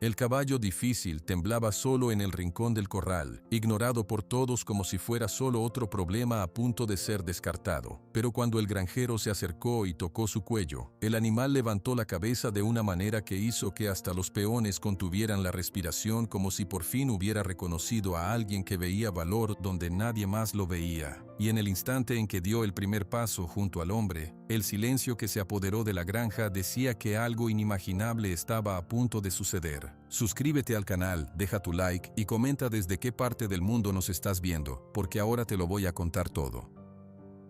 El caballo difícil temblaba solo en el rincón del corral, ignorado por todos como si fuera solo otro problema a punto de ser descartado. Pero cuando el granjero se acercó y tocó su cuello, el animal levantó la cabeza de una manera que hizo que hasta los peones contuvieran la respiración, como si por fin hubiera reconocido a alguien que veía valor donde nadie más lo veía. Y en el instante en que dio el primer paso junto al hombre, el silencio que se apoderó de la granja decía que algo inimaginable estaba a punto de suceder. Suscríbete al canal, deja tu like y comenta desde qué parte del mundo nos estás viendo, porque ahora te lo voy a contar todo.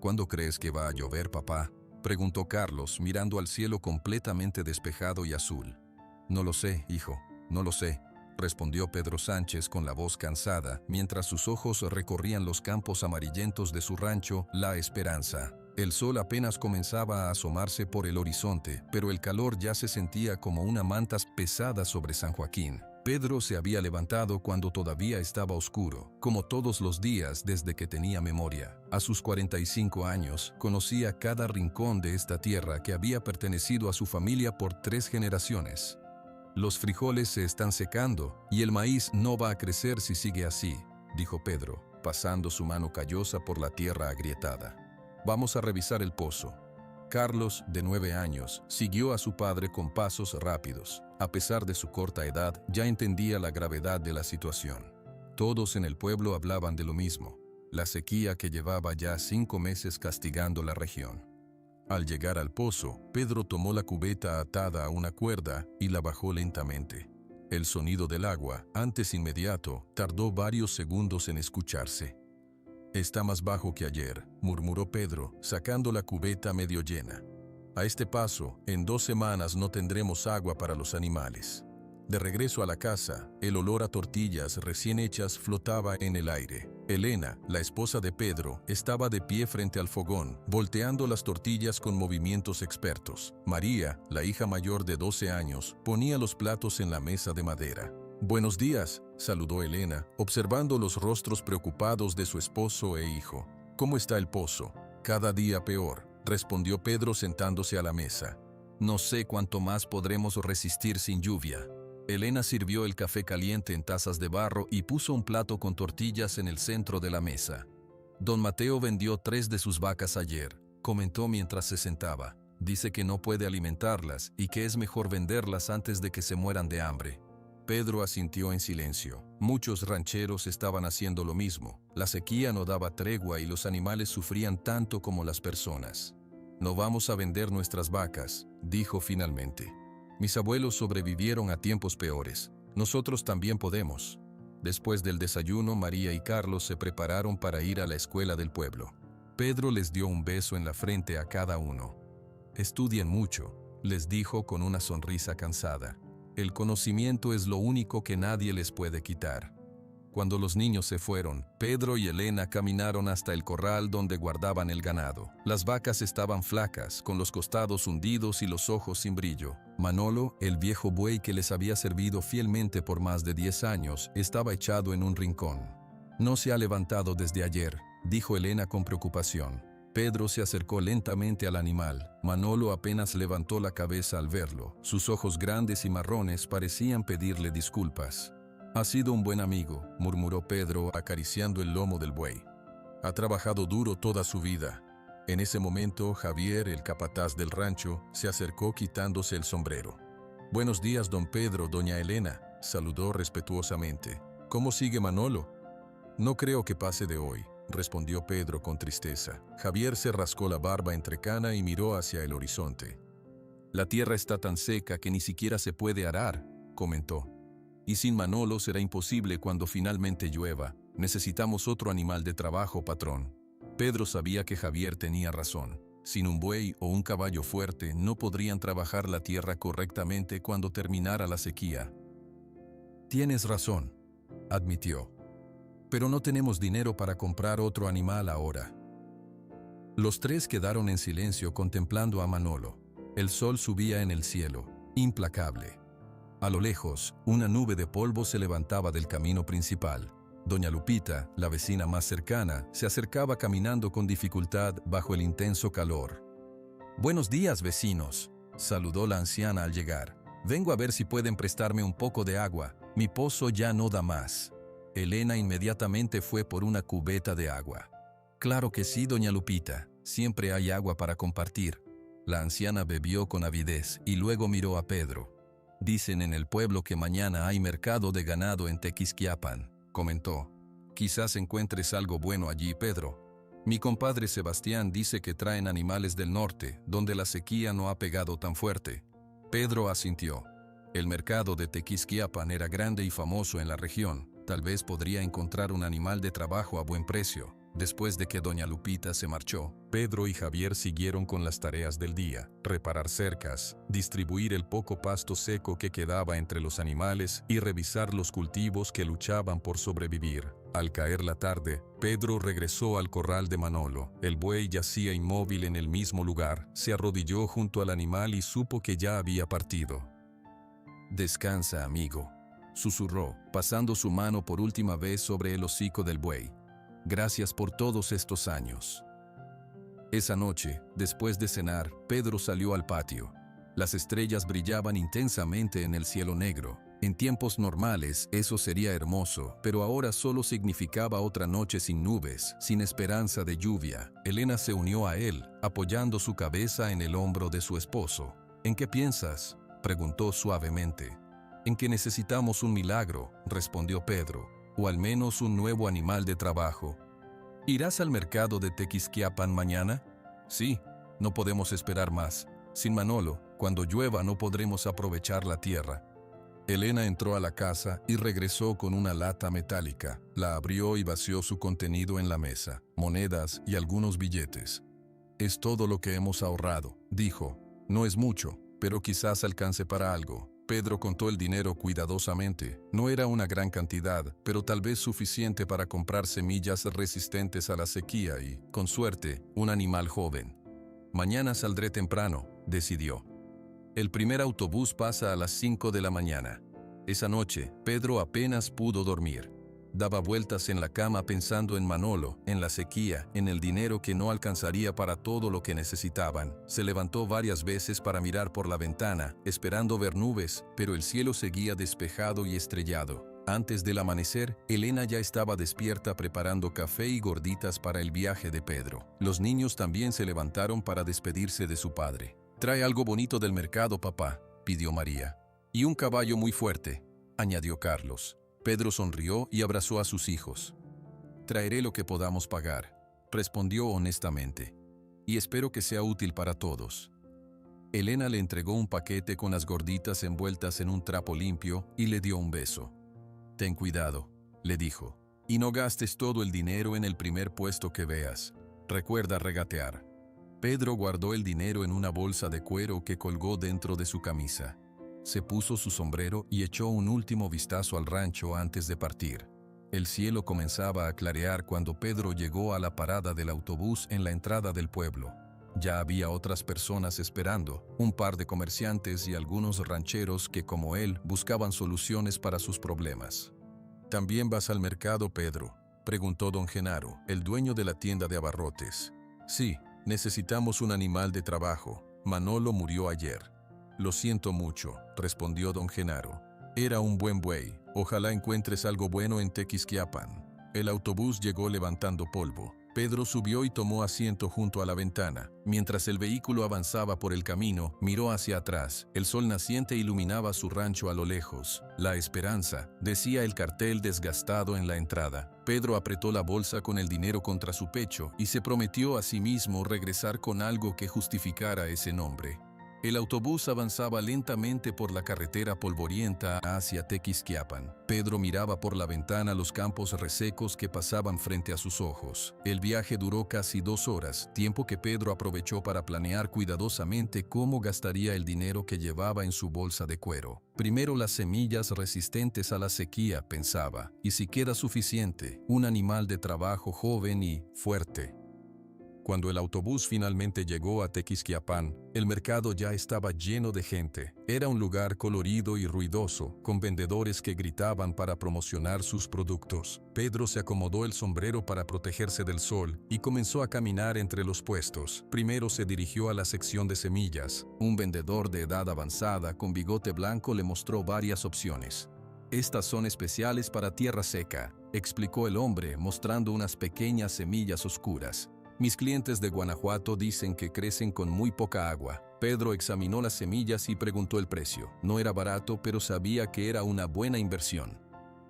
¿Cuándo crees que va a llover, papá?, preguntó Carlos, mirando al cielo completamente despejado y azul. No lo sé, hijo, no lo sé, respondió Pedro Sánchez con la voz cansada, mientras sus ojos recorrían los campos amarillentos de su rancho, La Esperanza. El sol apenas comenzaba a asomarse por el horizonte, pero el calor ya se sentía como una manta pesada sobre San Joaquín. Pedro se había levantado cuando todavía estaba oscuro, como todos los días desde que tenía memoria. A sus 45 años, conocía cada rincón de esta tierra que había pertenecido a su familia por 3 generaciones. Los frijoles se están secando y el maíz no va a crecer si sigue así, dijo Pedro, pasando su mano callosa por la tierra agrietada. Vamos a revisar el pozo. Carlos, de 9 años, siguió a su padre con pasos rápidos. A pesar de su corta edad, ya entendía la gravedad de la situación. Todos en el pueblo hablaban de lo mismo, la sequía que llevaba ya 5 meses castigando la región. Al llegar al pozo, Pedro tomó la cubeta atada a una cuerda y la bajó lentamente. El sonido del agua, antes inmediato, tardó varios segundos en escucharse. Está más bajo que ayer, murmuró Pedro, sacando la cubeta medio llena. A este paso, en 2 semanas no tendremos agua para los animales. De regreso a la casa, el olor a tortillas recién hechas flotaba en el aire. Elena, la esposa de Pedro, estaba de pie frente al fogón, volteando las tortillas con movimientos expertos. María, la hija mayor de 12 años, ponía los platos en la mesa de madera. «Buenos días», saludó Elena, observando los rostros preocupados de su esposo e hijo. «¿Cómo está el pozo?» «Cada día peor», respondió Pedro sentándose a la mesa. «No sé cuánto más podremos resistir sin lluvia». Elena sirvió el café caliente en tazas de barro y puso un plato con tortillas en el centro de la mesa. «Don Mateo vendió 3 de sus vacas ayer», comentó mientras se sentaba. «Dice que no puede alimentarlas y que es mejor venderlas antes de que se mueran de hambre». Pedro asintió en silencio. Muchos rancheros estaban haciendo lo mismo. La sequía no daba tregua y los animales sufrían tanto como las personas. «No vamos a vender nuestras vacas», dijo finalmente. «Mis abuelos sobrevivieron a tiempos peores. Nosotros también podemos». Después del desayuno, María y Carlos se prepararon para ir a la escuela del pueblo. Pedro les dio un beso en la frente a cada uno. «Estudien mucho», les dijo con una sonrisa cansada. «El conocimiento es lo único que nadie les puede quitar». Cuando los niños se fueron, Pedro y Elena caminaron hasta el corral donde guardaban el ganado. Las vacas estaban flacas, con los costados hundidos y los ojos sin brillo. Manolo, el viejo buey que les había servido fielmente por más de 10 años, estaba echado en un rincón. «No se ha levantado desde ayer», dijo Elena con preocupación. Pedro se acercó lentamente al animal. Manolo apenas levantó la cabeza al verlo. Sus ojos grandes y marrones parecían pedirle disculpas. «Ha sido un buen amigo», murmuró Pedro acariciando el lomo del buey. «Ha trabajado duro toda su vida». En ese momento, Javier, el capataz del rancho, se acercó quitándose el sombrero. «Buenos días, don Pedro, doña Elena», saludó respetuosamente. «¿Cómo sigue Manolo?» «No creo que pase de hoy», respondió Pedro con tristeza. Javier se rascó la barba entrecana y miró hacia el horizonte. «La tierra está tan seca que ni siquiera se puede arar», comentó. «Y sin Manolo será imposible cuando finalmente llueva. Necesitamos otro animal de trabajo, patrón». Pedro sabía que Javier tenía razón. Sin un buey o un caballo fuerte no podrían trabajar la tierra correctamente cuando terminara la sequía. «Tienes razón», admitió. «Pero no tenemos dinero para comprar otro animal ahora». Los 3 quedaron en silencio contemplando a Manolo. El sol subía en el cielo, implacable. A lo lejos, una nube de polvo se levantaba del camino principal. Doña Lupita, la vecina más cercana, se acercaba caminando con dificultad bajo el intenso calor. «Buenos días, vecinos», saludó la anciana al llegar. Vengo a ver si pueden prestarme un poco de agua. Mi pozo ya no da más. Elena inmediatamente fue por una cubeta de agua. Claro que sí, doña Lupita. Siempre hay agua para compartir. La anciana bebió con avidez y luego miró a Pedro. Dicen en el pueblo que mañana hay mercado de ganado en Tequisquiapan, comentó. Quizás encuentres algo bueno allí, Pedro. Mi compadre Sebastián dice que traen animales del norte, donde la sequía no ha pegado tan fuerte. Pedro asintió. El mercado de Tequisquiapan era grande y famoso en la región. Tal vez podría encontrar un animal de trabajo a buen precio. Después de que doña Lupita se marchó, Pedro y Javier siguieron con las tareas del día: reparar cercas, distribuir el poco pasto seco que quedaba entre los animales y revisar los cultivos que luchaban por sobrevivir. Al caer la tarde, Pedro regresó al corral de Manolo. El buey yacía inmóvil en el mismo lugar. Se arrodilló junto al animal y supo que ya había partido. «Descansa, amigo», susurró, pasando su mano por última vez sobre el hocico del buey. «Gracias por todos estos años». Esa noche, después de cenar, Pedro salió al patio. Las estrellas brillaban intensamente en el cielo negro. En tiempos normales, eso sería hermoso, pero ahora solo significaba otra noche sin nubes, sin esperanza de lluvia. Elena se unió a él, apoyando su cabeza en el hombro de su esposo. «¿En qué piensas?», preguntó suavemente. «En que necesitamos un milagro», respondió Pedro, «o al menos un nuevo animal de trabajo». «¿Irás al mercado de Tequisquiapan mañana?». «Sí, no podemos esperar más. Sin Manolo, cuando llueva no podremos aprovechar la tierra». Elena entró a la casa y regresó con una lata metálica. La abrió y vació su contenido en la mesa: monedas y algunos billetes. «Es todo lo que hemos ahorrado», dijo. «No es mucho, pero quizás alcance para algo». Pedro contó el dinero cuidadosamente. No era una gran cantidad, pero tal vez suficiente para comprar semillas resistentes a la sequía y, con suerte, un animal joven. «Mañana saldré temprano», decidió. El primer autobús pasa a las 5 de la mañana. Esa noche, Pedro apenas pudo dormir. Daba vueltas en la cama pensando en Manolo, en la sequía, en el dinero que no alcanzaría para todo lo que necesitaban. Se levantó varias veces para mirar por la ventana, esperando ver nubes, pero el cielo seguía despejado y estrellado. Antes del amanecer, Elena ya estaba despierta preparando café y gorditas para el viaje de Pedro. Los niños también se levantaron para despedirse de su padre. «Trae algo bonito del mercado, papá», pidió María. «Y un caballo muy fuerte», añadió Carlos. Pedro sonrió y abrazó a sus hijos. «Traeré lo que podamos pagar», respondió honestamente. «Y espero que sea útil para todos». Elena le entregó un paquete con las gorditas envueltas en un trapo limpio y le dio un beso. «Ten cuidado», le dijo, «y no gastes todo el dinero en el primer puesto que veas. Recuerda regatear». Pedro guardó el dinero en una bolsa de cuero que colgó dentro de su camisa. Se puso su sombrero y echó un último vistazo al rancho antes de partir. El cielo comenzaba a clarear cuando Pedro llegó a la parada del autobús en la entrada del pueblo. Ya había otras personas esperando, un par de comerciantes y algunos rancheros que, como él, buscaban soluciones para sus problemas. «¿También vas al mercado, Pedro?», preguntó don Genaro, el dueño de la tienda de abarrotes. «Sí, necesitamos un animal de trabajo. Manolo murió ayer». «Lo siento mucho», respondió don Genaro. «Era un buen buey. Ojalá encuentres algo bueno en Tequisquiapan». El autobús llegó levantando polvo. Pedro subió y tomó asiento junto a la ventana. Mientras el vehículo avanzaba por el camino, miró hacia atrás. El sol naciente iluminaba su rancho a lo lejos. «La esperanza», decía el cartel desgastado en la entrada. Pedro apretó la bolsa con el dinero contra su pecho y se prometió a sí mismo regresar con algo que justificara ese nombre. El autobús avanzaba lentamente por la carretera polvorienta hacia Tequisquiapan. Pedro miraba por la ventana los campos resecos que pasaban frente a sus ojos. El viaje duró casi 2 horas, tiempo que Pedro aprovechó para planear cuidadosamente cómo gastaría el dinero que llevaba en su bolsa de cuero. Primero las semillas resistentes a la sequía, pensaba, y si queda suficiente, un animal de trabajo joven y fuerte. Cuando el autobús finalmente llegó a Tequisquiapan, el mercado ya estaba lleno de gente. Era un lugar colorido y ruidoso, con vendedores que gritaban para promocionar sus productos. Pedro se acomodó el sombrero para protegerse del sol y comenzó a caminar entre los puestos. Primero se dirigió a la sección de semillas. Un vendedor de edad avanzada con bigote blanco le mostró varias opciones. «Estas son especiales para tierra seca», explicó el hombre, mostrando unas pequeñas semillas oscuras. «Mis clientes de Guanajuato dicen que crecen con muy poca agua». Pedro examinó las semillas y preguntó el precio. No era barato, pero sabía que era una buena inversión.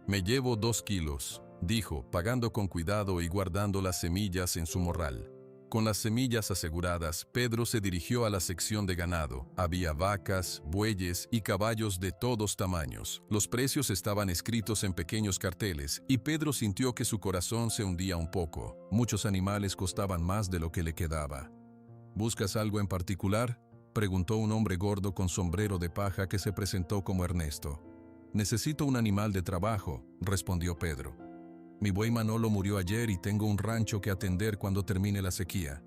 «Me llevo 2 kilos», dijo, pagando con cuidado y guardando las semillas en su morral. Con las semillas aseguradas, Pedro se dirigió a la sección de ganado. Había vacas, bueyes y caballos de todos tamaños. Los precios estaban escritos en pequeños carteles, y Pedro sintió que su corazón se hundía un poco. Muchos animales costaban más de lo que le quedaba. «¿Buscas algo en particular?», preguntó un hombre gordo con sombrero de paja que se presentó como Ernesto. «Necesito un animal de trabajo», respondió Pedro. «Mi buey Manolo murió ayer y tengo un rancho que atender cuando termine la sequía».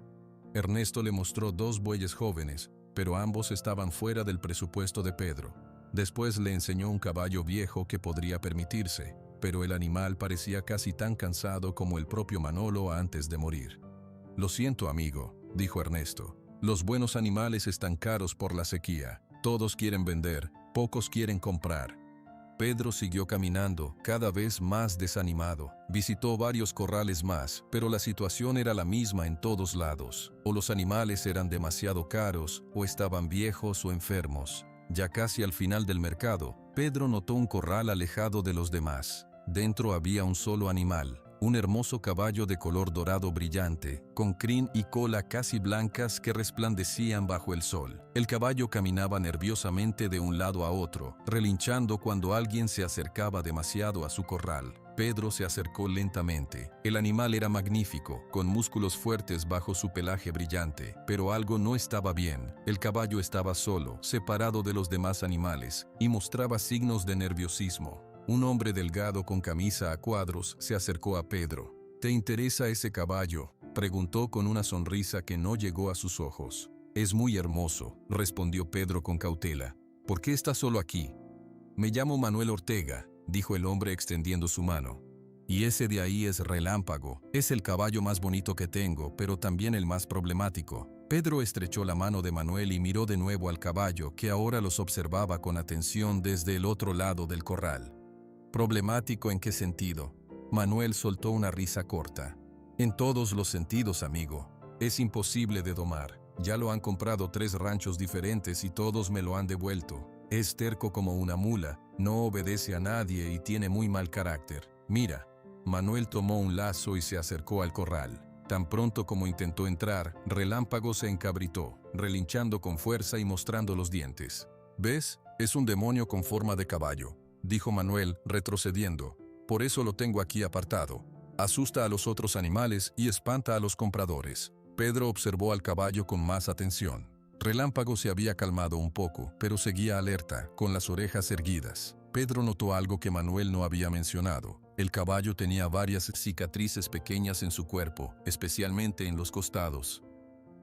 Ernesto le mostró 2 bueyes jóvenes, pero ambos estaban fuera del presupuesto de Pedro. Después le enseñó un caballo viejo que podría permitirse, pero el animal parecía casi tan cansado como el propio Manolo antes de morir. «Lo siento, amigo», dijo Ernesto. «Los buenos animales están caros por la sequía. Todos quieren vender, pocos quieren comprar». Pedro siguió caminando, cada vez más desanimado. Visitó varios corrales más, pero la situación era la misma en todos lados. O los animales eran demasiado caros, o estaban viejos o enfermos. Ya casi al final del mercado, Pedro notó un corral alejado de los demás. Dentro había un solo animal, un hermoso caballo de color dorado brillante, con crin y cola casi blancas que resplandecían bajo el sol. El caballo caminaba nerviosamente de un lado a otro, relinchando cuando alguien se acercaba demasiado a su corral. Pedro se acercó lentamente. El animal era magnífico, con músculos fuertes bajo su pelaje brillante, pero algo no estaba bien. El caballo estaba solo, separado de los demás animales, y mostraba signos de nerviosismo. Un hombre delgado con camisa a cuadros se acercó a Pedro. «¿Te interesa ese caballo?», preguntó con una sonrisa que no llegó a sus ojos. «Es muy hermoso», respondió Pedro con cautela. «¿Por qué estás solo aquí?». «Me llamo Manuel Ortega», dijo el hombre extendiendo su mano. «Y ese de ahí es Relámpago. Es el caballo más bonito que tengo, pero también el más problemático». Pedro estrechó la mano de Manuel y miró de nuevo al caballo, que ahora los observaba con atención desde el otro lado del corral. «¿Problemático en qué sentido?». Manuel soltó una risa corta. «En todos los sentidos, amigo. Es imposible de domar. Ya lo han comprado 3 ranchos diferentes y todos me lo han devuelto. Es terco como una mula, no obedece a nadie y tiene muy mal carácter. Mira». Manuel tomó un lazo y se acercó al corral. Tan pronto como intentó entrar, Relámpago se encabritó, relinchando con fuerza y mostrando los dientes. «¿Ves? Es un demonio con forma de caballo», dijo Manuel, retrocediendo. «Por eso lo tengo aquí apartado. Asusta a los otros animales y espanta a los compradores». Pedro observó al caballo con más atención. Relámpago se había calmado un poco, pero seguía alerta, con las orejas erguidas. Pedro notó algo que Manuel no había mencionado. El caballo tenía varias cicatrices pequeñas en su cuerpo, especialmente en los costados.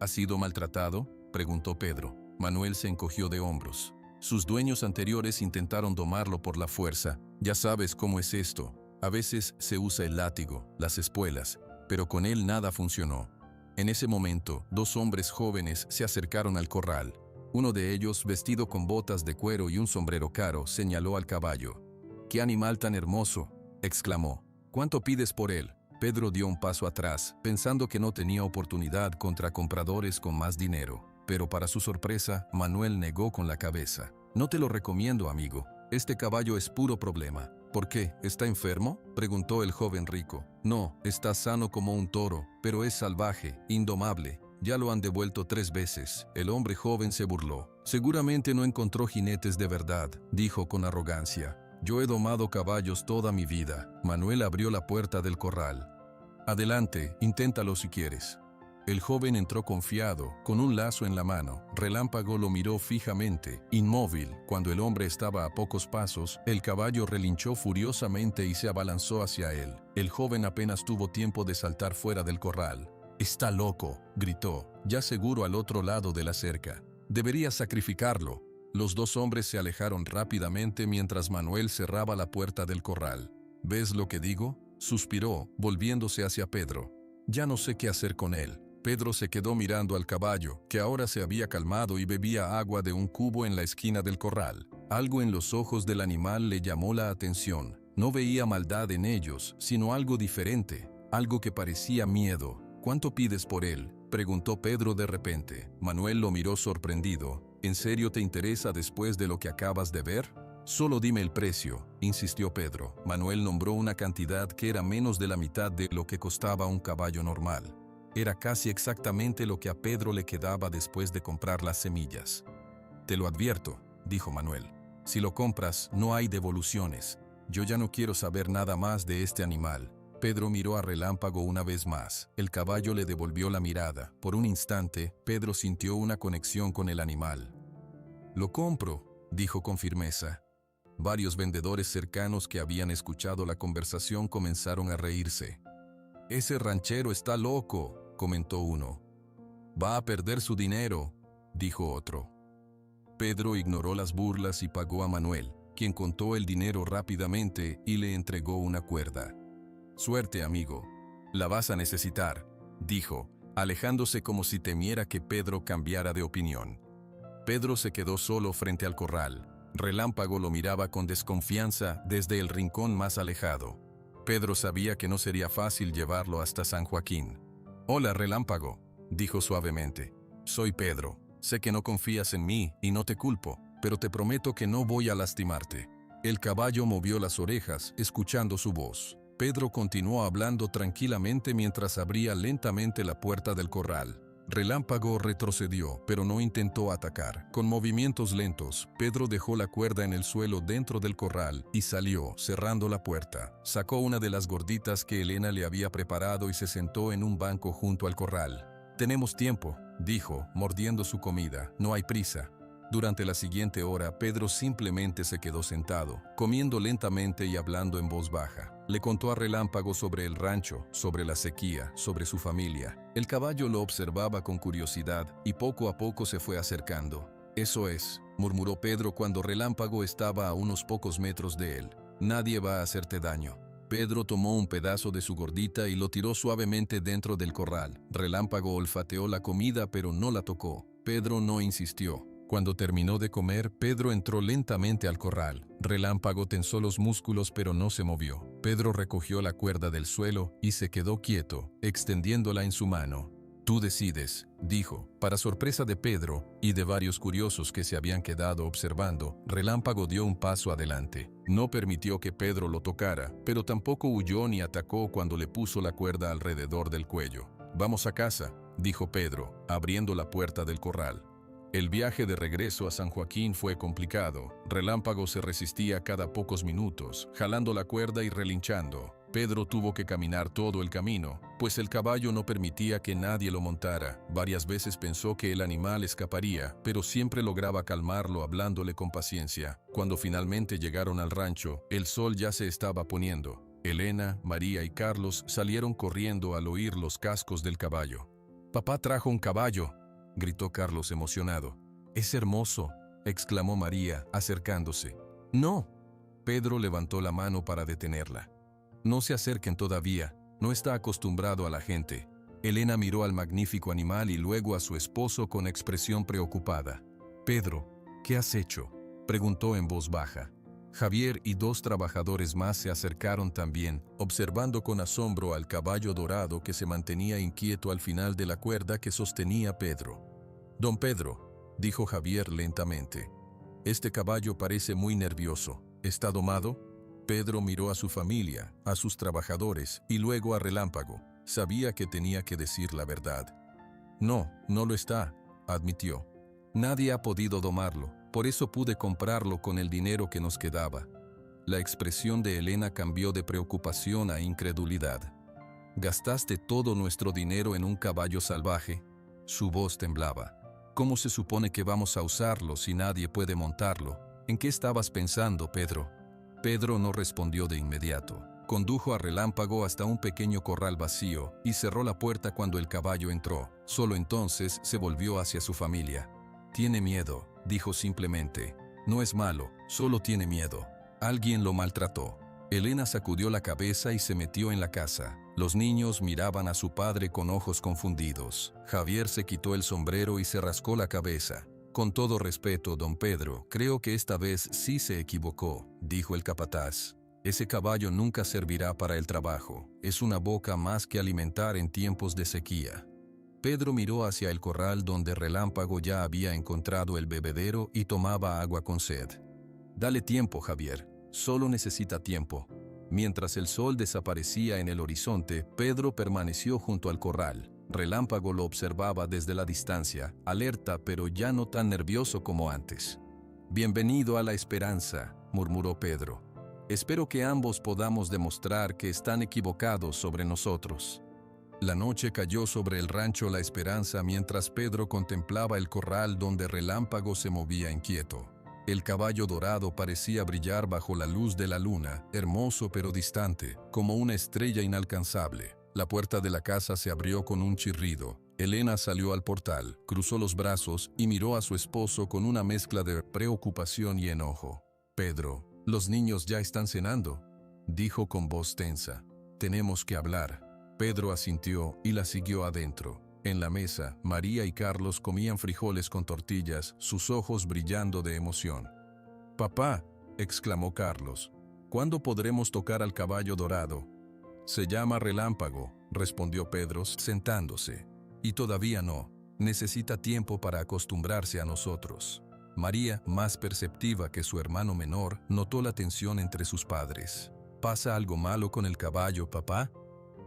«¿Ha sido maltratado?», preguntó Pedro. Manuel se encogió de hombros. Sus dueños anteriores intentaron domarlo por la fuerza. Ya sabes cómo es esto. A veces se usa el látigo, las espuelas, pero con él nada funcionó. En ese momento, 2 hombres jóvenes se acercaron al corral. Uno de ellos, vestido con botas de cuero y un sombrero caro, señaló al caballo. «¡Qué animal tan hermoso!», exclamó. «¿Cuánto pides por él?». Pedro dio un paso atrás, pensando que no tenía oportunidad contra compradores con más dinero. Pero para su sorpresa, Manuel negó con la cabeza. «No te lo recomiendo, amigo. Este caballo es puro problema». «¿Por qué? ¿Está enfermo?», preguntó el joven rico. «No, está sano como un toro, pero es salvaje, indomable. Ya lo han devuelto 3 veces». El hombre joven se burló. «Seguramente no encontró jinetes de verdad», dijo con arrogancia. «Yo he domado caballos toda mi vida». Manuel abrió la puerta del corral. «Adelante, inténtalo si quieres». El joven entró confiado, con un lazo en la mano. Relámpago lo miró fijamente, inmóvil. Cuando el hombre estaba a pocos pasos, el caballo relinchó furiosamente y se abalanzó hacia él. El joven apenas tuvo tiempo de saltar fuera del corral. Está loco, gritó, ya seguro al otro lado de la cerca. Debería sacrificarlo. Los dos hombres se alejaron rápidamente mientras Manuel cerraba la puerta del corral. ¿Ves lo que digo?, suspiró, volviéndose hacia Pedro. Ya no sé qué hacer con él. Pedro se quedó mirando al caballo, que ahora se había calmado y bebía agua de un cubo en la esquina del corral. Algo en los ojos del animal le llamó la atención. No veía maldad en ellos, sino algo diferente, algo que parecía miedo. ¿Cuánto pides por él?, preguntó Pedro de repente. Manuel lo miró sorprendido. ¿En serio te interesa después de lo que acabas de ver? Solo dime el precio, insistió Pedro. Manuel nombró una cantidad que era menos de la mitad de lo que costaba un caballo normal. Era casi exactamente lo que a Pedro le quedaba después de comprar las semillas. Te lo advierto, dijo Manuel. Si lo compras, no hay devoluciones. Yo ya no quiero saber nada más de este animal. Pedro miró a Relámpago una vez más. El caballo le devolvió la mirada. Por un instante, Pedro sintió una conexión con el animal. Lo compro, dijo con firmeza. Varios vendedores cercanos que habían escuchado la conversación comenzaron a reírse. Ese ranchero está loco, comentó uno. Va a perder su dinero, dijo otro. Pedro ignoró las burlas y pagó a Manuel, quien contó el dinero rápidamente y le entregó una cuerda. Suerte, amigo. La vas a necesitar, dijo, alejándose como si temiera que Pedro cambiara de opinión. Pedro se quedó solo frente al corral. Relámpago lo miraba con desconfianza desde el rincón más alejado. Pedro sabía que no sería fácil llevarlo hasta San Joaquín. Hola, Relámpago, dijo suavemente. Soy Pedro. Sé que no confías en mí y no te culpo, pero te prometo que no voy a lastimarte. El caballo movió las orejas, escuchando su voz. Pedro continuó hablando tranquilamente mientras abría lentamente la puerta del corral. Relámpago retrocedió, pero no intentó atacar. Con movimientos lentos, Pedro dejó la cuerda en el suelo dentro del corral y salió, cerrando la puerta. Sacó una de las gorditas que Elena le había preparado y se sentó en un banco junto al corral. Tenemos tiempo, dijo, mordiendo su comida. No hay prisa. Durante la siguiente hora, Pedro simplemente se quedó sentado, comiendo lentamente y hablando en voz baja. Le contó a Relámpago sobre el rancho, sobre la sequía, sobre su familia. El caballo lo observaba con curiosidad y poco a poco se fue acercando. Eso es, murmuró Pedro cuando Relámpago estaba a unos pocos metros de él. Nadie va a hacerte daño. Pedro tomó un pedazo de su gordita y lo tiró suavemente dentro del corral. Relámpago olfateó la comida pero no la tocó. Pedro no insistió. Cuando terminó de comer, Pedro entró lentamente al corral. Relámpago tensó los músculos pero no se movió. Pedro recogió la cuerda del suelo y se quedó quieto, extendiéndola en su mano. Tú decides, dijo. Para sorpresa de Pedro y de varios curiosos que se habían quedado observando, Relámpago dio un paso adelante. No permitió que Pedro lo tocara, pero tampoco huyó ni atacó cuando le puso la cuerda alrededor del cuello. Vamos a casa, dijo Pedro, abriendo la puerta del corral. El viaje de regreso a San Joaquín fue complicado. Relámpago se resistía cada pocos minutos, jalando la cuerda y relinchando. Pedro tuvo que caminar todo el camino, pues el caballo no permitía que nadie lo montara. Varias veces pensó que el animal escaparía, pero siempre lograba calmarlo hablándole con paciencia. Cuando finalmente llegaron al rancho, el sol ya se estaba poniendo. Elena, María y Carlos salieron corriendo al oír los cascos del caballo. «Papá trajo un caballo», gritó Carlos emocionado. «Es hermoso», exclamó María, acercándose. «No». Pedro levantó la mano para detenerla. «No se acerquen todavía, no está acostumbrado a la gente». Elena miró al magnífico animal y luego a su esposo con expresión preocupada. «Pedro, ¿qué has hecho?», preguntó en voz baja. Javier y 2 trabajadores más se acercaron también, observando con asombro al caballo dorado que se mantenía inquieto al final de la cuerda que sostenía Pedro. «Don Pedro», dijo Javier lentamente, «este caballo parece muy nervioso. ¿Está domado?». Pedro miró a su familia, a sus trabajadores y luego a Relámpago. Sabía que tenía que decir la verdad. «No, no lo está», admitió. «Nadie ha podido domarlo. Por eso pude comprarlo con el dinero que nos quedaba». La expresión de Elena cambió de preocupación a incredulidad. «¿Gastaste todo nuestro dinero en un caballo salvaje?». Su voz temblaba. «¿Cómo se supone que vamos a usarlo si nadie puede montarlo? ¿En qué estabas pensando, Pedro?». Pedro no respondió de inmediato. Condujo a Relámpago hasta un pequeño corral vacío y cerró la puerta cuando el caballo entró. Solo entonces se volvió hacia su familia. «Tiene miedo», dijo simplemente. «No es malo, solo tiene miedo. Alguien lo maltrató». Elena sacudió la cabeza y se metió en la casa. Los niños miraban a su padre con ojos confundidos. Javier se quitó el sombrero y se rascó la cabeza. «Con todo respeto, don Pedro, creo que esta vez sí se equivocó», dijo el capataz. «Ese caballo nunca servirá para el trabajo. Es una boca más que alimentar en tiempos de sequía». Pedro miró hacia el corral donde Relámpago ya había encontrado el bebedero y tomaba agua con sed. «Dale tiempo, Javier. Solo necesita tiempo». Mientras el sol desaparecía en el horizonte, Pedro permaneció junto al corral. Relámpago lo observaba desde la distancia, alerta pero ya no tan nervioso como antes. «Bienvenido a la esperanza», murmuró Pedro. «Espero que ambos podamos demostrar que están equivocados sobre nosotros». La noche cayó sobre el rancho La Esperanza mientras Pedro contemplaba el corral donde Relámpago se movía inquieto. El caballo dorado parecía brillar bajo la luz de la luna, hermoso pero distante, como una estrella inalcanzable. La puerta de la casa se abrió con un chirrido. Elena salió al portal, cruzó los brazos y miró a su esposo con una mezcla de preocupación y enojo. «Pedro, los niños ya están cenando», dijo con voz tensa. «Tenemos que hablar». Pedro asintió y la siguió adentro. En la mesa, María y Carlos comían frijoles con tortillas, sus ojos brillando de emoción. «Papá», exclamó Carlos, «¿cuándo podremos tocar al caballo dorado?» «Se llama Relámpago», respondió Pedro sentándose. «Y todavía no. Necesita tiempo para acostumbrarse a nosotros». María, más perceptiva que su hermano menor, notó la tensión entre sus padres. «¿Pasa algo malo con el caballo, papá?»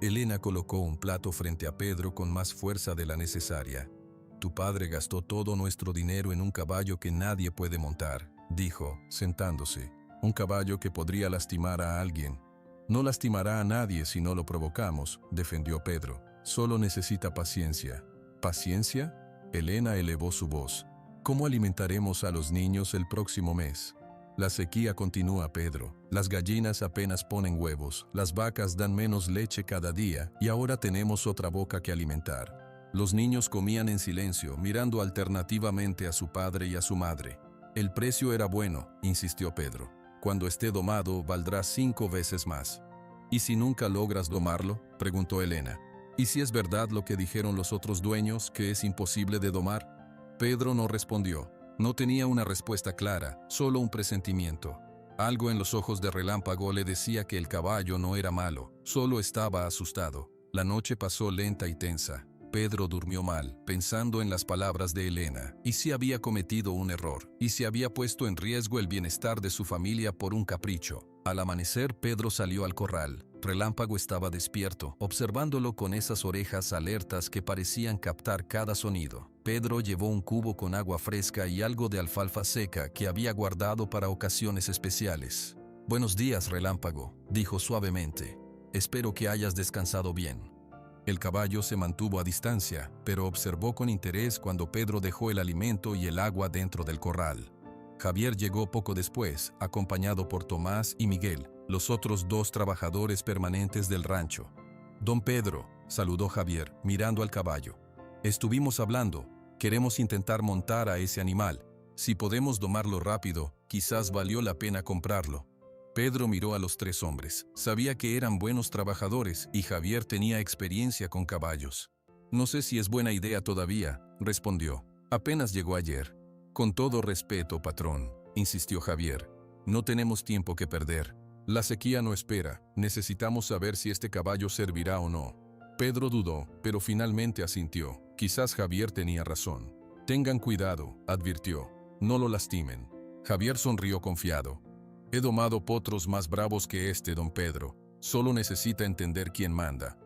Elena colocó un plato frente a Pedro con más fuerza de la necesaria. «Tu padre gastó todo nuestro dinero en un caballo que nadie puede montar», dijo, sentándose. «Un caballo que podría lastimar a alguien». «No lastimará a nadie si no lo provocamos», defendió Pedro. «Solo necesita paciencia». «¿Paciencia?», Elena elevó su voz. «¿Cómo alimentaremos a los niños el próximo mes?» «La sequía continúa, Pedro. Las gallinas apenas ponen huevos, las vacas dan menos leche cada día y ahora tenemos otra boca que alimentar». Los niños comían en silencio, mirando alternativamente a su padre y a su madre. «El precio era bueno», insistió Pedro. «Cuando esté domado, valdrá 5 veces más». «¿Y si nunca logras domarlo?», preguntó Elena. «¿Y si es verdad lo que dijeron los otros dueños, que es imposible de domar?». Pedro no respondió. No tenía una respuesta clara, solo un presentimiento. Algo en los ojos de Relámpago le decía que el caballo no era malo, solo estaba asustado. La noche pasó lenta y tensa. Pedro durmió mal, pensando en las palabras de Elena. ¿Y si había cometido un error? ¿Y si había puesto en riesgo el bienestar de su familia por un capricho? Al amanecer, Pedro salió al corral. Relámpago estaba despierto, observándolo con esas orejas alertas que parecían captar cada sonido. Pedro llevó un cubo con agua fresca y algo de alfalfa seca que había guardado para ocasiones especiales. «Buenos días, Relámpago», dijo suavemente. «Espero que hayas descansado bien». El caballo se mantuvo a distancia, pero observó con interés cuando Pedro dejó el alimento y el agua dentro del corral. Javier llegó poco después, acompañado por Tomás y Miguel, los otros 2 trabajadores permanentes del rancho. «Don Pedro», saludó Javier, mirando al caballo. «Estuvimos hablando. Queremos intentar montar a ese animal. Si podemos domarlo rápido, quizás valió la pena comprarlo». Pedro miró a los 3 hombres. Sabía que eran buenos trabajadores y Javier tenía experiencia con caballos. «No sé si es buena idea todavía», respondió. «Apenas llegó ayer». «Con todo respeto, patrón», insistió Javier. «No tenemos tiempo que perder. La sequía no espera. Necesitamos saber si este caballo servirá o no». Pedro dudó, pero finalmente asintió. Quizás Javier tenía razón. «Tengan cuidado», advirtió. «No lo lastimen». Javier sonrió confiado. «He domado potros más bravos que este, don Pedro. Solo necesita entender quién manda».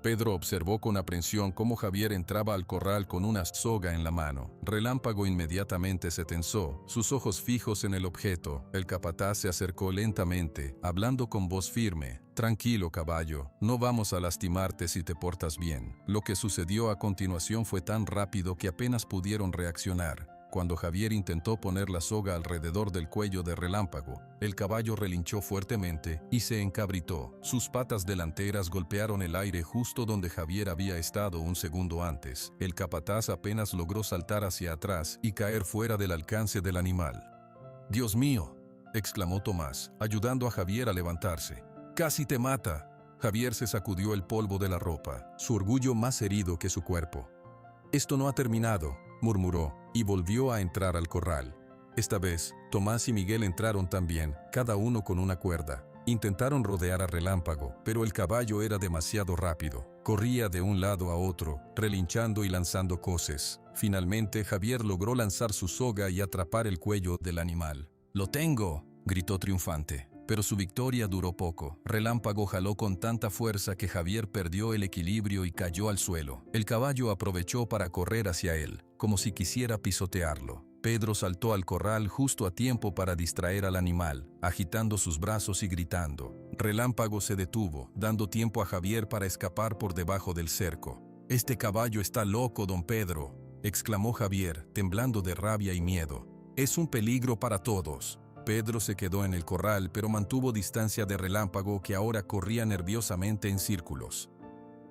Pedro observó con aprensión cómo Javier entraba al corral con una soga en la mano. Relámpago inmediatamente se tensó, sus ojos fijos en el objeto. El capataz se acercó lentamente, hablando con voz firme. «Tranquilo, caballo, no vamos a lastimarte si te portas bien». Lo que sucedió a continuación fue tan rápido que apenas pudieron reaccionar. cuando Javier intentó poner la soga alrededor del cuello de Relámpago. El caballo relinchó fuertemente y se encabritó. Sus patas delanteras golpearon el aire justo donde Javier había estado un segundo antes. El capataz apenas logró saltar hacia atrás y caer fuera del alcance del animal. «¡Dios mío!», exclamó Tomás, ayudando a Javier a levantarse. «¡Casi te mata!». Javier se sacudió el polvo de la ropa, su orgullo más herido que su cuerpo. «Esto no ha terminado», murmuró, y volvió a entrar al corral. Esta vez, Tomás y Miguel entraron también, cada uno con una cuerda. Intentaron rodear a Relámpago, pero el caballo era demasiado rápido. Corría de un lado a otro, relinchando y lanzando coces. Finalmente, Javier logró lanzar su soga y atrapar el cuello del animal. «¡Lo tengo!», gritó triunfante. Pero su victoria duró poco. Relámpago jaló con tanta fuerza que Javier perdió el equilibrio y cayó al suelo. El caballo aprovechó para correr hacia él, como si quisiera pisotearlo. Pedro saltó al corral justo a tiempo para distraer al animal, agitando sus brazos y gritando. Relámpago se detuvo, dando tiempo a Javier para escapar por debajo del cerco. «Este caballo está loco, don Pedro», exclamó Javier, temblando de rabia y miedo. «Es un peligro para todos». Pedro se quedó en el corral, pero mantuvo distancia de Relámpago, que ahora corría nerviosamente en círculos.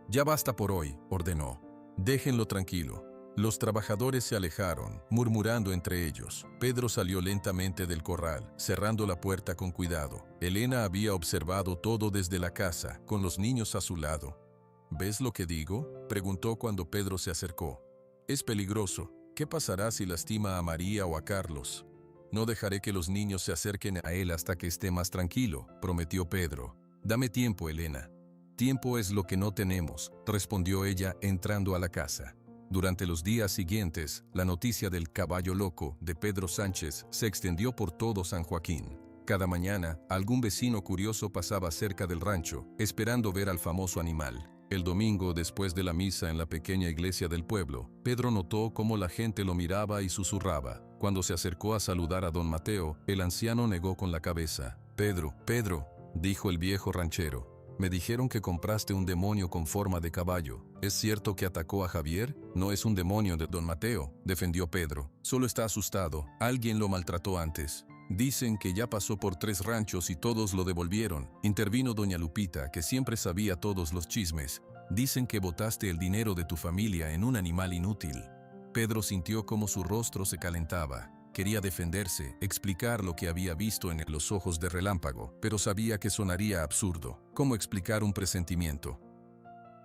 «Ya basta por hoy», ordenó. «Déjenlo tranquilo». Los trabajadores se alejaron, murmurando entre ellos. Pedro salió lentamente del corral, cerrando la puerta con cuidado. Elena había observado todo desde la casa, con los niños a su lado. «¿Ves lo que digo?», preguntó cuando Pedro se acercó. «Es peligroso. ¿Qué pasará si lastima a María o a Carlos?». «No dejaré que los niños se acerquen a él hasta que esté más tranquilo», prometió Pedro. «Dame tiempo, Elena». «Tiempo es lo que no tenemos», respondió ella entrando a la casa. Durante los días siguientes, la noticia del caballo loco de Pedro Sánchez se extendió por todo San Joaquín. Cada mañana, algún vecino curioso pasaba cerca del rancho, esperando ver al famoso animal. El domingo, después de la misa en la pequeña iglesia del pueblo, Pedro notó cómo la gente lo miraba y susurraba. Cuando se acercó a saludar a don Mateo, el anciano negó con la cabeza. «Pedro, Pedro», dijo el viejo ranchero, «me dijeron que compraste un demonio con forma de caballo. ¿Es cierto que atacó a Javier?». «No es un demonio de don Mateo», defendió Pedro. «Solo está asustado. Alguien lo maltrató antes». «Dicen que ya pasó por 3 ranchos y todos lo devolvieron», intervino doña Lupita, que siempre sabía todos los chismes. «Dicen que botaste el dinero de tu familia en un animal inútil». Pedro sintió cómo su rostro se calentaba. Quería defenderse, explicar lo que había visto en los ojos de Relámpago, pero sabía que sonaría absurdo. ¿Cómo explicar un presentimiento?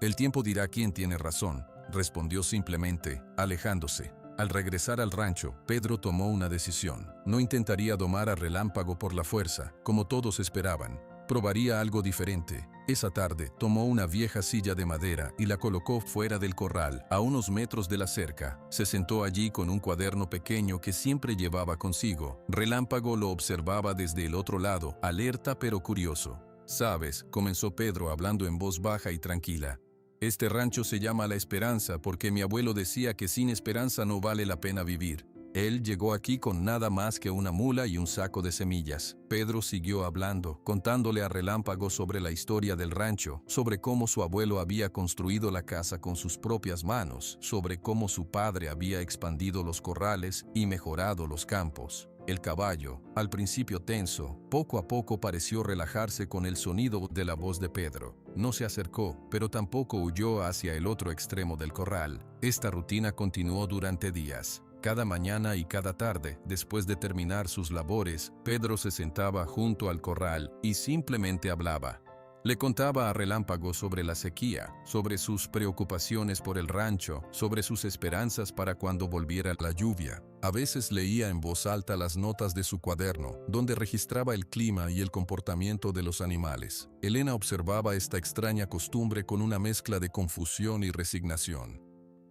«El tiempo dirá quién tiene razón», respondió simplemente, alejándose. Al regresar al rancho, Pedro tomó una decisión. No intentaría domar a Relámpago por la fuerza, como todos esperaban. Probaría algo diferente. Esa tarde, tomó una vieja silla de madera y la colocó fuera del corral, a unos metros de la cerca. Se sentó allí con un cuaderno pequeño que siempre llevaba consigo. Relámpago lo observaba desde el otro lado, alerta pero curioso. «Sabes», comenzó Pedro hablando en voz baja y tranquila, «este rancho se llama La Esperanza porque mi abuelo decía que sin esperanza no vale la pena vivir. Él llegó aquí con nada más que una mula y un saco de semillas». Pedro siguió hablando, contándole a Relámpago sobre la historia del rancho, sobre cómo su abuelo había construido la casa con sus propias manos, sobre cómo su padre había expandido los corrales y mejorado los campos. El caballo, al principio tenso, poco a poco pareció relajarse con el sonido de la voz de Pedro. No se acercó, pero tampoco huyó hacia el otro extremo del corral. Esta rutina continuó durante días. Cada mañana y cada tarde, después de terminar sus labores, Pedro se sentaba junto al corral y simplemente hablaba. Le contaba a Relámpago sobre la sequía, sobre sus preocupaciones por el rancho, sobre sus esperanzas para cuando volviera la lluvia. A veces leía en voz alta las notas de su cuaderno, donde registraba el clima y el comportamiento de los animales. Elena observaba esta extraña costumbre con una mezcla de confusión y resignación.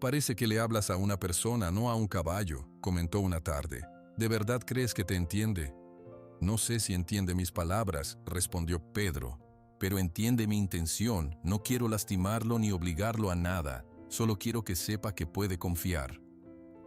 «Parece que le hablas a una persona, no a un caballo», comentó una tarde. «¿De verdad crees que te entiende?» «No sé si entiende mis palabras», respondió Pedro. «Pero entiende mi intención. No quiero lastimarlo ni obligarlo a nada. Solo quiero que sepa que puede confiar».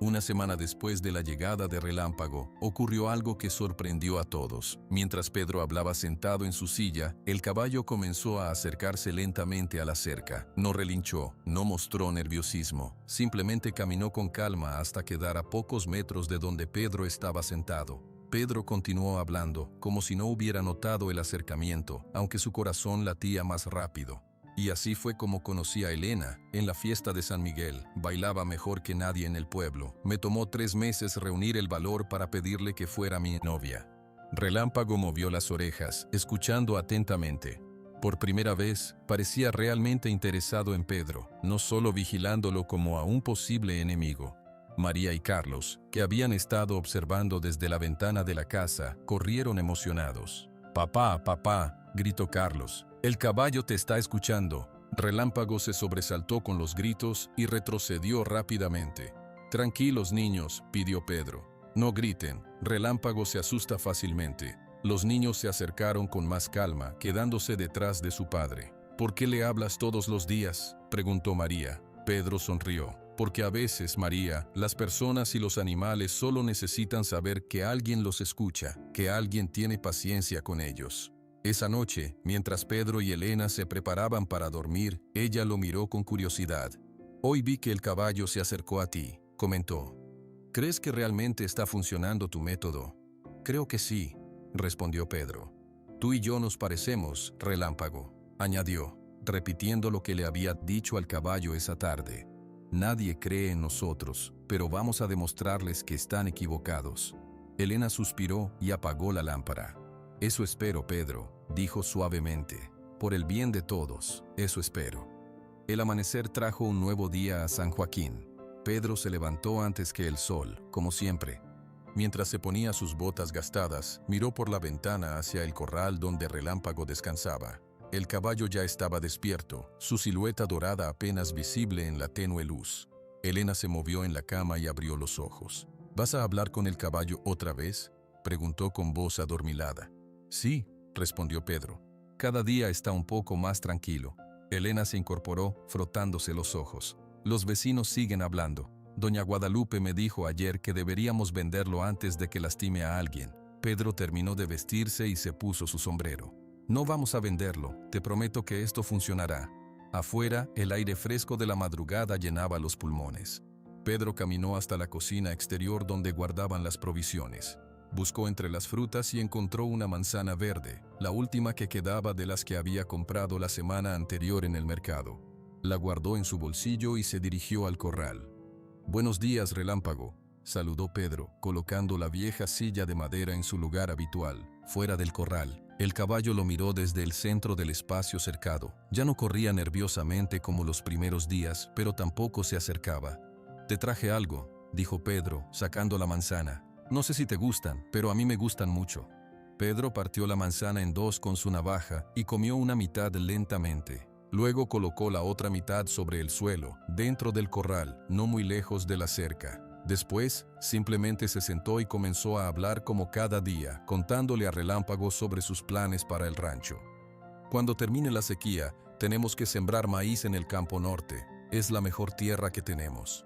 Una semana después de la llegada de Relámpago, ocurrió algo que sorprendió a todos. Mientras Pedro hablaba sentado en su silla, el caballo comenzó a acercarse lentamente a la cerca. No relinchó, no mostró nerviosismo, simplemente caminó con calma hasta quedar a pocos metros de donde Pedro estaba sentado. Pedro continuó hablando, como si no hubiera notado el acercamiento, aunque su corazón latía más rápido. Y así fue como conocí a Elena, en la fiesta de San Miguel. Bailaba mejor que nadie en el pueblo. Me tomó 3 meses reunir el valor para pedirle que fuera mi novia. Relámpago movió las orejas, escuchando atentamente. Por primera vez, parecía realmente interesado en Pedro, no solo vigilándolo como a un posible enemigo. María y Carlos, que habían estado observando desde la ventana de la casa, corrieron emocionados. «Papá, papá», gritó Carlos. «El caballo te está escuchando». Relámpago se sobresaltó con los gritos y retrocedió rápidamente. «Tranquilos, niños», pidió Pedro. «No griten». Relámpago se asusta fácilmente. Los niños se acercaron con más calma, quedándose detrás de su padre. «¿Por qué le hablas todos los días?», preguntó María. Pedro sonrió. «Porque a veces, María, las personas y los animales solo necesitan saber que alguien los escucha, que alguien tiene paciencia con ellos». Esa noche, mientras Pedro y Elena se preparaban para dormir, ella lo miró con curiosidad. «Hoy vi que el caballo se acercó a ti», comentó. «¿Crees que realmente está funcionando tu método?» «Creo que sí», respondió Pedro. «Tú y yo nos parecemos, Relámpago», añadió, repitiendo lo que le había dicho al caballo esa tarde. «Nadie cree en nosotros, pero vamos a demostrarles que están equivocados». Elena suspiró y apagó la lámpara. «Eso espero, Pedro», dijo suavemente. «Por el bien de todos, eso espero». El amanecer trajo un nuevo día a San Joaquín. Pedro se levantó antes que el sol, como siempre. Mientras se ponía sus botas gastadas, miró por la ventana hacia el corral donde Relámpago descansaba. El caballo ya estaba despierto, su silueta dorada apenas visible en la tenue luz. Elena se movió en la cama y abrió los ojos. «¿Vas a hablar con el caballo otra vez?», preguntó con voz adormilada. «Sí», respondió Pedro. «Cada día está un poco más tranquilo». Elena se incorporó, frotándose los ojos. «Los vecinos siguen hablando. Doña Guadalupe me dijo ayer que deberíamos venderlo antes de que lastime a alguien». Pedro terminó de vestirse y se puso su sombrero. «No vamos a venderlo, te prometo que esto funcionará». Afuera, el aire fresco de la madrugada llenaba los pulmones. Pedro caminó hasta la cocina exterior donde guardaban las provisiones. Buscó entre las frutas y encontró una manzana verde, la última que quedaba de las que había comprado la semana anterior en el mercado. La guardó en su bolsillo y se dirigió al corral. «Buenos días, Relámpago», saludó Pedro, colocando la vieja silla de madera en su lugar habitual, fuera del corral. El caballo lo miró desde el centro del espacio cercado. Ya no corría nerviosamente como los primeros días, pero tampoco se acercaba. «Te traje algo», dijo Pedro, sacando la manzana. «No sé si te gustan, pero a mí me gustan mucho». Pedro partió la manzana en 2 con su navaja y comió una mitad lentamente. Luego colocó la otra mitad sobre el suelo, dentro del corral, no muy lejos de la cerca. Después, simplemente se sentó y comenzó a hablar como cada día, contándole a Relámpago sobre sus planes para el rancho. «Cuando termine la sequía, tenemos que sembrar maíz en el campo norte. Es la mejor tierra que tenemos».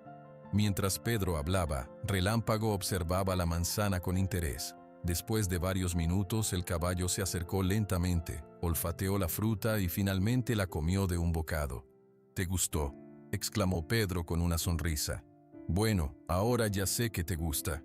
Mientras Pedro hablaba, Relámpago observaba la manzana con interés. Después de varios minutos, el caballo se acercó lentamente, olfateó la fruta y finalmente la comió de un bocado. «¿Te gustó?», exclamó Pedro con una sonrisa. «Bueno, ahora ya sé que te gusta».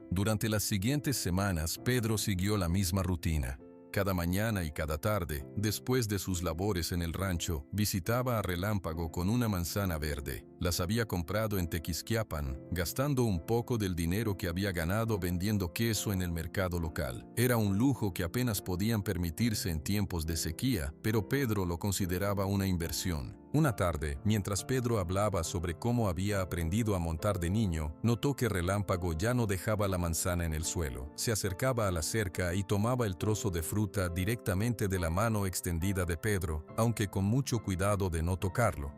Durante las siguientes semanas, Pedro siguió la misma rutina. Cada mañana y cada tarde, después de sus labores en el rancho, visitaba a Relámpago con una manzana verde. Las había comprado en Tequisquiapan, gastando un poco del dinero que había ganado vendiendo queso en el mercado local. Era un lujo que apenas podían permitirse en tiempos de sequía, pero Pedro lo consideraba una inversión. Una tarde, mientras Pedro hablaba sobre cómo había aprendido a montar de niño, notó que Relámpago ya no dejaba la manzana en el suelo. Se acercaba a la cerca y tomaba el trozo de fruta directamente de la mano extendida de Pedro, aunque con mucho cuidado de no tocarlo.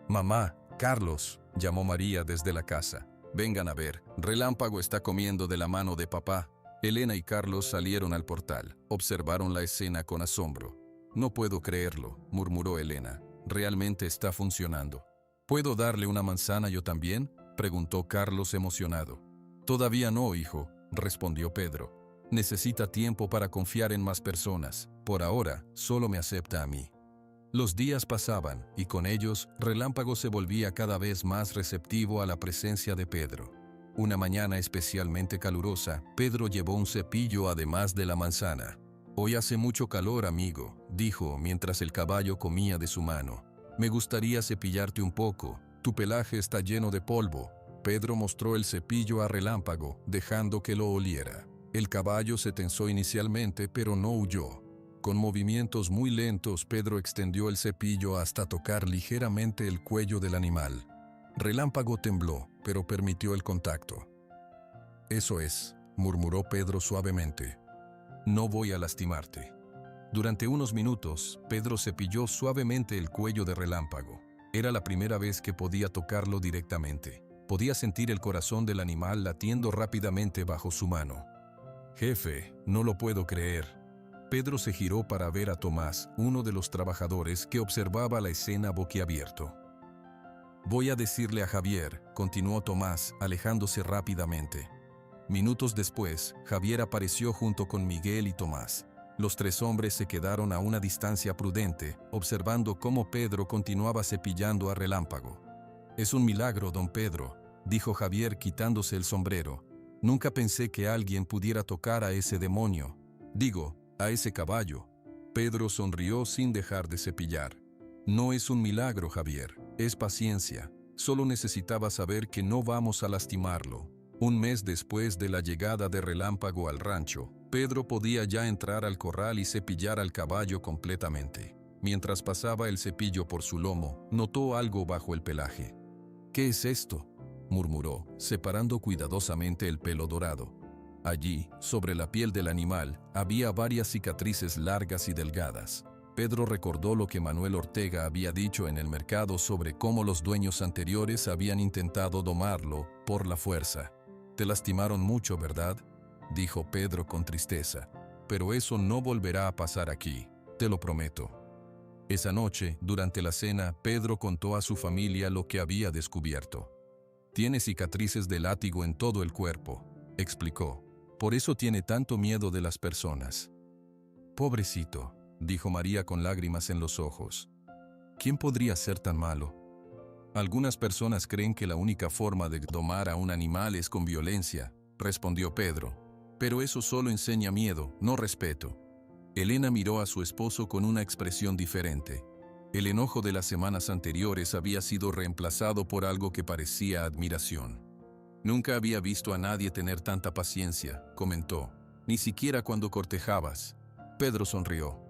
«Mamá, Carlos», llamó María desde la casa. «Vengan a ver, Relámpago está comiendo de la mano de papá». Elena y Carlos salieron al portal. Observaron la escena con asombro. «No puedo creerlo», murmuró Elena. «Realmente está funcionando». «¿Puedo darle una manzana yo también?», preguntó Carlos emocionado. Todavía no, hijo, respondió Pedro. Necesita tiempo para confiar en más personas. Por ahora, solo me acepta a mí. Los días pasaban, y con ellos, Relámpago se volvía cada vez más receptivo a la presencia de Pedro. Una mañana especialmente calurosa, Pedro llevó un cepillo además de la manzana. «Hoy hace mucho calor, amigo», dijo mientras el caballo comía de su mano. «Me gustaría cepillarte un poco. Tu pelaje está lleno de polvo». Pedro mostró el cepillo a Relámpago, dejando que lo oliera. El caballo se tensó inicialmente, pero no huyó. Con movimientos muy lentos, Pedro extendió el cepillo hasta tocar ligeramente el cuello del animal. Relámpago tembló, pero permitió el contacto. «Eso es», murmuró Pedro suavemente. «No voy a lastimarte». Durante unos minutos, Pedro cepilló suavemente el cuello de Relámpago. Era la primera vez que podía tocarlo directamente. Podía sentir el corazón del animal latiendo rápidamente bajo su mano. «Jefe, no lo puedo creer». Pedro se giró para ver a Tomás, uno de los trabajadores que observaba la escena boquiabierto. «Voy a decirle a Javier», continuó Tomás, alejándose rápidamente. Minutos después, Javier apareció junto con Miguel y Tomás. Los tres hombres se quedaron a una distancia prudente, observando cómo Pedro continuaba cepillando a Relámpago. «Es un milagro, don Pedro», dijo Javier quitándose el sombrero. «Nunca pensé que alguien pudiera tocar a ese demonio. Digo, a ese caballo». Pedro sonrió sin dejar de cepillar. «No es un milagro, Javier, es paciencia. Solo necesitaba saber que no vamos a lastimarlo». Un mes después de la llegada de Relámpago al rancho, Pedro podía ya entrar al corral y cepillar al caballo completamente. Mientras pasaba el cepillo por su lomo, notó algo bajo el pelaje. «¿Qué es esto?», murmuró, separando cuidadosamente el pelo dorado. Allí, sobre la piel del animal, había varias cicatrices largas y delgadas. Pedro recordó lo que Manuel Ortega había dicho en el mercado sobre cómo los dueños anteriores habían intentado domarlo por la fuerza. «Te lastimaron mucho, ¿verdad?», dijo Pedro con tristeza. «Pero eso no volverá a pasar aquí, te lo prometo». Esa noche, durante la cena, Pedro contó a su familia lo que había descubierto. «Tiene cicatrices de látigo en todo el cuerpo», explicó. «Por eso tiene tanto miedo de las personas». «Pobrecito», dijo María con lágrimas en los ojos. «¿Quién podría ser tan malo?». «Algunas personas creen que la única forma de domar a un animal es con violencia», respondió Pedro. «Pero eso solo enseña miedo, no respeto». Elena miró a su esposo con una expresión diferente. El enojo de las semanas anteriores había sido reemplazado por algo que parecía admiración. «Nunca había visto a nadie tener tanta paciencia», comentó. «Ni siquiera cuando cortejabas». Pedro sonrió.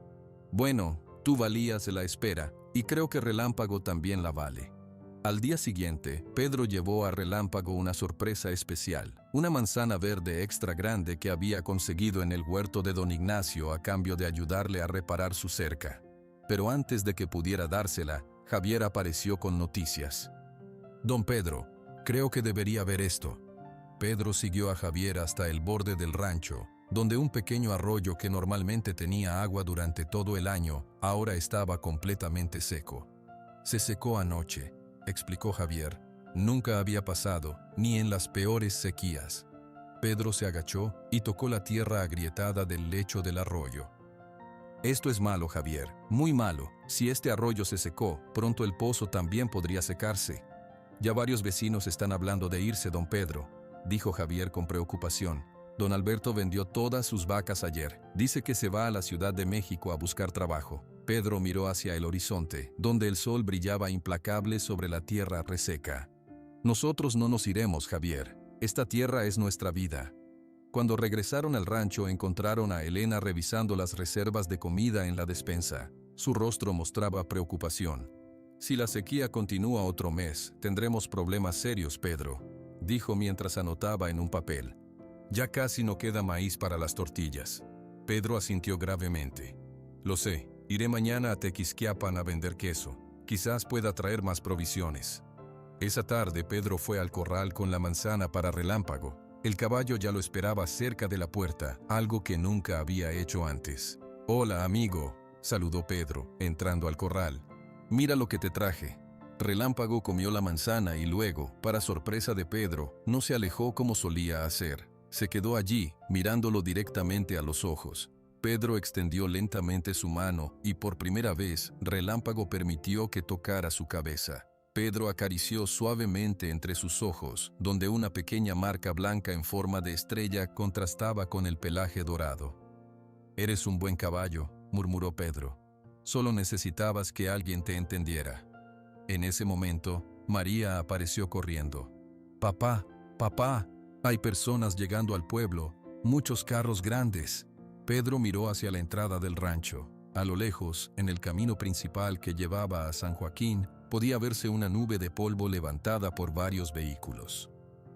«Bueno, tú valías la espera, y creo que Relámpago también la vale». Al día siguiente, Pedro llevó a Relámpago una sorpresa especial, una manzana verde extra grande que había conseguido en el huerto de don Ignacio a cambio de ayudarle a reparar su cerca. Pero antes de que pudiera dársela, Javier apareció con noticias. «Don Pedro, creo que debería ver esto». Pedro siguió a Javier hasta el borde del rancho, donde un pequeño arroyo que normalmente tenía agua durante todo el año, ahora estaba completamente seco. «Se secó anoche», explicó Javier. «Nunca había pasado, ni en las peores sequías». Pedro se agachó y tocó la tierra agrietada del lecho del arroyo. «Esto es malo, Javier, muy malo. Si este arroyo se secó, pronto el pozo también podría secarse». «Ya varios vecinos están hablando de irse, don Pedro», dijo Javier con preocupación. «Don Alberto vendió todas sus vacas ayer. Dice que se va a la Ciudad de México a buscar trabajo». Pedro miró hacia el horizonte, donde el sol brillaba implacable sobre la tierra reseca. «Nosotros no nos iremos, Javier. Esta tierra es nuestra vida». Cuando regresaron al rancho, encontraron a Elena revisando las reservas de comida en la despensa. Su rostro mostraba preocupación. «Si la sequía continúa otro mes, tendremos problemas serios, Pedro», dijo mientras anotaba en un papel. «Ya casi no queda maíz para las tortillas». Pedro asintió gravemente. «Lo sé. Iré mañana a Tequisquiapan a vender queso. Quizás pueda traer más provisiones». Esa tarde Pedro fue al corral con la manzana para Relámpago. El caballo ya lo esperaba cerca de la puerta, algo que nunca había hecho antes. «Hola, amigo», saludó Pedro, entrando al corral. «Mira lo que te traje». Relámpago comió la manzana y luego, para sorpresa de Pedro, no se alejó como solía hacer. Se quedó allí, mirándolo directamente a los ojos. Pedro extendió lentamente su mano y por primera vez, Relámpago permitió que tocara su cabeza. Pedro acarició suavemente entre sus ojos, donde una pequeña marca blanca en forma de estrella contrastaba con el pelaje dorado. «Eres un buen caballo», murmuró Pedro. «Solo necesitabas que alguien te entendiera». En ese momento, María apareció corriendo. «Papá, papá, hay personas llegando al pueblo, muchos carros grandes». Pedro miró hacia la entrada del rancho. A lo lejos, en el camino principal que llevaba a San Joaquín, podía verse una nube de polvo levantada por varios vehículos.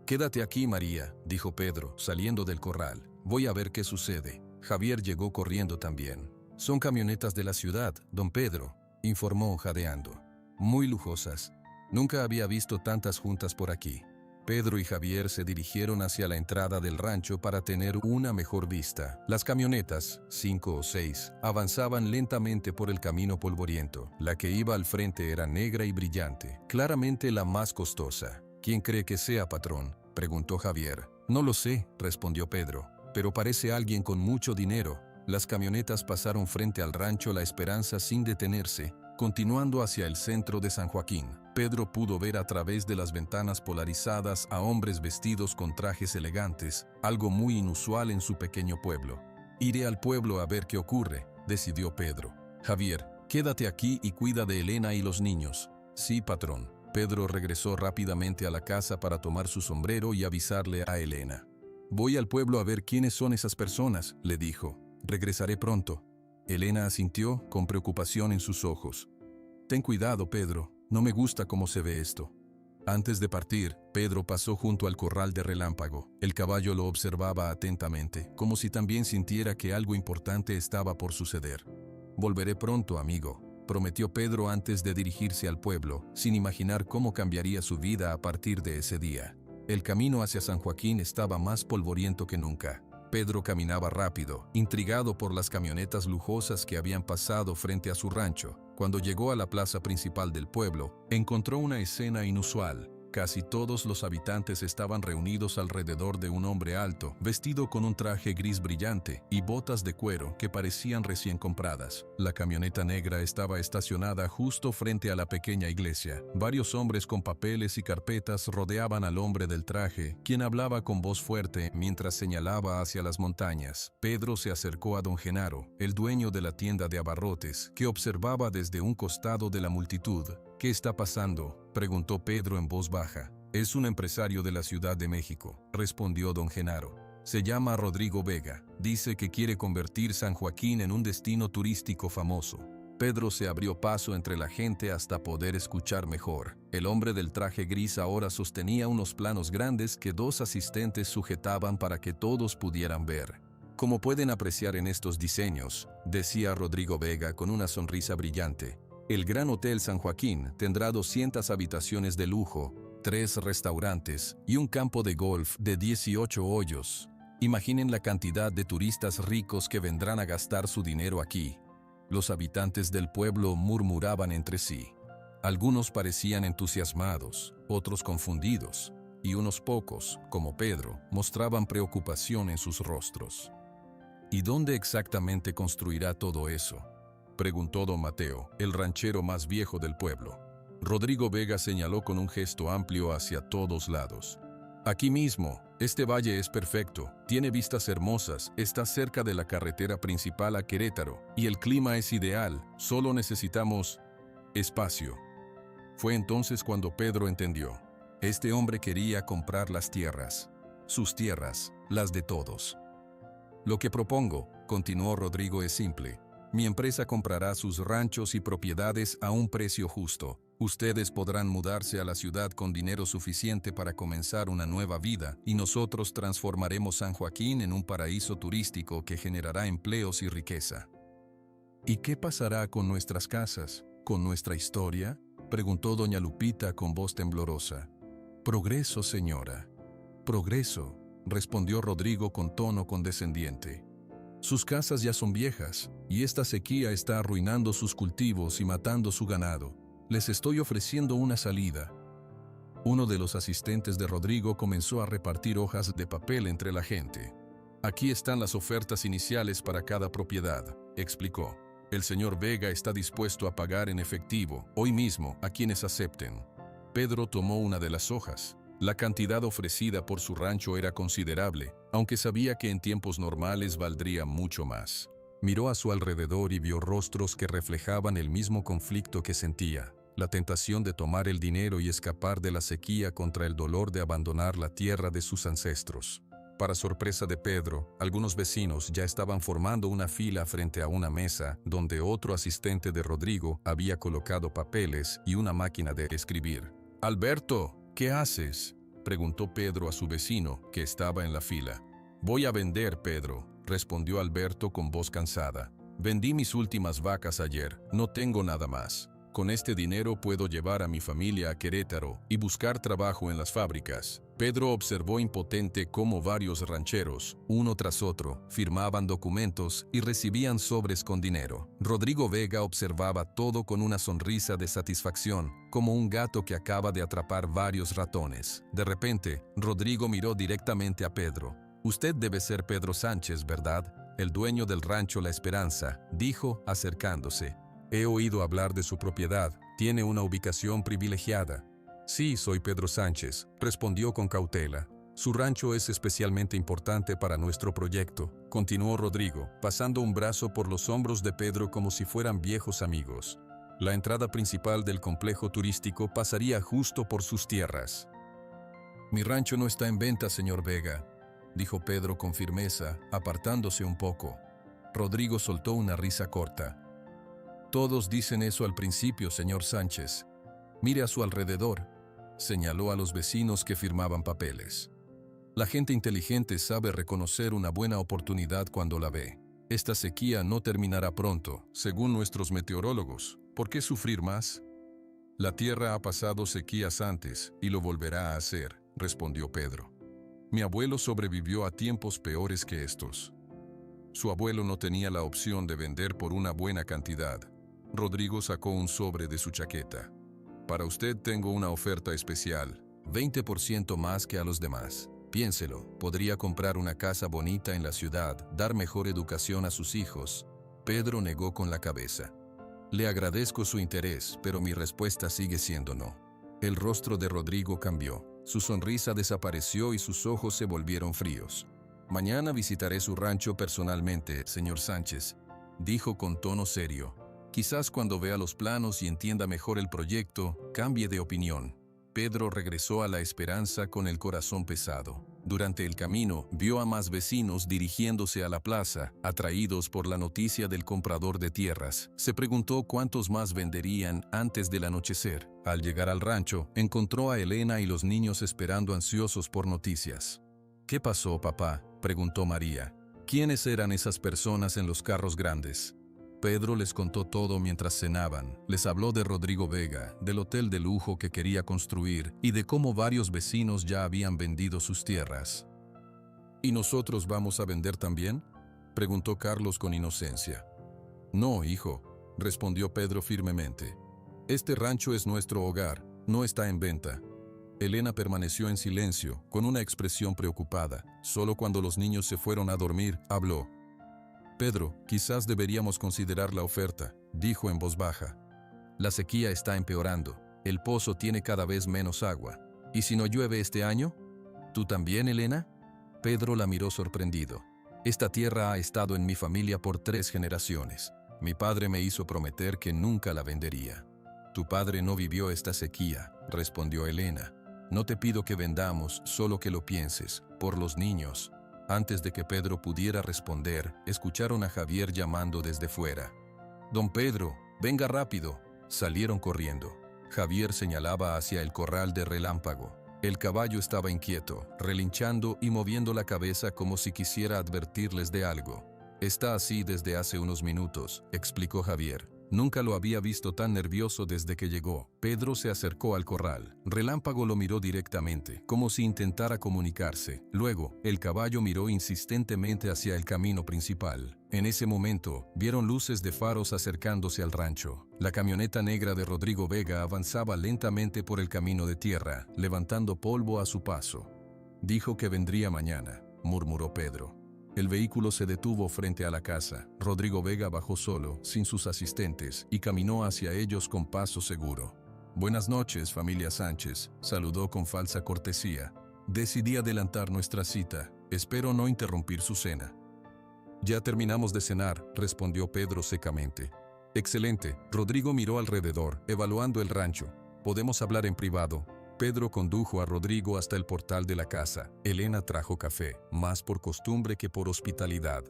«Quédate aquí, María», dijo Pedro, saliendo del corral. «Voy a ver qué sucede». Javier llegó corriendo también. «Son camionetas de la ciudad, don Pedro», informó jadeando. «Muy lujosas. Nunca había visto tantas juntas por aquí». Pedro y Javier se dirigieron hacia la entrada del rancho para tener una mejor vista. Las camionetas, 5 o 6, avanzaban lentamente por el camino polvoriento. La que iba al frente era negra y brillante, claramente la más costosa. «¿Quién cree que sea, patrón?», preguntó Javier. «No lo sé», respondió Pedro, «pero parece alguien con mucho dinero». Las camionetas pasaron frente al rancho La Esperanza sin detenerse, continuando hacia el centro de San Joaquín. Pedro pudo ver a través de las ventanas polarizadas a hombres vestidos con trajes elegantes, algo muy inusual en su pequeño pueblo. «Iré al pueblo a ver qué ocurre», decidió Pedro. «Javier, quédate aquí y cuida de Elena y los niños». «Sí, patrón». Pedro regresó rápidamente a la casa para tomar su sombrero y avisarle a Elena. «Voy al pueblo a ver quiénes son esas personas», le dijo. «Regresaré pronto». Elena asintió con preocupación en sus ojos. «Ten cuidado, Pedro, no me gusta cómo se ve esto». Antes de partir, Pedro pasó junto al corral de Relámpago. El caballo lo observaba atentamente, como si también sintiera que algo importante estaba por suceder. «Volveré pronto, amigo», prometió Pedro antes de dirigirse al pueblo, sin imaginar cómo cambiaría su vida a partir de ese día. El camino hacia San Joaquín estaba más polvoriento que nunca. Pedro caminaba rápido, intrigado por las camionetas lujosas que habían pasado frente a su rancho. Cuando llegó a la plaza principal del pueblo, encontró una escena inusual. Casi todos los habitantes estaban reunidos alrededor de un hombre alto, vestido con un traje gris brillante y botas de cuero que parecían recién compradas. La camioneta negra estaba estacionada justo frente a la pequeña iglesia. Varios hombres con papeles y carpetas rodeaban al hombre del traje, quien hablaba con voz fuerte mientras señalaba hacia las montañas. Pedro se acercó a don Genaro, el dueño de la tienda de abarrotes, que observaba desde un costado de la multitud. «¿Qué está pasando?», preguntó Pedro en voz baja. «Es un empresario de la Ciudad de México», respondió don Genaro. «Se llama Rodrigo Vega. Dice que quiere convertir San Joaquín en un destino turístico famoso». Pedro se abrió paso entre la gente hasta poder escuchar mejor. El hombre del traje gris ahora sostenía unos planos grandes que 2 asistentes sujetaban para que todos pudieran ver. «Como pueden apreciar en estos diseños», decía Rodrigo Vega con una sonrisa brillante, «el Gran Hotel San Joaquín tendrá 200 habitaciones de lujo, 3 restaurantes y un campo de golf de 18 hoyos. Imaginen la cantidad de turistas ricos que vendrán a gastar su dinero aquí». Los habitantes del pueblo murmuraban entre sí. Algunos parecían entusiasmados, otros confundidos, y unos pocos, como Pedro, mostraban preocupación en sus rostros. «¿Y dónde exactamente construirá todo eso?», preguntó don Mateo, el ranchero más viejo del pueblo. Rodrigo Vega señaló con un gesto amplio hacia todos lados. «Aquí mismo, este valle es perfecto, tiene vistas hermosas, está cerca de la carretera principal a Querétaro, y el clima es ideal, solo necesitamos espacio». Fue entonces cuando Pedro entendió. Este hombre quería comprar las tierras, sus tierras, las de todos. «Lo que propongo», continuó Rodrigo, «es simple. Mi empresa comprará sus ranchos y propiedades a un precio justo. Ustedes podrán mudarse a la ciudad con dinero suficiente para comenzar una nueva vida y nosotros transformaremos San Joaquín en un paraíso turístico que generará empleos y riqueza». «¿Y qué pasará con nuestras casas, con nuestra historia?», preguntó doña Lupita con voz temblorosa. «Progreso, señora. Progreso», respondió Rodrigo con tono condescendiente. «Sus casas ya son viejas, y esta sequía está arruinando sus cultivos y matando su ganado. Les estoy ofreciendo una salida. Uno de los asistentes de Rodrigo comenzó a repartir hojas de papel entre la gente. Aquí están las ofertas iniciales para cada propiedad, explicó. El señor Vega está dispuesto a pagar en efectivo, hoy mismo, a quienes acepten. Pedro tomó una de las hojas. La cantidad ofrecida por su rancho era considerable, aunque sabía que en tiempos normales valdría mucho más. Miró a su alrededor y vio rostros que reflejaban el mismo conflicto que sentía, la tentación de tomar el dinero y escapar de la sequía contra el dolor de abandonar la tierra de sus ancestros. Para sorpresa de Pedro, algunos vecinos ya estaban formando una fila frente a una mesa donde otro asistente de Rodrigo había colocado papeles y una máquina de escribir. «Alberto, ¿qué haces?», preguntó Pedro a su vecino, que estaba en la fila. «Voy a vender, Pedro», respondió Alberto con voz cansada. «Vendí mis últimas vacas ayer, no tengo nada más. Con este dinero puedo llevar a mi familia a Querétaro y buscar trabajo en las fábricas». Pedro observó impotente cómo varios rancheros, uno tras otro, firmaban documentos y recibían sobres con dinero. Rodrigo Vega observaba todo con una sonrisa de satisfacción, como un gato que acaba de atrapar varios ratones. De repente, Rodrigo miró directamente a Pedro. «Usted debe ser Pedro Sánchez, ¿verdad? El dueño del rancho La Esperanza», dijo, acercándose. «He oído hablar de su propiedad. Tiene una ubicación privilegiada». «Sí, soy Pedro Sánchez», respondió con cautela. «Su rancho es especialmente importante para nuestro proyecto», continuó Rodrigo, pasando un brazo por los hombros de Pedro como si fueran viejos amigos. «La entrada principal del complejo turístico pasaría justo por sus tierras». «Mi rancho no está en venta, señor Vega», dijo Pedro con firmeza, apartándose un poco. Rodrigo soltó una risa corta. «Todos dicen eso al principio, señor Sánchez. Mire a su alrededor», señaló a los vecinos que firmaban papeles. «La gente inteligente sabe reconocer una buena oportunidad cuando la ve. Esta sequía no terminará pronto, según nuestros meteorólogos. ¿Por qué sufrir más? La tierra ha pasado sequías antes y lo volverá a hacer», respondió Pedro. «Mi abuelo sobrevivió a tiempos peores que estos». Su abuelo no tenía la opción de vender por una buena cantidad. Rodrigo sacó un sobre de su chaqueta. «Para usted tengo una oferta especial, 20% más que a los demás. Piénselo, podría comprar una casa bonita en la ciudad, dar mejor educación a sus hijos». Pedro negó con la cabeza. «Le agradezco su interés, pero mi respuesta sigue siendo no». El rostro de Rodrigo cambió, su sonrisa desapareció y sus ojos se volvieron fríos. «Mañana visitaré su rancho personalmente, señor Sánchez», dijo con tono serio. «Quizás cuando vea los planos y entienda mejor el proyecto, cambie de opinión». Pedro regresó a La Esperanza con el corazón pesado. Durante el camino, vio a más vecinos dirigiéndose a la plaza, atraídos por la noticia del comprador de tierras. Se preguntó cuántos más venderían antes del anochecer. Al llegar al rancho, encontró a Elena y los niños esperando ansiosos por noticias. «¿Qué pasó, papá?», preguntó María. «¿Quiénes eran esas personas en los carros grandes?». Pedro les contó todo mientras cenaban. Les habló de Rodrigo Vega, del hotel de lujo que quería construir y de cómo varios vecinos ya habían vendido sus tierras. «¿Y nosotros vamos a vender también?», preguntó Carlos con inocencia. «No, hijo», respondió Pedro firmemente. «Este rancho es nuestro hogar, no está en venta». Elena permaneció en silencio, con una expresión preocupada. Solo cuando los niños se fueron a dormir, habló. «Pedro, quizás deberíamos considerar la oferta», dijo en voz baja. «La sequía está empeorando. El pozo tiene cada vez menos agua. ¿Y si no llueve este año?». «¿Tú también, Elena?». Pedro la miró sorprendido. «Esta tierra ha estado en mi familia por 3 generaciones. Mi padre me hizo prometer que nunca la vendería». «Tu padre no vivió esta sequía», respondió Elena. «No te pido que vendamos, solo que lo pienses, por los niños». Antes de que Pedro pudiera responder, escucharon a Javier llamando desde fuera. «Don Pedro, venga rápido». Salieron corriendo. Javier señalaba hacia el corral de Relámpago. El caballo estaba inquieto, relinchando y moviendo la cabeza como si quisiera advertirles de algo. «Está así desde hace unos minutos», explicó Javier. Nunca lo había visto tan nervioso desde que llegó. Pedro se acercó al corral. Relámpago lo miró directamente, como si intentara comunicarse. Luego, el caballo miró insistentemente hacia el camino principal. En ese momento, vieron luces de faros acercándose al rancho. La camioneta negra de Rodrigo Vega avanzaba lentamente por el camino de tierra, levantando polvo a su paso. Dijo que vendría mañana, murmuró Pedro. El vehículo se detuvo frente a la casa. Rodrigo Vega bajó solo, sin sus asistentes, y caminó hacia ellos con paso seguro. Buenas noches, familia Sánchez, saludó con falsa cortesía. Decidí adelantar nuestra cita. Espero no interrumpir su cena. Ya terminamos de cenar, respondió Pedro secamente. Excelente. Rodrigo miró alrededor, evaluando el rancho. Podemos hablar en privado. Pedro condujo a Rodrigo hasta el portal de la casa. Elena trajo café, más por costumbre que por hospitalidad.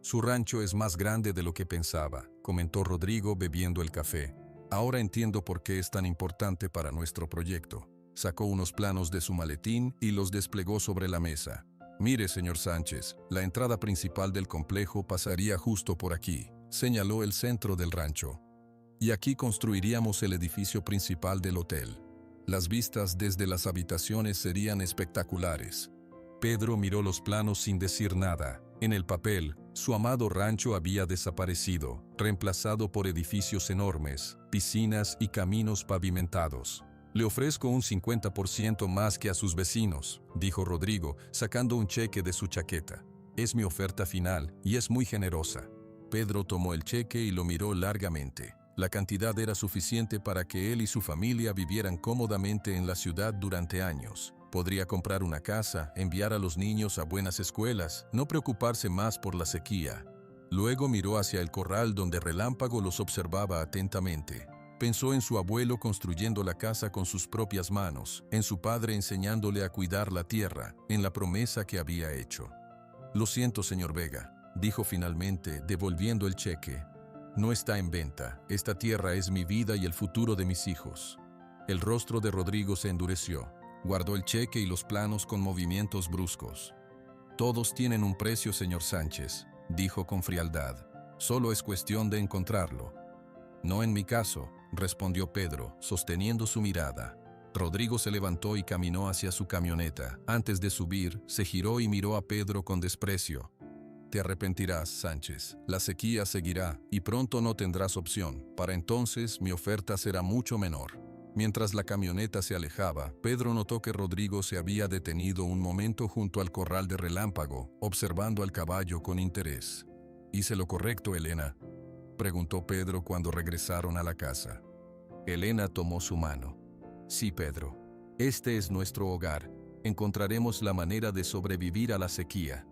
Su rancho es más grande de lo que pensaba, comentó Rodrigo bebiendo el café. Ahora entiendo por qué es tan importante para nuestro proyecto. Sacó unos planos de su maletín y los desplegó sobre la mesa. Mire, señor Sánchez, la entrada principal del complejo pasaría justo por aquí, señaló el centro del rancho. Y aquí construiríamos el edificio principal del hotel. Las vistas desde las habitaciones serían espectaculares. Pedro miró los planos sin decir nada. En el papel, su amado rancho había desaparecido, reemplazado por edificios enormes, piscinas y caminos pavimentados. Le ofrezco un 50% más que a sus vecinos, dijo Rodrigo, sacando un cheque de su chaqueta. Es mi oferta final y es muy generosa. Pedro tomó el cheque y lo miró largamente. La cantidad era suficiente para que él y su familia vivieran cómodamente en la ciudad durante años. Podría comprar una casa, enviar a los niños a buenas escuelas, no preocuparse más por la sequía. Luego miró hacia el corral donde Relámpago los observaba atentamente. Pensó en su abuelo construyendo la casa con sus propias manos, en su padre enseñándole a cuidar la tierra, en la promesa que había hecho. Lo siento, señor Vega, dijo finalmente, devolviendo el cheque. No está en venta. Esta tierra es mi vida y el futuro de mis hijos. El rostro de Rodrigo se endureció. Guardó el cheque y los planos con movimientos bruscos. Todos tienen un precio, señor Sánchez, dijo con frialdad. Solo es cuestión de encontrarlo. No en mi caso, respondió Pedro, sosteniendo su mirada. Rodrigo se levantó y caminó hacia su camioneta. Antes de subir, se giró y miró a Pedro con desprecio. Te arrepentirás, Sánchez. La sequía seguirá y pronto no tendrás opción. Para entonces, mi oferta será mucho menor. Mientras la camioneta se alejaba, Pedro notó que Rodrigo se había detenido un momento junto al corral de Relámpago, observando al caballo con interés. ¿Hice lo correcto, Elena?, preguntó Pedro cuando regresaron a la casa. Elena tomó su mano. Sí, Pedro. Este es nuestro hogar. Encontraremos la manera de sobrevivir a la sequía.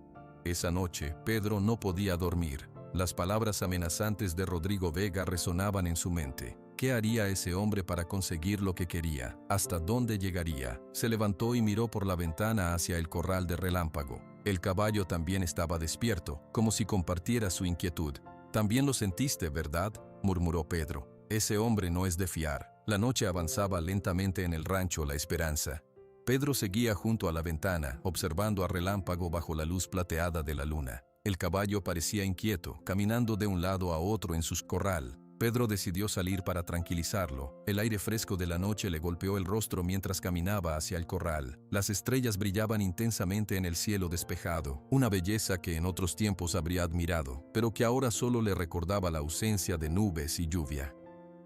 Esa noche, Pedro no podía dormir. Las palabras amenazantes de Rodrigo Vega resonaban en su mente. ¿Qué haría ese hombre para conseguir lo que quería? ¿Hasta dónde llegaría? Se levantó y miró por la ventana hacia el corral de Relámpago. El caballo también estaba despierto, como si compartiera su inquietud. «También lo sentiste, ¿verdad?», murmuró Pedro. «Ese hombre no es de fiar». La noche avanzaba lentamente en el rancho La Esperanza. Pedro seguía junto a la ventana, observando a Relámpago bajo la luz plateada de la luna. El caballo parecía inquieto, caminando de un lado a otro en su corral. Pedro decidió salir para tranquilizarlo. El aire fresco de la noche le golpeó el rostro mientras caminaba hacia el corral. Las estrellas brillaban intensamente en el cielo despejado, una belleza que en otros tiempos habría admirado, pero que ahora solo le recordaba la ausencia de nubes y lluvia.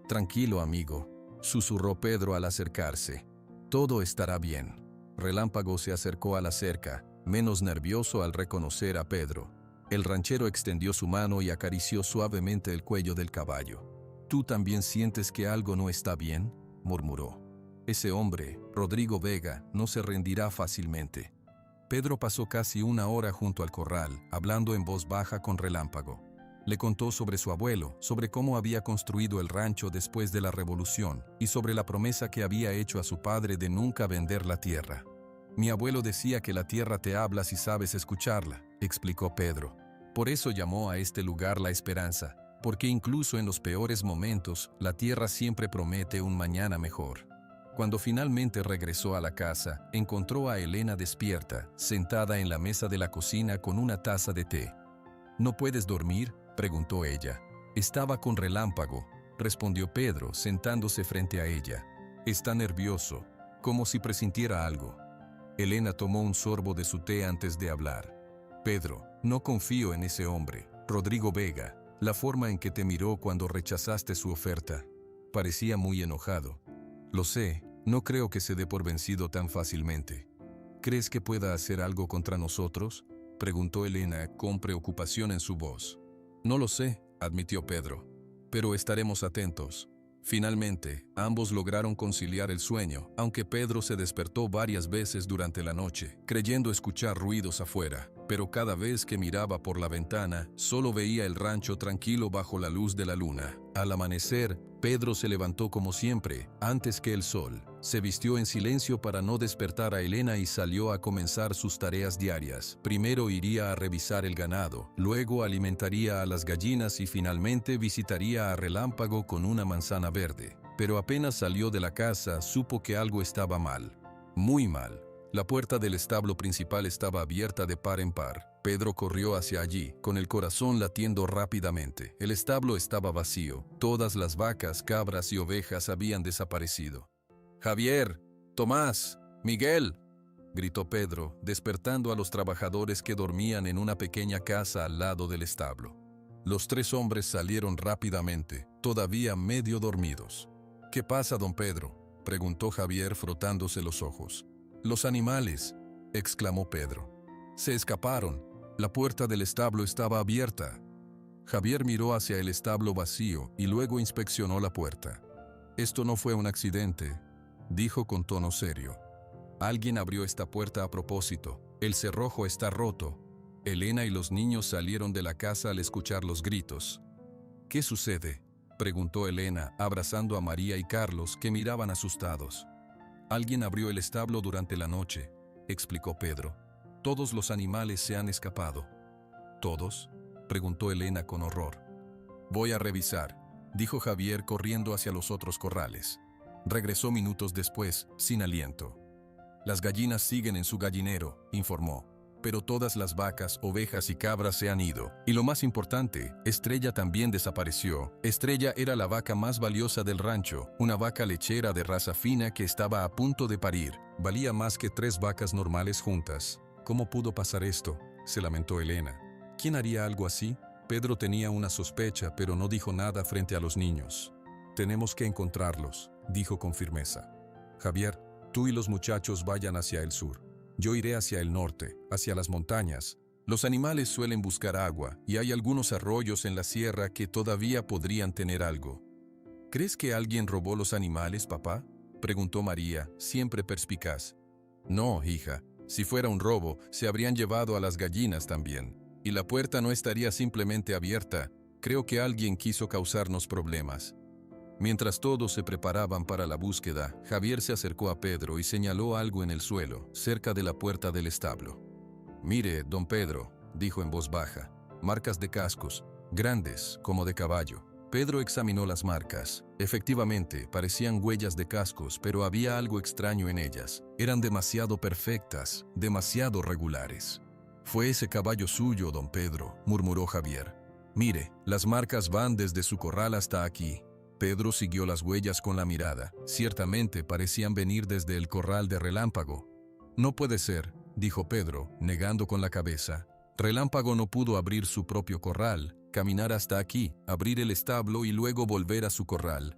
«Tranquilo, amigo», susurró Pedro al acercarse. «Todo estará bien». Relámpago se acercó a la cerca, menos nervioso al reconocer a Pedro. El ranchero extendió su mano y acarició suavemente el cuello del caballo. «¿Tú también sientes que algo no está bien?», murmuró. «Ese hombre, Rodrigo Vega, no se rendirá fácilmente». Pedro pasó casi una hora junto al corral, hablando en voz baja con Relámpago. Le contó sobre su abuelo, sobre cómo había construido el rancho después de la revolución y sobre la promesa que había hecho a su padre de nunca vender la tierra. «Mi abuelo decía que la tierra te habla si sabes escucharla», explicó Pedro. «Por eso llamó a este lugar La Esperanza, porque incluso en los peores momentos, la tierra siempre promete un mañana mejor». Cuando finalmente regresó a la casa, encontró a Elena despierta, sentada en la mesa de la cocina con una taza de té. «¿No puedes dormir?», preguntó ella. «Estaba con Relámpago», respondió Pedro, sentándose frente a ella. «Está nervioso, como si presintiera algo». Elena tomó un sorbo de su té antes de hablar. «Pedro, no confío en ese hombre. Rodrigo Vega, la forma en que te miró cuando rechazaste su oferta. Parecía muy enojado. Lo sé, no creo que se dé por vencido tan fácilmente. ¿Crees que pueda hacer algo contra nosotros?, preguntó Elena con preocupación en su voz. No lo sé, admitió Pedro, pero estaremos atentos. Finalmente, ambos lograron conciliar el sueño, aunque Pedro se despertó varias veces durante la noche, creyendo escuchar ruidos afuera, pero cada vez que miraba por la ventana, solo veía el rancho tranquilo bajo la luz de la luna. Al amanecer, Pedro se levantó como siempre, antes que el sol. Se vistió en silencio para no despertar a Elena y salió a comenzar sus tareas diarias. Primero iría a revisar el ganado, luego alimentaría a las gallinas y finalmente visitaría a Relámpago con una manzana verde. Pero apenas salió de la casa, supo que algo estaba mal. Muy mal. La puerta del establo principal estaba abierta de par en par. Pedro corrió hacia allí, con el corazón latiendo rápidamente. El establo estaba vacío. Todas las vacas, cabras y ovejas habían desaparecido. «Javier, Tomás, Miguel», gritó Pedro, despertando a los trabajadores que dormían en una pequeña casa al lado del establo. Los tres hombres salieron rápidamente, todavía medio dormidos. «¿Qué pasa, don Pedro?», preguntó Javier frotándose los ojos. «Los animales», exclamó Pedro. «Se escaparon. La puerta del establo estaba abierta». Javier miró hacia el establo vacío y luego inspeccionó la puerta. «Esto no fue un accidente», dijo con tono serio. «Alguien abrió esta puerta a propósito. El cerrojo está roto». Elena y los niños salieron de la casa al escuchar los gritos. «¿Qué sucede?», preguntó Elena, abrazando a María y Carlos, que miraban asustados. «Alguien abrió el establo durante la noche», explicó Pedro. «Todos los animales se han escapado». «¿Todos?», preguntó Elena con horror. «Voy a revisar», dijo Javier corriendo hacia los otros corrales. Regresó minutos después, sin aliento. «Las gallinas siguen en su gallinero», informó. «Pero todas las vacas, ovejas y cabras se han ido. Y lo más importante, Estrella también desapareció». Estrella era la vaca más valiosa del rancho, una vaca lechera de raza fina que estaba a punto de parir. Valía más que 3 vacas normales juntas. «¿Cómo pudo pasar esto?», se lamentó Elena. «¿Quién haría algo así?». Pedro tenía una sospecha, pero no dijo nada frente a los niños. «Tenemos que encontrarlos», dijo con firmeza. «Javier, tú y los muchachos vayan hacia el sur. Yo iré hacia el norte, hacia las montañas. Los animales suelen buscar agua, y hay algunos arroyos en la sierra que todavía podrían tener algo». «¿Crees que alguien robó los animales, papá?», preguntó María, siempre perspicaz. «No, hija. Si fuera un robo, se habrían llevado a las gallinas también. Y la puerta no estaría simplemente abierta. Creo que alguien quiso causarnos problemas». Mientras todos se preparaban para la búsqueda, Javier se acercó a Pedro y señaló algo en el suelo, cerca de la puerta del establo. «Mire, don Pedro», dijo en voz baja, «marcas de cascos, grandes, como de caballo». Pedro examinó las marcas. Efectivamente, parecían huellas de cascos, pero había algo extraño en ellas. Eran demasiado perfectas, demasiado regulares. «Fue ese caballo suyo, don Pedro», murmuró Javier. «Mire, las marcas van desde su corral hasta aquí». Pedro siguió las huellas con la mirada. Ciertamente parecían venir desde el corral de Relámpago. «No puede ser», dijo Pedro, negando con la cabeza. «Relámpago no pudo abrir su propio corral, caminar hasta aquí, abrir el establo y luego volver a su corral.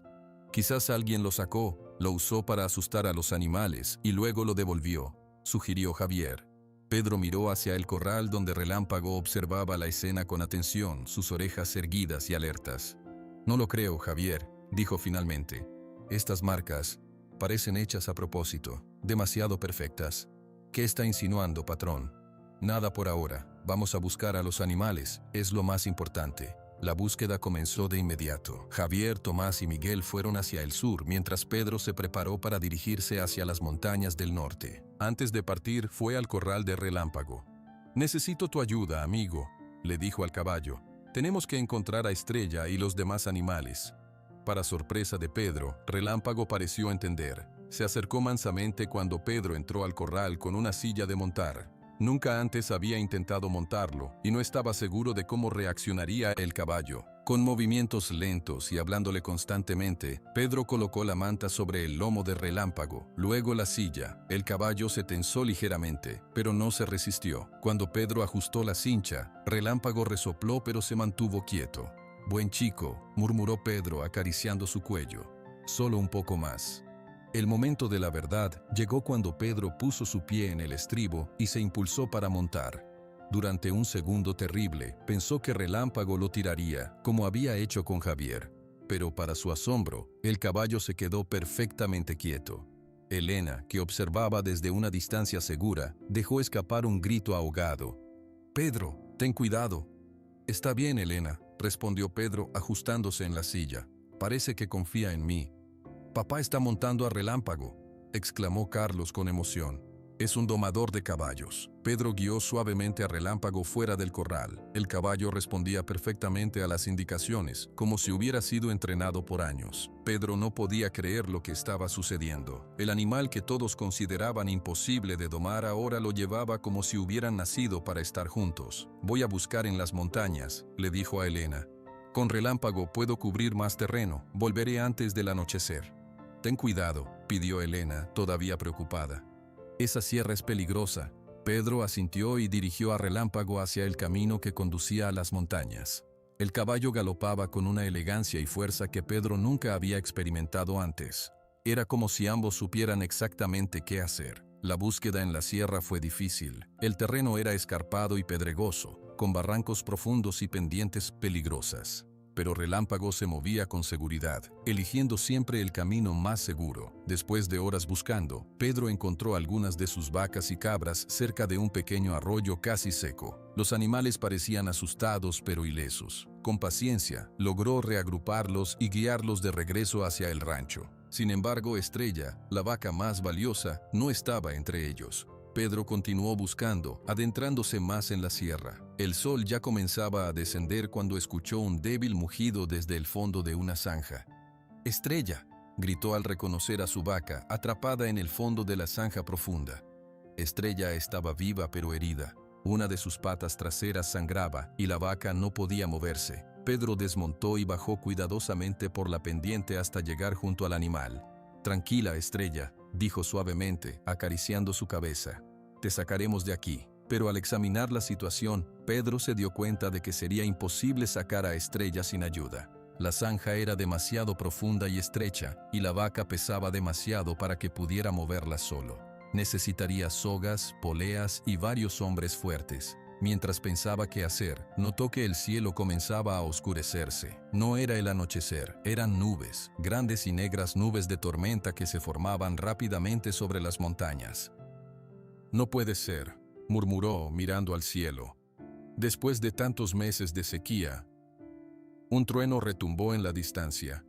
Quizás alguien lo sacó, lo usó para asustar a los animales y luego lo devolvió», sugirió Javier. Pedro miró hacia el corral donde Relámpago observaba la escena con atención, sus orejas erguidas y alertas. «No lo creo, Javier», dijo finalmente. «Estas marcas parecen hechas a propósito, demasiado perfectas». «¿Qué está insinuando, patrón?». «Nada por ahora. Vamos a buscar a los animales, es lo más importante». La búsqueda comenzó de inmediato. Javier, Tomás y Miguel fueron hacia el sur, mientras Pedro se preparó para dirigirse hacia las montañas del norte. Antes de partir, fue al corral de Relámpago. «Necesito tu ayuda, amigo», le dijo al caballo. «Tenemos que encontrar a Estrella y los demás animales». Para sorpresa de Pedro, Relámpago pareció entender. Se acercó mansamente cuando Pedro entró al corral con una silla de montar. Nunca antes había intentado montarlo y no estaba seguro de cómo reaccionaría el caballo. Con movimientos lentos y hablándole constantemente, Pedro colocó la manta sobre el lomo de Relámpago, luego la silla. El caballo se tensó ligeramente, pero no se resistió. Cuando Pedro ajustó la cincha, Relámpago resopló pero se mantuvo quieto. «Buen chico», murmuró Pedro acariciando su cuello. «Solo un poco más». El momento de la verdad llegó cuando Pedro puso su pie en el estribo y se impulsó para montar. Durante un segundo terrible, pensó que Relámpago lo tiraría, como había hecho con Javier. Pero para su asombro, el caballo se quedó perfectamente quieto. Elena, que observaba desde una distancia segura, dejó escapar un grito ahogado. «Pedro, ten cuidado». «Está bien, Elena», respondió Pedro ajustándose en la silla. «Parece que confía en mí». «Papá está montando a Relámpago», exclamó Carlos con emoción. «Es un domador de caballos». Pedro guió suavemente a Relámpago fuera del corral. El caballo respondía perfectamente a las indicaciones, como si hubiera sido entrenado por años. Pedro no podía creer lo que estaba sucediendo. El animal que todos consideraban imposible de domar ahora lo llevaba como si hubieran nacido para estar juntos. «Voy a buscar en las montañas», le dijo a Elena. «Con Relámpago puedo cubrir más terreno. Volveré antes del anochecer». «Ten cuidado», pidió Elena, todavía preocupada. «Esa sierra es peligrosa». Pedro asintió y dirigió a Relámpago hacia el camino que conducía a las montañas. El caballo galopaba con una elegancia y fuerza que Pedro nunca había experimentado antes. Era como si ambos supieran exactamente qué hacer. La búsqueda en la sierra fue difícil. El terreno era escarpado y pedregoso, con barrancos profundos y pendientes peligrosas. Pero Relámpago se movía con seguridad, eligiendo siempre el camino más seguro. Después de horas buscando, Pedro encontró algunas de sus vacas y cabras cerca de un pequeño arroyo casi seco. Los animales parecían asustados pero ilesos. Con paciencia, logró reagruparlos y guiarlos de regreso hacia el rancho. Sin embargo, Estrella, la vaca más valiosa, no estaba entre ellos. Pedro continuó buscando, adentrándose más en la sierra. El sol ya comenzaba a descender cuando escuchó un débil mugido desde el fondo de una zanja. «Estrella», gritó al reconocer a su vaca, atrapada en el fondo de la zanja profunda. Estrella estaba viva pero herida. Una de sus patas traseras sangraba y la vaca no podía moverse. Pedro desmontó y bajó cuidadosamente por la pendiente hasta llegar junto al animal. «Tranquila, Estrella», dijo suavemente, acariciando su cabeza. «Te sacaremos de aquí». Pero al examinar la situación, Pedro se dio cuenta de que sería imposible sacar a Estrella sin ayuda. La zanja era demasiado profunda y estrecha, y la vaca pesaba demasiado para que pudiera moverla solo. Necesitaría sogas, poleas y varios hombres fuertes. Mientras pensaba qué hacer, notó que el cielo comenzaba a oscurecerse. No era el anochecer, eran nubes, grandes y negras nubes de tormenta que se formaban rápidamente sobre las montañas. «No puede ser», murmuró mirando al cielo. Después de tantos meses de sequía, un trueno retumbó en la distancia.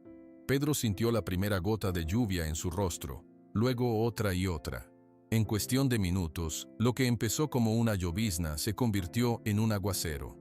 Pedro sintió la primera gota de lluvia en su rostro, luego otra y otra. En cuestión de minutos, lo que empezó como una llovizna se convirtió en un aguacero.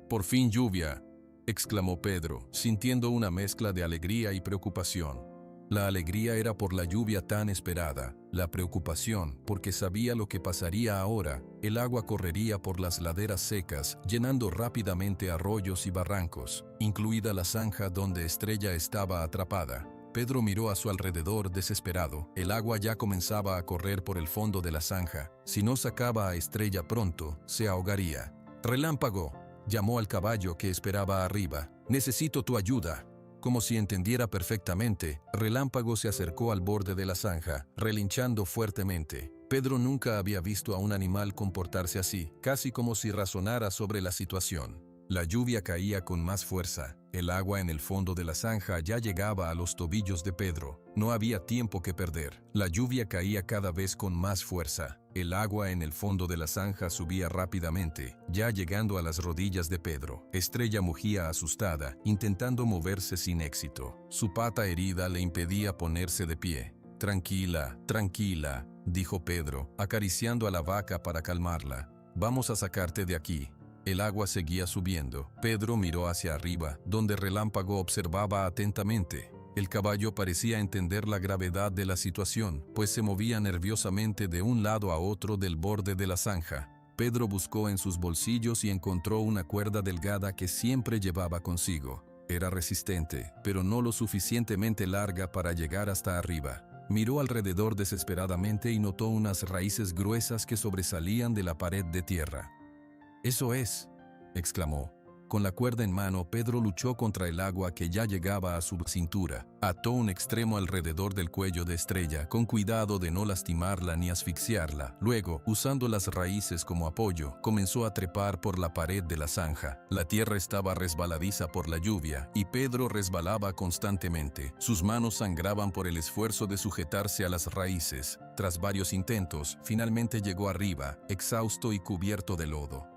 «Por fin lluvia», exclamó Pedro, sintiendo una mezcla de alegría y preocupación. La alegría era por la lluvia tan esperada, la preocupación porque sabía lo que pasaría ahora. El agua correría por las laderas secas, llenando rápidamente arroyos y barrancos, incluida la zanja donde Estrella estaba atrapada. Pedro miró a su alrededor desesperado. El agua ya comenzaba a correr por el fondo de la zanja. Si no sacaba a Estrella pronto, se ahogaría. «Relámpago», llamó al caballo que esperaba arriba. «Necesito tu ayuda». Como si entendiera perfectamente, Relámpago se acercó al borde de la zanja, relinchando fuertemente. Pedro nunca había visto a un animal comportarse así, casi como si razonara sobre la situación. La lluvia caía con más fuerza. El agua en el fondo de la zanja ya llegaba a los tobillos de Pedro. No había tiempo que perder. La lluvia caía cada vez con más fuerza. El agua en el fondo de la zanja subía rápidamente, ya llegando a las rodillas de Pedro. Estrella mugía asustada, intentando moverse sin éxito. Su pata herida le impedía ponerse de pie. «Tranquila, tranquila», dijo Pedro, acariciando a la vaca para calmarla. «Vamos a sacarte de aquí». El agua seguía subiendo. Pedro miró hacia arriba, donde Relámpago observaba atentamente. El caballo parecía entender la gravedad de la situación, pues se movía nerviosamente de un lado a otro del borde de la zanja. Pedro buscó en sus bolsillos y encontró una cuerda delgada que siempre llevaba consigo. Era resistente, pero no lo suficientemente larga para llegar hasta arriba. Miró alrededor desesperadamente y notó unas raíces gruesas que sobresalían de la pared de tierra. «¡Eso es!», exclamó. Con la cuerda en mano, Pedro luchó contra el agua que ya llegaba a su cintura. Ató un extremo alrededor del cuello de Estrella, con cuidado de no lastimarla ni asfixiarla. Luego, usando las raíces como apoyo, comenzó a trepar por la pared de la zanja. La tierra estaba resbaladiza por la lluvia, y Pedro resbalaba constantemente. Sus manos sangraban por el esfuerzo de sujetarse a las raíces. Tras varios intentos, finalmente llegó arriba, exhausto y cubierto de lodo.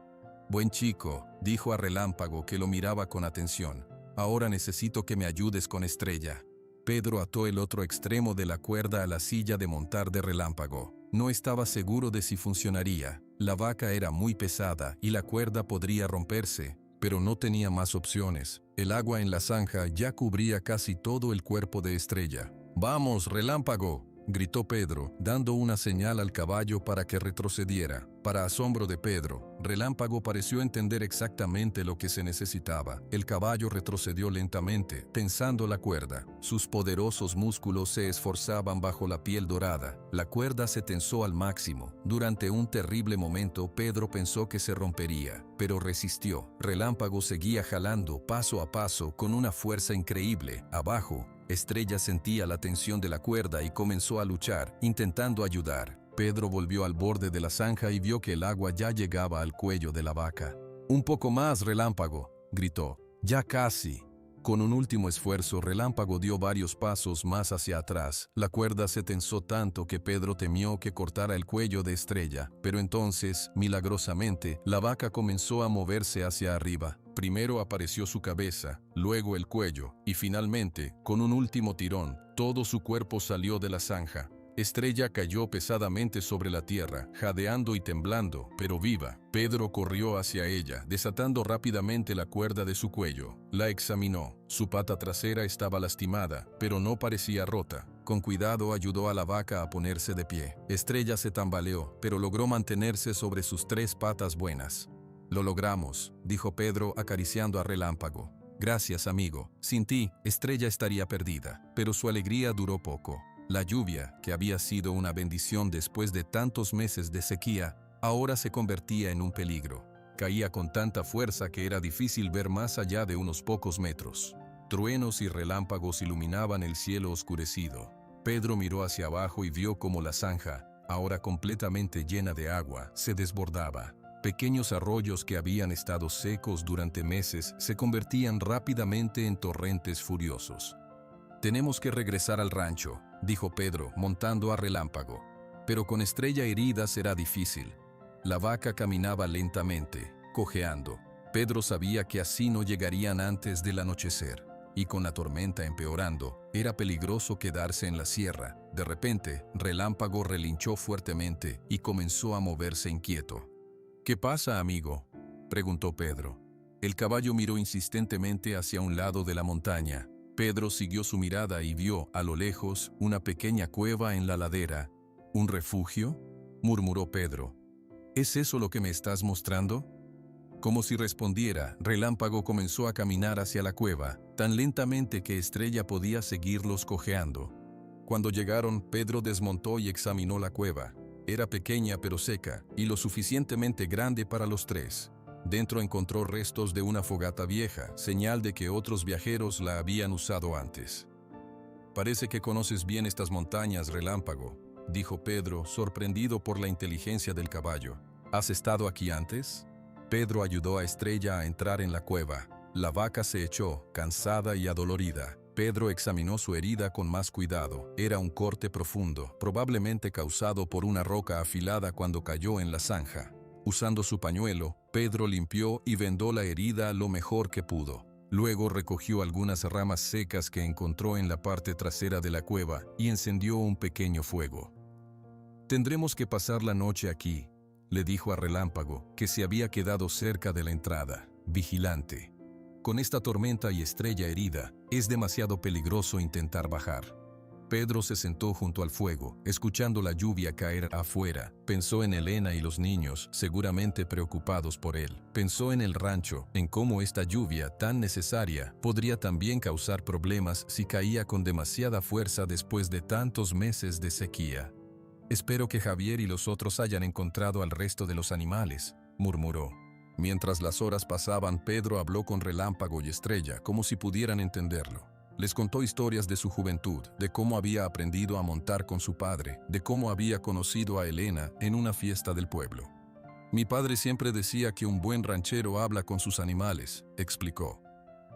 «Buen chico», dijo a Relámpago, que lo miraba con atención. «Ahora necesito que me ayudes con Estrella». Pedro ató el otro extremo de la cuerda a la silla de montar de Relámpago. No estaba seguro de si funcionaría. La vaca era muy pesada y la cuerda podría romperse, pero no tenía más opciones. El agua en la zanja ya cubría casi todo el cuerpo de Estrella. «¡Vamos, Relámpago!», gritó Pedro, dando una señal al caballo para que retrocediera. Para asombro de Pedro, Relámpago pareció entender exactamente lo que se necesitaba. El caballo retrocedió lentamente, tensando la cuerda. Sus poderosos músculos se esforzaban bajo la piel dorada. La cuerda se tensó al máximo. Durante un terrible momento, Pedro pensó que se rompería, pero resistió. Relámpago seguía jalando paso a paso con una fuerza increíble. Abajo, Estrella sentía la tensión de la cuerda y comenzó a luchar, intentando ayudar. Pedro volvió al borde de la zanja y vio que el agua ya llegaba al cuello de la vaca. «Un poco más, Relámpago», gritó. «Ya casi». Con un último esfuerzo, Relámpago dio varios pasos más hacia atrás. La cuerda se tensó tanto que Pedro temió que cortara el cuello de Estrella. Pero entonces, milagrosamente, la vaca comenzó a moverse hacia arriba. Primero apareció su cabeza, luego el cuello, y finalmente, con un último tirón, todo su cuerpo salió de la zanja. Estrella cayó pesadamente sobre la tierra, jadeando y temblando, pero viva. Pedro corrió hacia ella, desatando rápidamente la cuerda de su cuello. La examinó. Su pata trasera estaba lastimada, pero no parecía rota. Con cuidado ayudó a la vaca a ponerse de pie. Estrella se tambaleó, pero logró mantenerse sobre sus 3 patas buenas. «Lo logramos», dijo Pedro acariciando a Relámpago. «Gracias, amigo. Sin ti, Estrella estaría perdida». Pero su alegría duró poco. La lluvia, que había sido una bendición después de tantos meses de sequía, ahora se convertía en un peligro. Caía con tanta fuerza que era difícil ver más allá de unos pocos metros. Truenos y relámpagos iluminaban el cielo oscurecido. Pedro miró hacia abajo y vio cómo la zanja, ahora completamente llena de agua, se desbordaba. Pequeños arroyos que habían estado secos durante meses se convertían rápidamente en torrentes furiosos. «Tenemos que regresar al rancho», dijo Pedro, montando a Relámpago. «Pero con Estrella herida será difícil». La vaca caminaba lentamente, cojeando. Pedro sabía que así no llegarían antes del anochecer. Y con la tormenta empeorando, era peligroso quedarse en la sierra. De repente, Relámpago relinchó fuertemente y comenzó a moverse inquieto. «¿Qué pasa, amigo?», preguntó Pedro. El caballo miró insistentemente hacia un lado de la montaña. Pedro siguió su mirada y vio, a lo lejos, una pequeña cueva en la ladera. «¿Un refugio?», murmuró Pedro. «¿Es eso lo que me estás mostrando?». Como si respondiera, Relámpago comenzó a caminar hacia la cueva, tan lentamente que Estrella podía seguirlos cojeando. Cuando llegaron, Pedro desmontó y examinó la cueva. Era pequeña pero seca, y lo suficientemente grande para los 3. Dentro encontró restos de una fogata vieja, señal de que otros viajeros la habían usado antes. «Parece que conoces bien estas montañas, Relámpago», dijo Pedro, sorprendido por la inteligencia del caballo. «¿Has estado aquí antes?». Pedro ayudó a Estrella a entrar en la cueva. La vaca se echó, cansada y adolorida. Pedro examinó su herida con más cuidado. Era un corte profundo, probablemente causado por una roca afilada cuando cayó en la zanja. Usando su pañuelo, Pedro limpió y vendó la herida lo mejor que pudo. Luego recogió algunas ramas secas que encontró en la parte trasera de la cueva y encendió un pequeño fuego. «Tendremos que pasar la noche aquí», le dijo a Relámpago, que se había quedado cerca de la entrada, vigilante. «Con esta tormenta y Estrella herida, es demasiado peligroso intentar bajar». Pedro se sentó junto al fuego, escuchando la lluvia caer afuera. Pensó en Elena y los niños, seguramente preocupados por él. Pensó en el rancho, en cómo esta lluvia tan necesaria podría también causar problemas si caía con demasiada fuerza después de tantos meses de sequía. «Espero que Javier y los otros hayan encontrado al resto de los animales», murmuró. Mientras las horas pasaban, Pedro habló con Relámpago y Estrella como si pudieran entenderlo. Les contó historias de su juventud, de cómo había aprendido a montar con su padre, de cómo había conocido a Elena en una fiesta del pueblo. «Mi padre siempre decía que un buen ranchero habla con sus animales», explicó.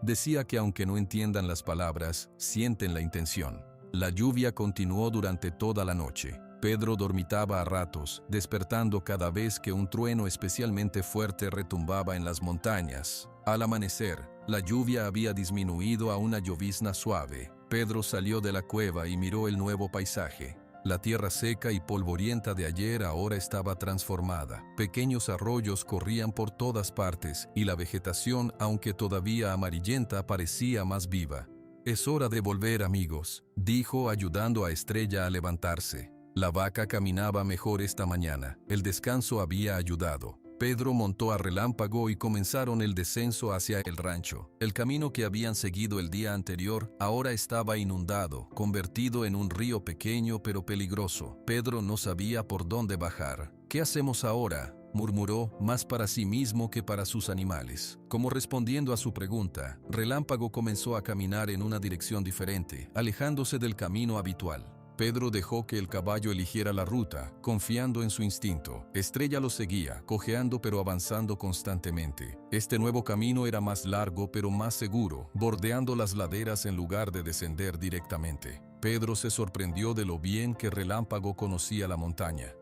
Decía que aunque no entiendan las palabras, sienten la intención. La lluvia continuó durante toda la noche. Pedro dormitaba a ratos, despertando cada vez que un trueno especialmente fuerte retumbaba en las montañas. Al amanecer, la lluvia había disminuido a una llovizna suave. Pedro salió de la cueva y miró el nuevo paisaje. La tierra seca y polvorienta de ayer ahora estaba transformada. Pequeños arroyos corrían por todas partes y la vegetación, aunque todavía amarillenta, parecía más viva. «Es hora de volver, amigos», dijo ayudando a Estrella a levantarse. La vaca caminaba mejor esta mañana. El descanso había ayudado. Pedro montó a Relámpago y comenzaron el descenso hacia el rancho. El camino que habían seguido el día anterior ahora estaba inundado, convertido en un río pequeño pero peligroso. Pedro no sabía por dónde bajar. «¿Qué hacemos ahora?», murmuró, más para sí mismo que para sus animales. Como respondiendo a su pregunta, Relámpago comenzó a caminar en una dirección diferente, alejándose del camino habitual. Pedro dejó que el caballo eligiera la ruta, confiando en su instinto. Estrella lo seguía, cojeando pero avanzando constantemente. Este nuevo camino era más largo pero más seguro, bordeando las laderas en lugar de descender directamente. Pedro se sorprendió de lo bien que Relámpago conocía la montaña.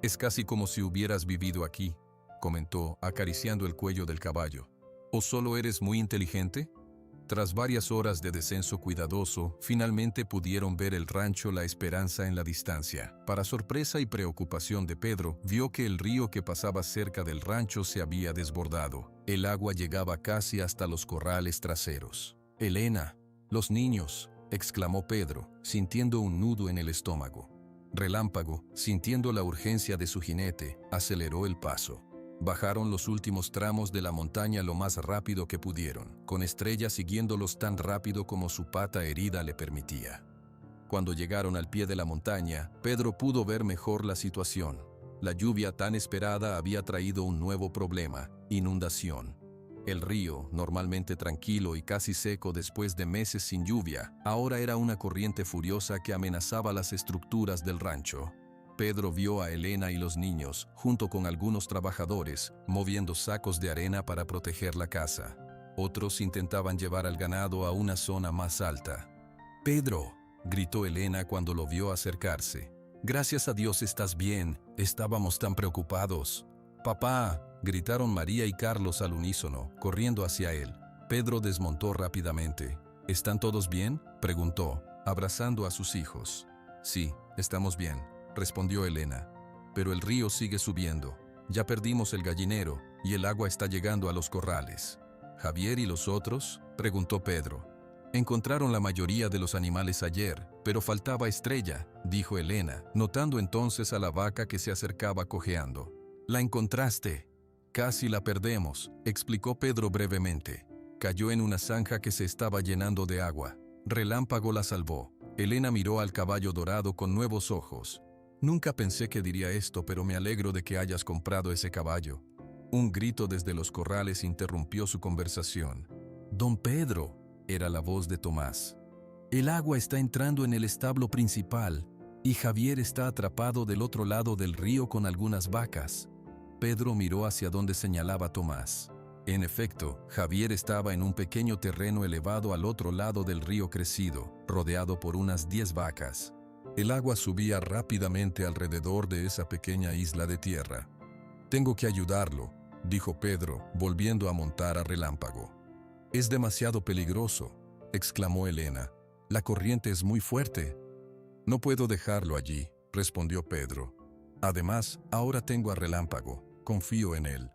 «Es casi como si hubieras vivido aquí», comentó, acariciando el cuello del caballo. «¿O solo eres muy inteligente?». Tras varias horas de descenso cuidadoso, finalmente pudieron ver el rancho La Esperanza en la distancia. Para sorpresa y preocupación de Pedro, vio que el río que pasaba cerca del rancho se había desbordado. El agua llegaba casi hasta los corrales traseros. «Elena, los niños», exclamó Pedro, sintiendo un nudo en el estómago. Relámpago, sintiendo la urgencia de su jinete, aceleró el paso. Bajaron los últimos tramos de la montaña lo más rápido que pudieron, con Estrella siguiéndolos tan rápido como su pata herida le permitía. Cuando llegaron al pie de la montaña, Pedro pudo ver mejor la situación. La lluvia tan esperada había traído un nuevo problema: inundación. El río, normalmente tranquilo y casi seco después de meses sin lluvia, ahora era una corriente furiosa que amenazaba las estructuras del rancho. Pedro vio a Elena y los niños, junto con algunos trabajadores, moviendo sacos de arena para proteger la casa. Otros intentaban llevar al ganado a una zona más alta. «Pedro», gritó Elena cuando lo vio acercarse. «Gracias a Dios estás bien, estábamos tan preocupados». «Papá», gritaron María y Carlos al unísono, corriendo hacia él. Pedro desmontó rápidamente. «¿Están todos bien?», preguntó, abrazando a sus hijos. «Sí, estamos bien», respondió Elena. «Pero el río sigue subiendo. Ya perdimos el gallinero y el agua está llegando a los corrales». «¿Javier y los otros?», preguntó Pedro. «Encontraron la mayoría de los animales ayer, pero faltaba Estrella», dijo Elena, notando entonces a la vaca que se acercaba cojeando. «¿La encontraste?». «Casi la perdemos», explicó Pedro brevemente. Cayó en una zanja que se estaba llenando de agua. Relámpago la salvó. Elena miró al caballo dorado con nuevos ojos. «Nunca pensé que diría esto, pero me alegro de que hayas comprado ese caballo». Un grito desde los corrales interrumpió su conversación. «Don Pedro», era la voz de Tomás. «El agua está entrando en el establo principal y Javier está atrapado del otro lado del río con algunas vacas». Pedro miró hacia donde señalaba Tomás. En efecto, Javier estaba en un pequeño terreno elevado al otro lado del río crecido, rodeado por unas 10 vacas. El agua subía rápidamente alrededor de esa pequeña isla de tierra. «Tengo que ayudarlo», dijo Pedro, volviendo a montar a Relámpago. «Es demasiado peligroso», exclamó Elena. «La corriente es muy fuerte». «No puedo dejarlo allí», respondió Pedro. «Además, ahora tengo a Relámpago. Confío en él».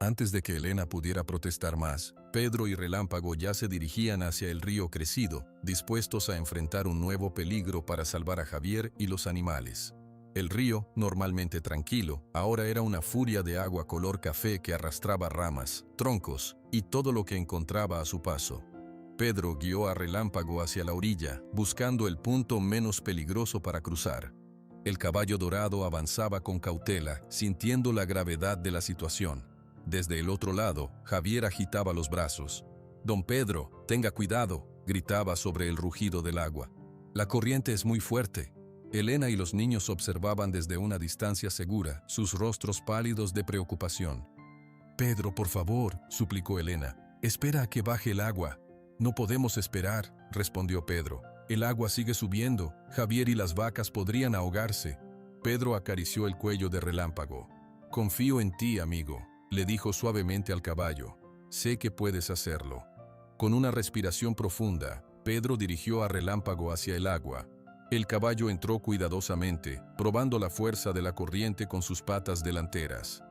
Antes de que Elena pudiera protestar más, Pedro y Relámpago ya se dirigían hacia el río crecido, dispuestos a enfrentar un nuevo peligro para salvar a Javier y los animales. El río, normalmente tranquilo, ahora era una furia de agua color café que arrastraba ramas, troncos y todo lo que encontraba a su paso. Pedro guió a Relámpago hacia la orilla, buscando el punto menos peligroso para cruzar. El caballo dorado avanzaba con cautela, sintiendo la gravedad de la situación. Desde el otro lado, Javier agitaba los brazos. «Don Pedro, tenga cuidado», gritaba sobre el rugido del agua. «La corriente es muy fuerte». Elena y los niños observaban desde una distancia segura, sus rostros pálidos de preocupación. «Pedro, por favor», suplicó Elena, «espera a que baje el agua». «No podemos esperar», respondió Pedro. «El agua sigue subiendo. Javier y las vacas podrían ahogarse». Pedro acarició el cuello de Relámpago. «Confío en ti, amigo», le dijo suavemente al caballo. «Sé que puedes hacerlo». Con una respiración profunda, Pedro dirigió a Relámpago hacia el agua. El caballo entró cuidadosamente, probando la fuerza de la corriente con sus patas delanteras.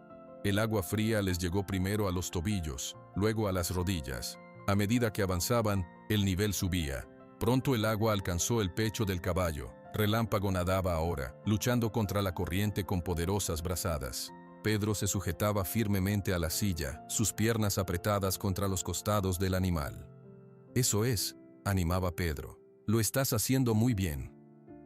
El agua fría les llegó primero a los tobillos, luego a las rodillas. A medida que avanzaban, el nivel subía. Pronto el agua alcanzó el pecho del caballo. Relámpago nadaba ahora, luchando contra la corriente con poderosas brazadas. Pedro se sujetaba firmemente a la silla, sus piernas apretadas contra los costados del animal. «Eso es», animaba Pedro. «Lo estás haciendo muy bien».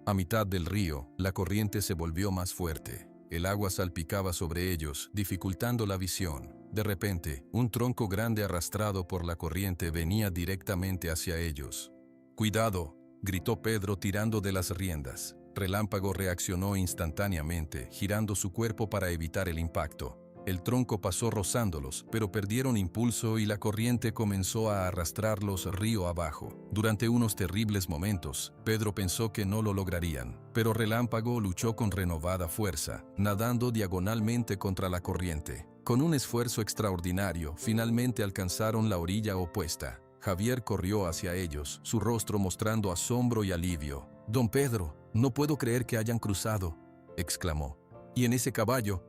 A mitad del río, la corriente se volvió más fuerte. El agua salpicaba sobre ellos, dificultando la visión. De repente, un tronco grande arrastrado por la corriente venía directamente hacia ellos. «¡Cuidado!», gritó Pedro tirando de las riendas. Relámpago reaccionó instantáneamente, girando su cuerpo para evitar el impacto. El tronco pasó rozándolos, pero perdieron impulso y la corriente comenzó a arrastrarlos río abajo. Durante unos terribles momentos, Pedro pensó que no lo lograrían, pero Relámpago luchó con renovada fuerza, nadando diagonalmente contra la corriente. Con un esfuerzo extraordinario, finalmente alcanzaron la orilla opuesta. Javier corrió hacia ellos, su rostro mostrando asombro y alivio. «Don Pedro, no puedo creer que hayan cruzado», exclamó. «Y en ese caballo,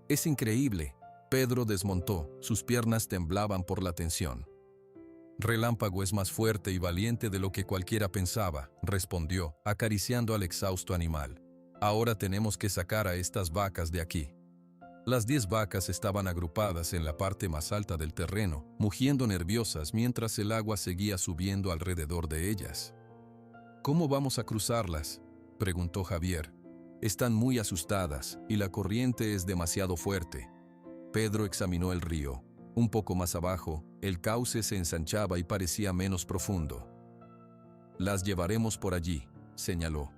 es increíble». Pedro desmontó, sus piernas temblaban por la tensión. «Relámpago es más fuerte y valiente de lo que cualquiera pensaba», respondió, acariciando al exhausto animal. «Ahora tenemos que sacar a estas vacas de aquí». Las 10 vacas estaban agrupadas en la parte más alta del terreno, mugiendo nerviosas mientras el agua seguía subiendo alrededor de ellas. «¿Cómo vamos a cruzarlas?», preguntó Javier. «Están muy asustadas y la corriente es demasiado fuerte». Pedro examinó el río. Un poco más abajo, el cauce se ensanchaba y parecía menos profundo. «Las llevaremos por allí», señaló.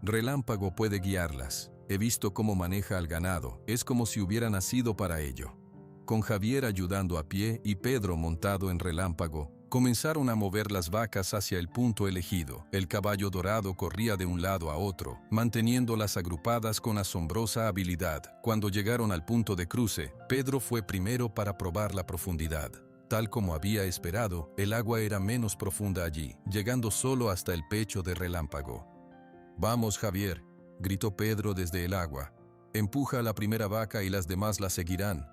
«Relámpago puede guiarlas. He visto cómo maneja al ganado, es como si hubiera nacido para ello». Con Javier ayudando a pie y Pedro montado en Relámpago, comenzaron a mover las vacas hacia el punto elegido. El caballo dorado corría de un lado a otro, manteniéndolas agrupadas con asombrosa habilidad. Cuando llegaron al punto de cruce, Pedro fue primero para probar la profundidad. Tal como había esperado, el agua era menos profunda allí, llegando solo hasta el pecho de Relámpago. «Vamos, Javier», gritó Pedro desde el agua. «Empuja a la primera vaca y las demás la seguirán».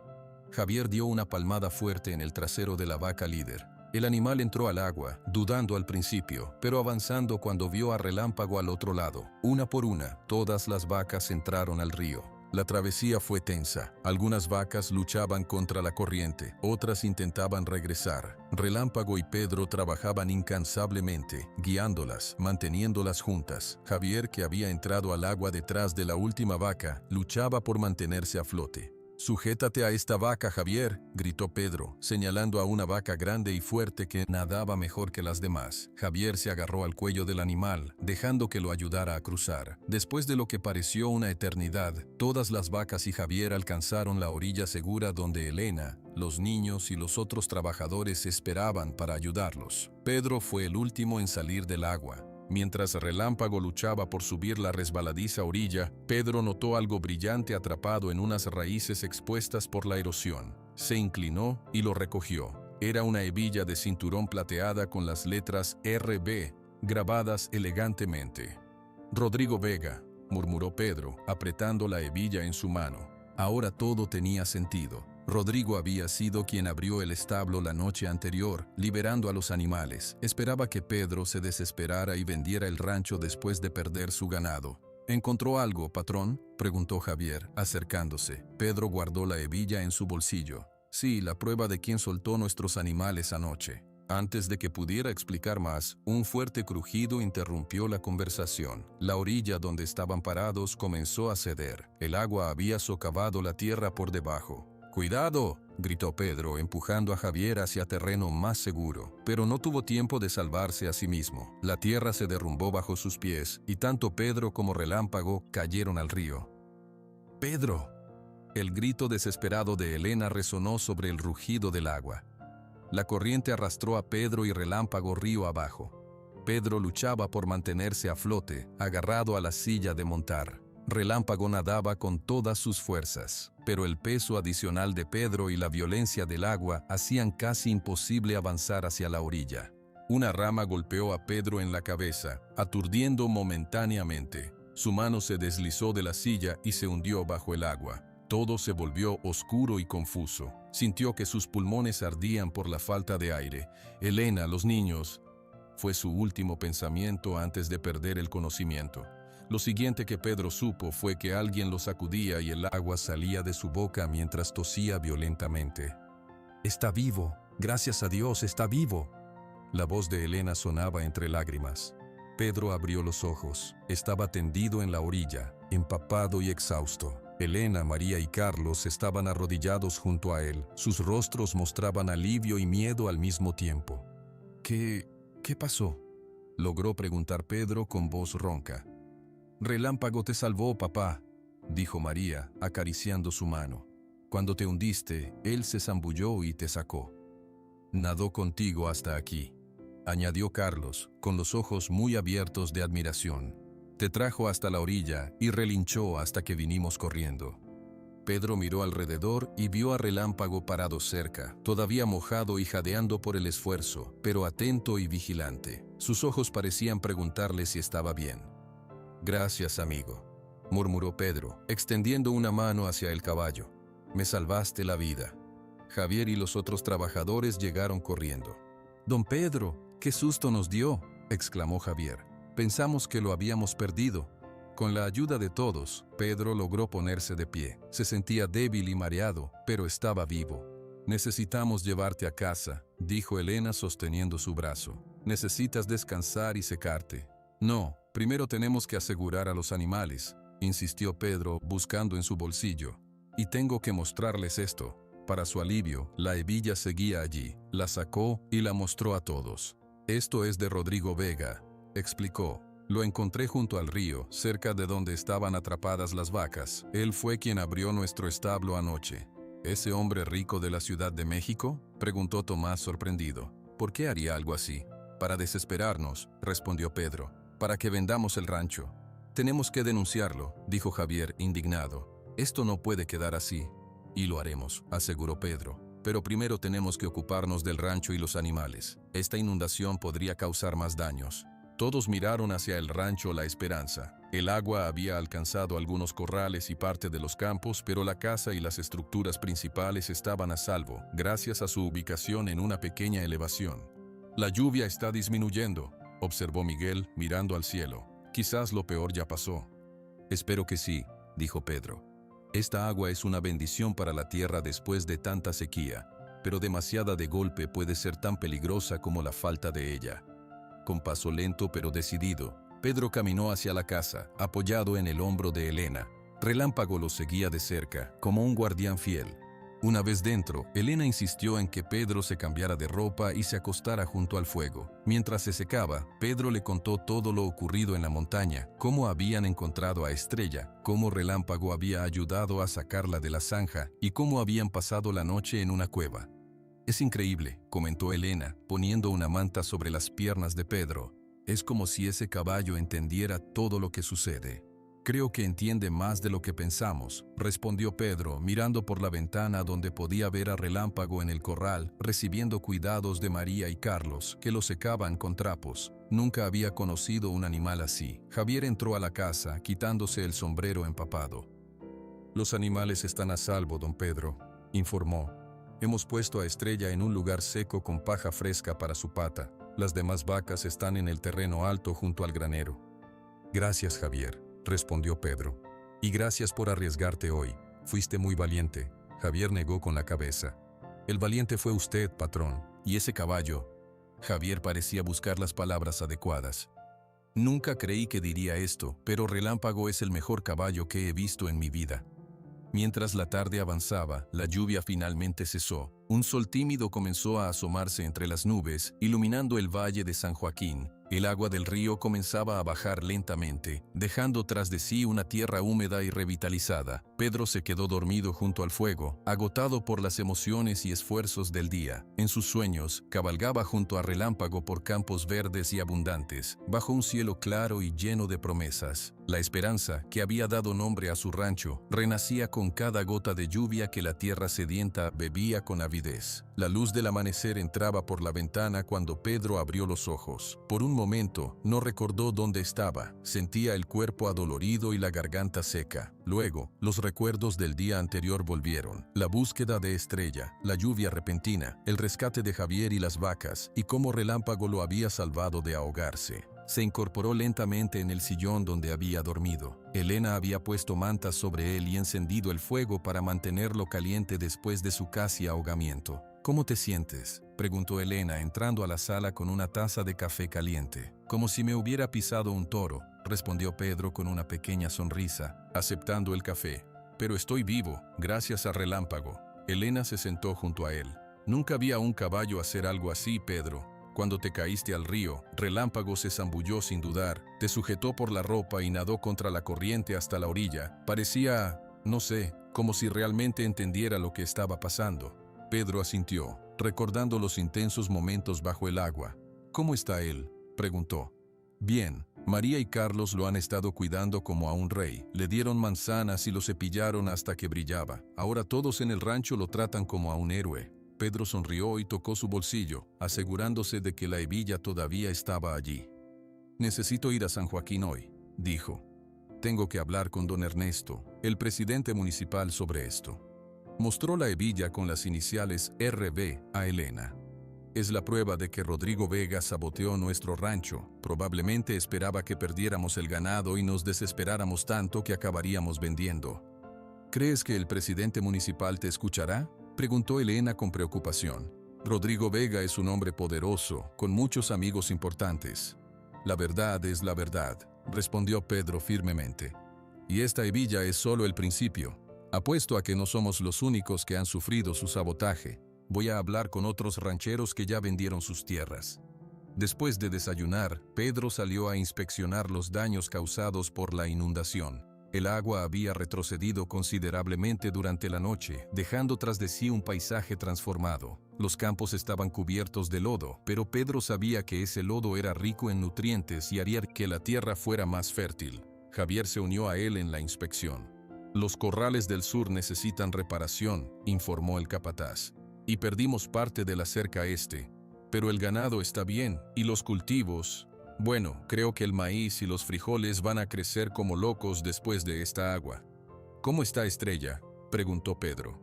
Javier dio una palmada fuerte en el trasero de la vaca líder. El animal entró al agua, dudando al principio, pero avanzando cuando vio a Relámpago al otro lado. Una por una, todas las vacas entraron al río. La travesía fue tensa. Algunas vacas luchaban contra la corriente, otras intentaban regresar. Relámpago y Pedro trabajaban incansablemente, guiándolas, manteniéndolas juntas. Javier, que había entrado al agua detrás de la última vaca, luchaba por mantenerse a flote. «Sujétate a esta vaca, Javier», gritó Pedro, señalando a una vaca grande y fuerte que nadaba mejor que las demás. Javier se agarró al cuello del animal, dejando que lo ayudara a cruzar. Después de lo que pareció una eternidad, todas las vacas y Javier alcanzaron la orilla segura donde Elena, los niños y los otros trabajadores esperaban para ayudarlos. Pedro fue el último en salir del agua. Mientras Relámpago luchaba por subir la resbaladiza orilla, Pedro notó algo brillante atrapado en unas raíces expuestas por la erosión. Se inclinó y lo recogió. Era una hebilla de cinturón plateada con las letras RB grabadas elegantemente. «Rodrigo Vega», murmuró Pedro, apretando la hebilla en su mano. Ahora todo tenía sentido. Rodrigo había sido quien abrió el establo la noche anterior, liberando a los animales. Esperaba que Pedro se desesperara y vendiera el rancho después de perder su ganado. ¿Encontró algo, patrón?, preguntó Javier, acercándose. Pedro guardó la hebilla en su bolsillo. Sí, la prueba de quién soltó nuestros animales anoche. Antes de que pudiera explicar más, un fuerte crujido interrumpió la conversación. La orilla donde estaban parados comenzó a ceder. El agua había socavado la tierra por debajo. ¡Cuidado!, gritó Pedro, empujando a Javier hacia terreno más seguro. Pero no tuvo tiempo de salvarse a sí mismo. La tierra se derrumbó bajo sus pies, y tanto Pedro como Relámpago cayeron al río. ¡Pedro! El grito desesperado de Elena resonó sobre el rugido del agua. La corriente arrastró a Pedro y Relámpago río abajo. Pedro luchaba por mantenerse a flote, agarrado a la silla de montar. Relámpago nadaba con todas sus fuerzas, pero el peso adicional de Pedro y la violencia del agua hacían casi imposible avanzar hacia la orilla. Una rama golpeó a Pedro en la cabeza, aturdiendo momentáneamente. Su mano se deslizó de la silla y se hundió bajo el agua. Todo se volvió oscuro y confuso. Sintió que sus pulmones ardían por la falta de aire. Elena, los niños, fue su último pensamiento antes de perder el conocimiento. Lo siguiente que Pedro supo fue que alguien lo sacudía y el agua salía de su boca mientras tosía violentamente. «Está vivo, gracias a Dios, está vivo». La voz de Elena sonaba entre lágrimas. Pedro abrió los ojos. Estaba tendido en la orilla, empapado y exhausto. Elena, María y Carlos estaban arrodillados junto a él. Sus rostros mostraban alivio y miedo al mismo tiempo. ¿Qué pasó?», logró preguntar Pedro con voz ronca. «Relámpago te salvó, papá», dijo María, acariciando su mano. «Cuando te hundiste, él se zambulló y te sacó. Nadó contigo hasta aquí», añadió Carlos, con los ojos muy abiertos de admiración. «Te trajo hasta la orilla y relinchó hasta que vinimos corriendo». Pedro miró alrededor y vio a Relámpago parado cerca, todavía mojado y jadeando por el esfuerzo, pero atento y vigilante. Sus ojos parecían preguntarle si estaba bien. «Gracias, amigo», murmuró Pedro, extendiendo una mano hacia el caballo. «Me salvaste la vida». Javier y los otros trabajadores llegaron corriendo. «Don Pedro, qué susto nos dio», exclamó Javier. «Pensamos que lo habíamos perdido». Con la ayuda de todos, Pedro logró ponerse de pie. Se sentía débil y mareado, pero estaba vivo. «Necesitamos llevarte a casa», dijo Elena sosteniendo su brazo. «Necesitas descansar y secarte». «No, primero tenemos que asegurar a los animales», insistió Pedro buscando en su bolsillo. «Y tengo que mostrarles esto». Para su alivio, la hebilla seguía allí. La sacó y la mostró a todos. «Esto es de Rodrigo Vega», explicó. «Lo encontré junto al río, cerca de donde estaban atrapadas las vacas. Él fue quien abrió nuestro establo anoche». «¿Ese hombre rico de la Ciudad de México?», preguntó Tomás sorprendido. «¿Por qué haría algo así?» «Para desesperarnos», respondió Pedro. «Para que vendamos el rancho». «Tenemos que denunciarlo», dijo Javier, indignado. «Esto no puede quedar así». «Y lo haremos», aseguró Pedro. «Pero primero tenemos que ocuparnos del rancho y los animales. Esta inundación podría causar más daños». Todos miraron hacia el rancho La Esperanza. El agua había alcanzado algunos corrales y parte de los campos, pero la casa y las estructuras principales estaban a salvo, gracias a su ubicación en una pequeña elevación. «La lluvia está disminuyendo», observó Miguel, mirando al cielo. «Quizás lo peor ya pasó». «Espero que sí», dijo Pedro. «Esta agua es una bendición para la tierra después de tanta sequía, pero demasiada de golpe puede ser tan peligrosa como la falta de ella». Con paso lento pero decidido, Pedro caminó hacia la casa, apoyado en el hombro de Elena. Relámpago lo seguía de cerca, como un guardián fiel. Una vez dentro, Elena insistió en que Pedro se cambiara de ropa y se acostara junto al fuego. Mientras se secaba, Pedro le contó todo lo ocurrido en la montaña, cómo habían encontrado a Estrella, cómo Relámpago había ayudado a sacarla de la zanja y cómo habían pasado la noche en una cueva. «Es increíble», comentó Elena, poniendo una manta sobre las piernas de Pedro. «Es como si ese caballo entendiera todo lo que sucede». «Creo que entiende más de lo que pensamos», respondió Pedro, mirando por la ventana donde podía ver a Relámpago en el corral, recibiendo cuidados de María y Carlos, que lo secaban con trapos. Nunca había conocido un animal así. Javier entró a la casa, quitándose el sombrero empapado. «Los animales están a salvo, don Pedro», informó. Hemos puesto a Estrella en un lugar seco con paja fresca para su pata. Las demás vacas están en el terreno alto junto al granero. Gracias, Javier, respondió Pedro. Y gracias por arriesgarte hoy. Fuiste muy valiente. Javier negó con la cabeza. El valiente fue usted, patrón. ¿Y ese caballo? Javier parecía buscar las palabras adecuadas. Nunca creí que diría esto, pero Relámpago es el mejor caballo que he visto en mi vida. Mientras la tarde avanzaba, la lluvia finalmente cesó. Un sol tímido comenzó a asomarse entre las nubes, iluminando el valle de San Joaquín. El agua del río comenzaba a bajar lentamente, dejando tras de sí una tierra húmeda y revitalizada. Pedro se quedó dormido junto al fuego, agotado por las emociones y esfuerzos del día. En sus sueños, cabalgaba junto a Relámpago por campos verdes y abundantes, bajo un cielo claro y lleno de promesas. La esperanza, que había dado nombre a su rancho, renacía con cada gota de lluvia que la tierra sedienta bebía con avidez. La luz del amanecer entraba por la ventana cuando Pedro abrió los ojos. Por un momento, no recordó dónde estaba. Sentía el cuerpo adolorido y la garganta seca. Luego, los recuerdos del día anterior volvieron. La búsqueda de Estrella, la lluvia repentina, el rescate de Javier y las vacas, y cómo Relámpago lo había salvado de ahogarse. Se incorporó lentamente en el sillón donde había dormido. Elena había puesto mantas sobre él y encendido el fuego para mantenerlo caliente después de su casi ahogamiento. ¿Cómo te sientes?, preguntó Elena entrando a la sala con una taza de café caliente. Como si me hubiera pisado un toro, respondió Pedro con una pequeña sonrisa, aceptando el café. Pero estoy vivo, gracias a Relámpago. Elena se sentó junto a él. Nunca vi a un caballo hacer algo así, Pedro. Cuando te caíste al río, Relámpago se zambulló sin dudar, te sujetó por la ropa y nadó contra la corriente hasta la orilla. Parecía, no sé, como si realmente entendiera lo que estaba pasando. Pedro asintió, recordando los intensos momentos bajo el agua. ¿Cómo está él?, preguntó. Bien, María y Carlos lo han estado cuidando como a un rey. Le dieron manzanas y lo cepillaron hasta que brillaba. Ahora todos en el rancho lo tratan como a un héroe. Pedro sonrió y tocó su bolsillo, asegurándose de que la hebilla todavía estaba allí. Necesito ir a San Joaquín hoy, dijo. Tengo que hablar con don Ernesto, el presidente municipal, sobre esto. Mostró la hebilla con las iniciales RB a Elena. Es la prueba de que Rodrigo Vega saboteó nuestro rancho. Probablemente esperaba que perdiéramos el ganado y nos desesperáramos tanto que acabaríamos vendiendo. ¿Crees que el presidente municipal te escuchará?, preguntó Elena con preocupación. Rodrigo Vega es un hombre poderoso, con muchos amigos importantes. La verdad es la verdad, respondió Pedro firmemente. Y esta hebilla es solo el principio. Apuesto a que no somos los únicos que han sufrido su sabotaje. Voy a hablar con otros rancheros que ya vendieron sus tierras. Después de desayunar, Pedro salió a inspeccionar los daños causados por la inundación. El agua había retrocedido considerablemente durante la noche, dejando tras de sí un paisaje transformado. Los campos estaban cubiertos de lodo, pero Pedro sabía que ese lodo era rico en nutrientes y haría que la tierra fuera más fértil. Javier se unió a él en la inspección. Los corrales del sur necesitan reparación, informó el capataz. Y perdimos parte de la cerca este. Pero el ganado está bien, y los cultivos... Bueno, creo que el maíz y los frijoles van a crecer como locos después de esta agua. ¿Cómo está Estrella?, preguntó Pedro.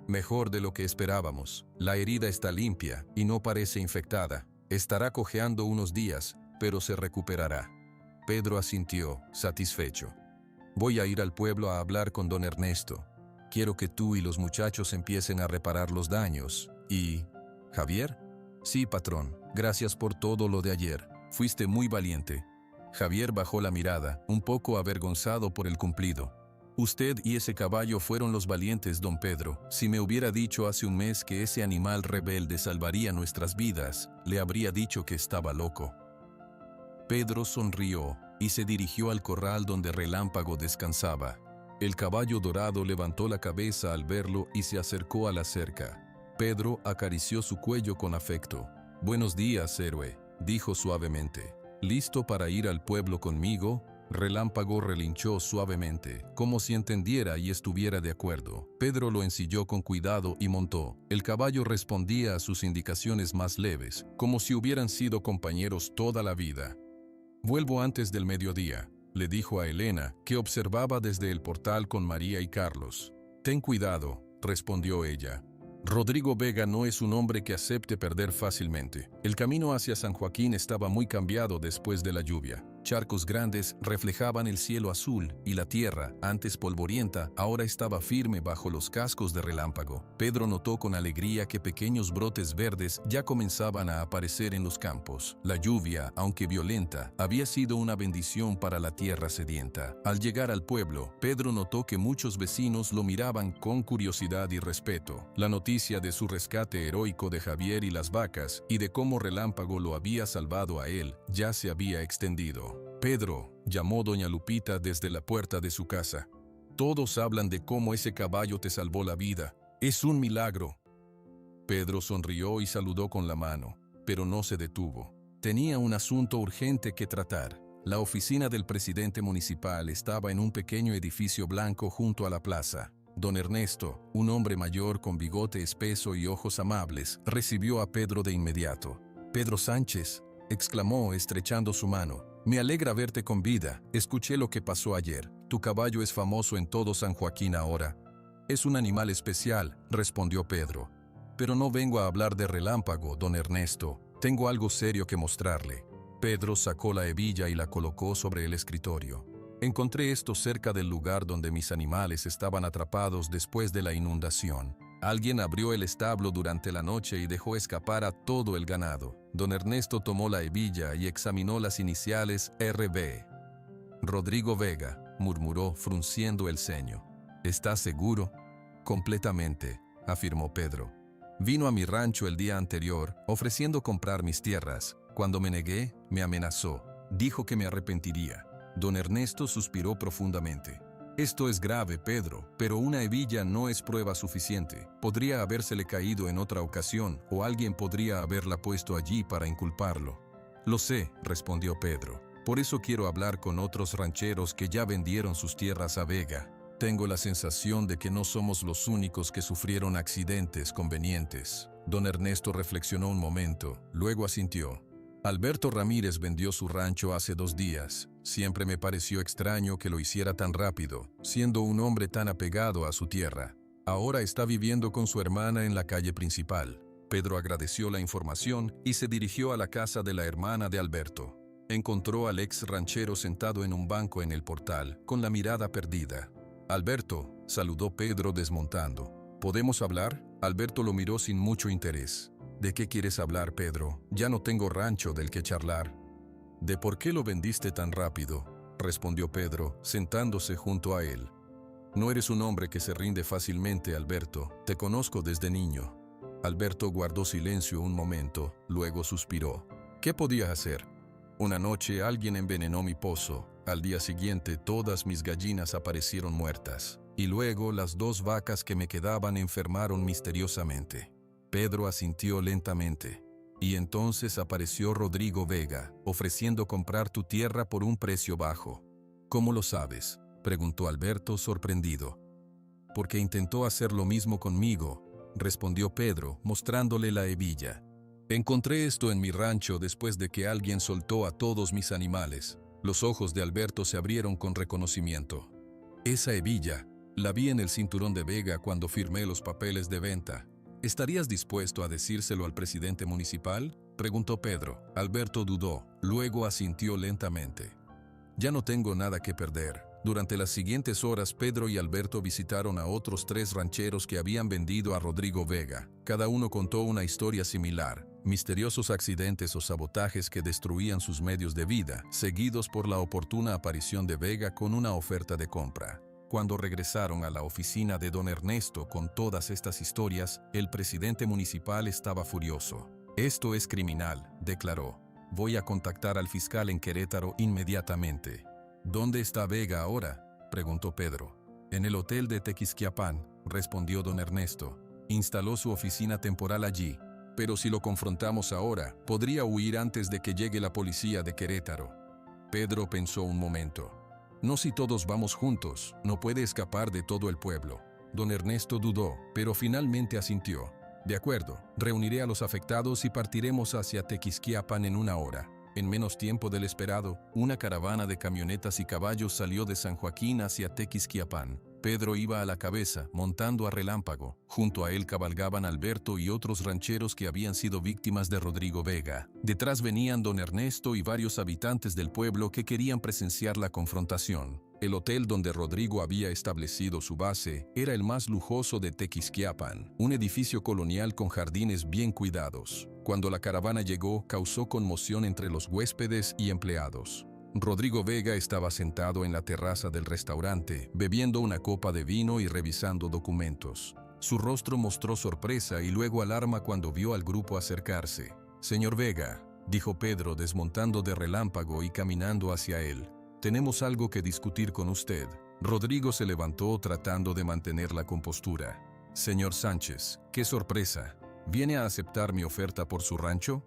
Mejor de lo que esperábamos. La herida está limpia y no parece infectada. Estará cojeando unos días, pero se recuperará. Pedro asintió, satisfecho. Voy a ir al pueblo a hablar con don Ernesto. Quiero que tú y los muchachos empiecen a reparar los daños. ¿Y Javier? Sí, patrón. Gracias por todo lo de ayer. Fuiste muy valiente. Javier bajó la mirada, un poco avergonzado por el cumplido. Usted y ese caballo fueron los valientes, don Pedro. Si me hubiera dicho hace un mes que ese animal rebelde salvaría nuestras vidas, le habría dicho que estaba loco. Pedro sonrió y se dirigió al corral donde Relámpago descansaba. El caballo dorado levantó la cabeza al verlo y se acercó a la cerca. Pedro acarició su cuello con afecto. «Buenos días, héroe», dijo suavemente. «¿Listo para ir al pueblo conmigo?» Relámpago relinchó suavemente, como si entendiera y estuviera de acuerdo. Pedro lo ensilló con cuidado y montó. El caballo respondía a sus indicaciones más leves, como si hubieran sido compañeros toda la vida. «Vuelvo antes del mediodía», le dijo a Elena, que observaba desde el portal con María y Carlos. «Ten cuidado», respondió ella. Rodrigo Vega no es un hombre que acepte perder fácilmente. El camino hacia San Joaquín estaba muy cambiado después de la lluvia. Charcos grandes reflejaban el cielo azul y la tierra, antes polvorienta, ahora estaba firme bajo los cascos de relámpago. Pedro notó con alegría que pequeños brotes verdes ya comenzaban a aparecer en los campos. La lluvia, aunque violenta, había sido una bendición para la tierra sedienta. Al llegar al pueblo, Pedro notó que muchos vecinos lo miraban con curiosidad y respeto. La noticia de su rescate heroico de Javier y las vacas y de cómo Relámpago lo había salvado a él ya se había extendido. «Pedro», llamó doña Lupita desde la puerta de su casa. «Todos hablan de cómo ese caballo te salvó la vida. Es un milagro». Pedro sonrió y saludó con la mano, pero no se detuvo. Tenía un asunto urgente que tratar. La oficina del presidente municipal estaba en un pequeño edificio blanco junto a la plaza. Don Ernesto, un hombre mayor con bigote espeso y ojos amables, recibió a Pedro de inmediato. «Pedro Sánchez», exclamó estrechando su mano. «Me alegra verte con vida. Escuché lo que pasó ayer. Tu caballo es famoso en todo San Joaquín ahora». «Es un animal especial», respondió Pedro. «Pero no vengo a hablar de Relámpago, don Ernesto. Tengo algo serio que mostrarle». Pedro sacó la hebilla y la colocó sobre el escritorio. «Encontré esto cerca del lugar donde mis animales estaban atrapados después de la inundación. Alguien abrió el establo durante la noche y dejó escapar a todo el ganado». Don Ernesto tomó la hebilla y examinó las iniciales RB. «Rodrigo Vega», murmuró frunciendo el ceño. «¿Estás seguro?» «Completamente», afirmó Pedro. «Vino a mi rancho el día anterior, ofreciendo comprar mis tierras. Cuando me negué, me amenazó. Dijo que me arrepentiría». Don Ernesto suspiró profundamente. «Esto es grave, Pedro, pero una hebilla no es prueba suficiente. Podría habérsele caído en otra ocasión, o alguien podría haberla puesto allí para inculparlo». «Lo sé», respondió Pedro. «Por eso quiero hablar con otros rancheros que ya vendieron sus tierras a Vega. Tengo la sensación de que no somos los únicos que sufrieron accidentes convenientes». Don Ernesto reflexionó un momento, luego asintió. «Alberto Ramírez vendió su rancho hace 2 días. Siempre me pareció extraño que lo hiciera tan rápido, siendo un hombre tan apegado a su tierra. Ahora está viviendo con su hermana en la calle principal». Pedro agradeció la información y se dirigió a la casa de la hermana de Alberto. Encontró al ex ranchero sentado en un banco en el portal, con la mirada perdida. «Alberto», saludó Pedro desmontando. «¿Podemos hablar?» Alberto lo miró sin mucho interés. «¿De qué quieres hablar, Pedro? Ya no tengo rancho del que charlar». «¿De por qué lo vendiste tan rápido?», respondió Pedro, sentándose junto a él. «No eres un hombre que se rinde fácilmente, Alberto. Te conozco desde niño». Alberto guardó silencio un momento, luego suspiró. «¿Qué podía hacer? Una noche alguien envenenó mi pozo. Al día siguiente todas mis gallinas aparecieron muertas. Y luego las 2 vacas que me quedaban enfermaron misteriosamente». Pedro asintió lentamente. «Y entonces apareció Rodrigo Vega, ofreciendo comprar tu tierra por un precio bajo». «¿Cómo lo sabes?», preguntó Alberto sorprendido. «Porque intentó hacer lo mismo conmigo», respondió Pedro, mostrándole la hebilla. «Encontré esto en mi rancho después de que alguien soltó a todos mis animales». Los ojos de Alberto se abrieron con reconocimiento. «Esa hebilla, la vi en el cinturón de Vega cuando firmé los papeles de venta». «¿Estarías dispuesto a decírselo al presidente municipal?», preguntó Pedro. Alberto dudó, luego asintió lentamente. «Ya no tengo nada que perder». Durante las siguientes horas, Pedro y Alberto visitaron a otros 3 rancheros que habían vendido a Rodrigo Vega. Cada uno contó una historia similar: misteriosos accidentes o sabotajes que destruían sus medios de vida, seguidos por la oportuna aparición de Vega con una oferta de compra. Cuando regresaron a la oficina de don Ernesto con todas estas historias, el presidente municipal estaba furioso. «Esto es criminal», declaró. «Voy a contactar al fiscal en Querétaro inmediatamente». «¿Dónde está Vega ahora?», preguntó Pedro. «En el hotel de Tequisquiapan», respondió don Ernesto. «Instaló su oficina temporal allí. Pero si lo confrontamos ahora, podría huir antes de que llegue la policía de Querétaro». Pedro pensó un momento. «No, si todos vamos juntos, no puede escapar de todo el pueblo». Don Ernesto dudó, pero finalmente asintió. «De acuerdo, reuniré a los afectados y partiremos hacia Tequisquiapan en 1 hora». En menos tiempo del esperado, una caravana de camionetas y caballos salió de San Joaquín hacia Tequisquiapan. Pedro iba a la cabeza, montando a Relámpago. Junto a él cabalgaban Alberto y otros rancheros que habían sido víctimas de Rodrigo Vega. Detrás venían don Ernesto y varios habitantes del pueblo que querían presenciar la confrontación. El hotel donde Rodrigo había establecido su base era el más lujoso de Tequisquiapan, un edificio colonial con jardines bien cuidados. Cuando la caravana llegó, causó conmoción entre los huéspedes y empleados. Rodrigo Vega estaba sentado en la terraza del restaurante, bebiendo una copa de vino y revisando documentos. Su rostro mostró sorpresa y luego alarma cuando vio al grupo acercarse. «Señor Vega», dijo Pedro desmontando de Relámpago y caminando hacia él. «Tenemos algo que discutir con usted». Rodrigo se levantó tratando de mantener la compostura. «Señor Sánchez, qué sorpresa. ¿Viene a aceptar mi oferta por su rancho?»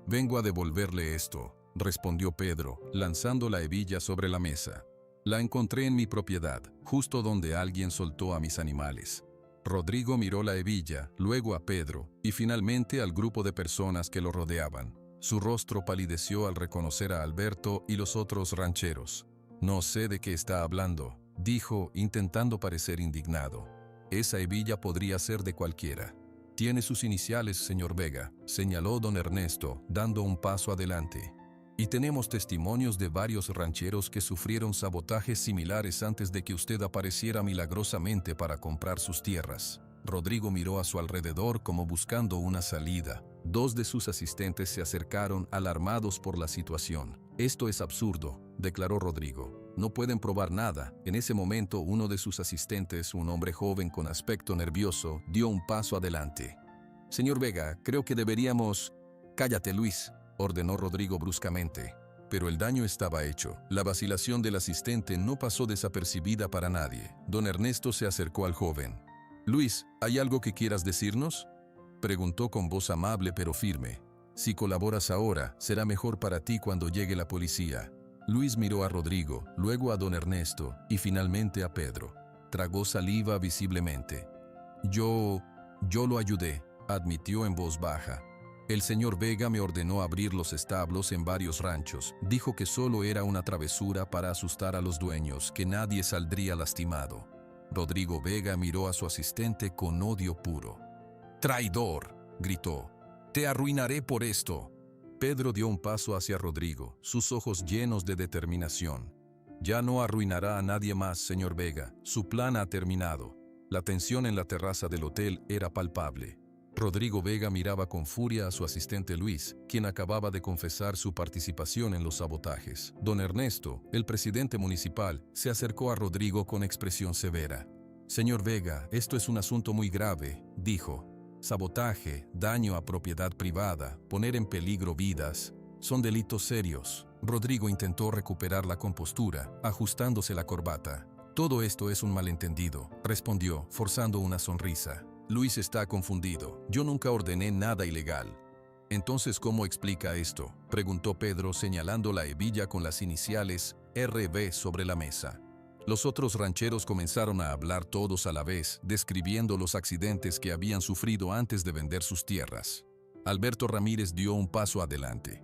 «Vengo a devolverle esto», respondió Pedro, lanzando la hebilla sobre la mesa. «La encontré en mi propiedad, justo donde alguien soltó a mis animales». Rodrigo miró la hebilla, luego a Pedro, y finalmente al grupo de personas que lo rodeaban. Su rostro palideció al reconocer a Alberto y los otros rancheros. «No sé de qué está hablando», dijo, intentando parecer indignado. «Esa hebilla podría ser de cualquiera». «Tiene sus iniciales, señor Vega», señaló don Ernesto, dando un paso adelante. «Y tenemos testimonios de varios rancheros que sufrieron sabotajes similares antes de que usted apareciera milagrosamente para comprar sus tierras». Rodrigo miró a su alrededor como buscando una salida. Dos de sus asistentes se acercaron, alarmados por la situación. «Esto es absurdo», declaró Rodrigo. «No pueden probar nada». En ese momento, uno de sus asistentes, un hombre joven con aspecto nervioso, dio un paso adelante. «Señor Vega, creo que deberíamos...» «Cállate, Luis», ordenó Rodrigo bruscamente. Pero el daño estaba hecho. La vacilación del asistente no pasó desapercibida para nadie. Don Ernesto se acercó al joven. «Luis, ¿hay algo que quieras decirnos?», preguntó con voz amable pero firme. «Si colaboras ahora, será mejor para ti cuando llegue la policía». Luis miró a Rodrigo, luego a don Ernesto y finalmente a Pedro. Tragó saliva visiblemente. Yo lo ayudé», admitió en voz baja. «El señor Vega me ordenó abrir los establos en varios ranchos. Dijo que solo era una travesura para asustar a los dueños, que nadie saldría lastimado». Rodrigo Vega miró a su asistente con odio puro. «¡Traidor!», gritó. «Te arruinaré por esto». Pedro dio un paso hacia Rodrigo, sus ojos llenos de determinación. «Ya no arruinará a nadie más, señor Vega. Su plan ha terminado». La tensión en la terraza del hotel era palpable. Rodrigo Vega miraba con furia a su asistente Luis, quien acababa de confesar su participación en los sabotajes. Don Ernesto, el presidente municipal, se acercó a Rodrigo con expresión severa. «Señor Vega, esto es un asunto muy grave», dijo. «Sabotaje, daño a propiedad privada, poner en peligro vidas, son delitos serios». Rodrigo intentó recuperar la compostura, ajustándose la corbata. «Todo esto es un malentendido», respondió, forzando una sonrisa. «Luis está confundido. Yo nunca ordené nada ilegal». «Entonces, ¿cómo explica esto?», preguntó Pedro señalando la hebilla con las iniciales RB sobre la mesa. Los otros rancheros comenzaron a hablar todos a la vez, describiendo los accidentes que habían sufrido antes de vender sus tierras. Alberto Ramírez dio un paso adelante.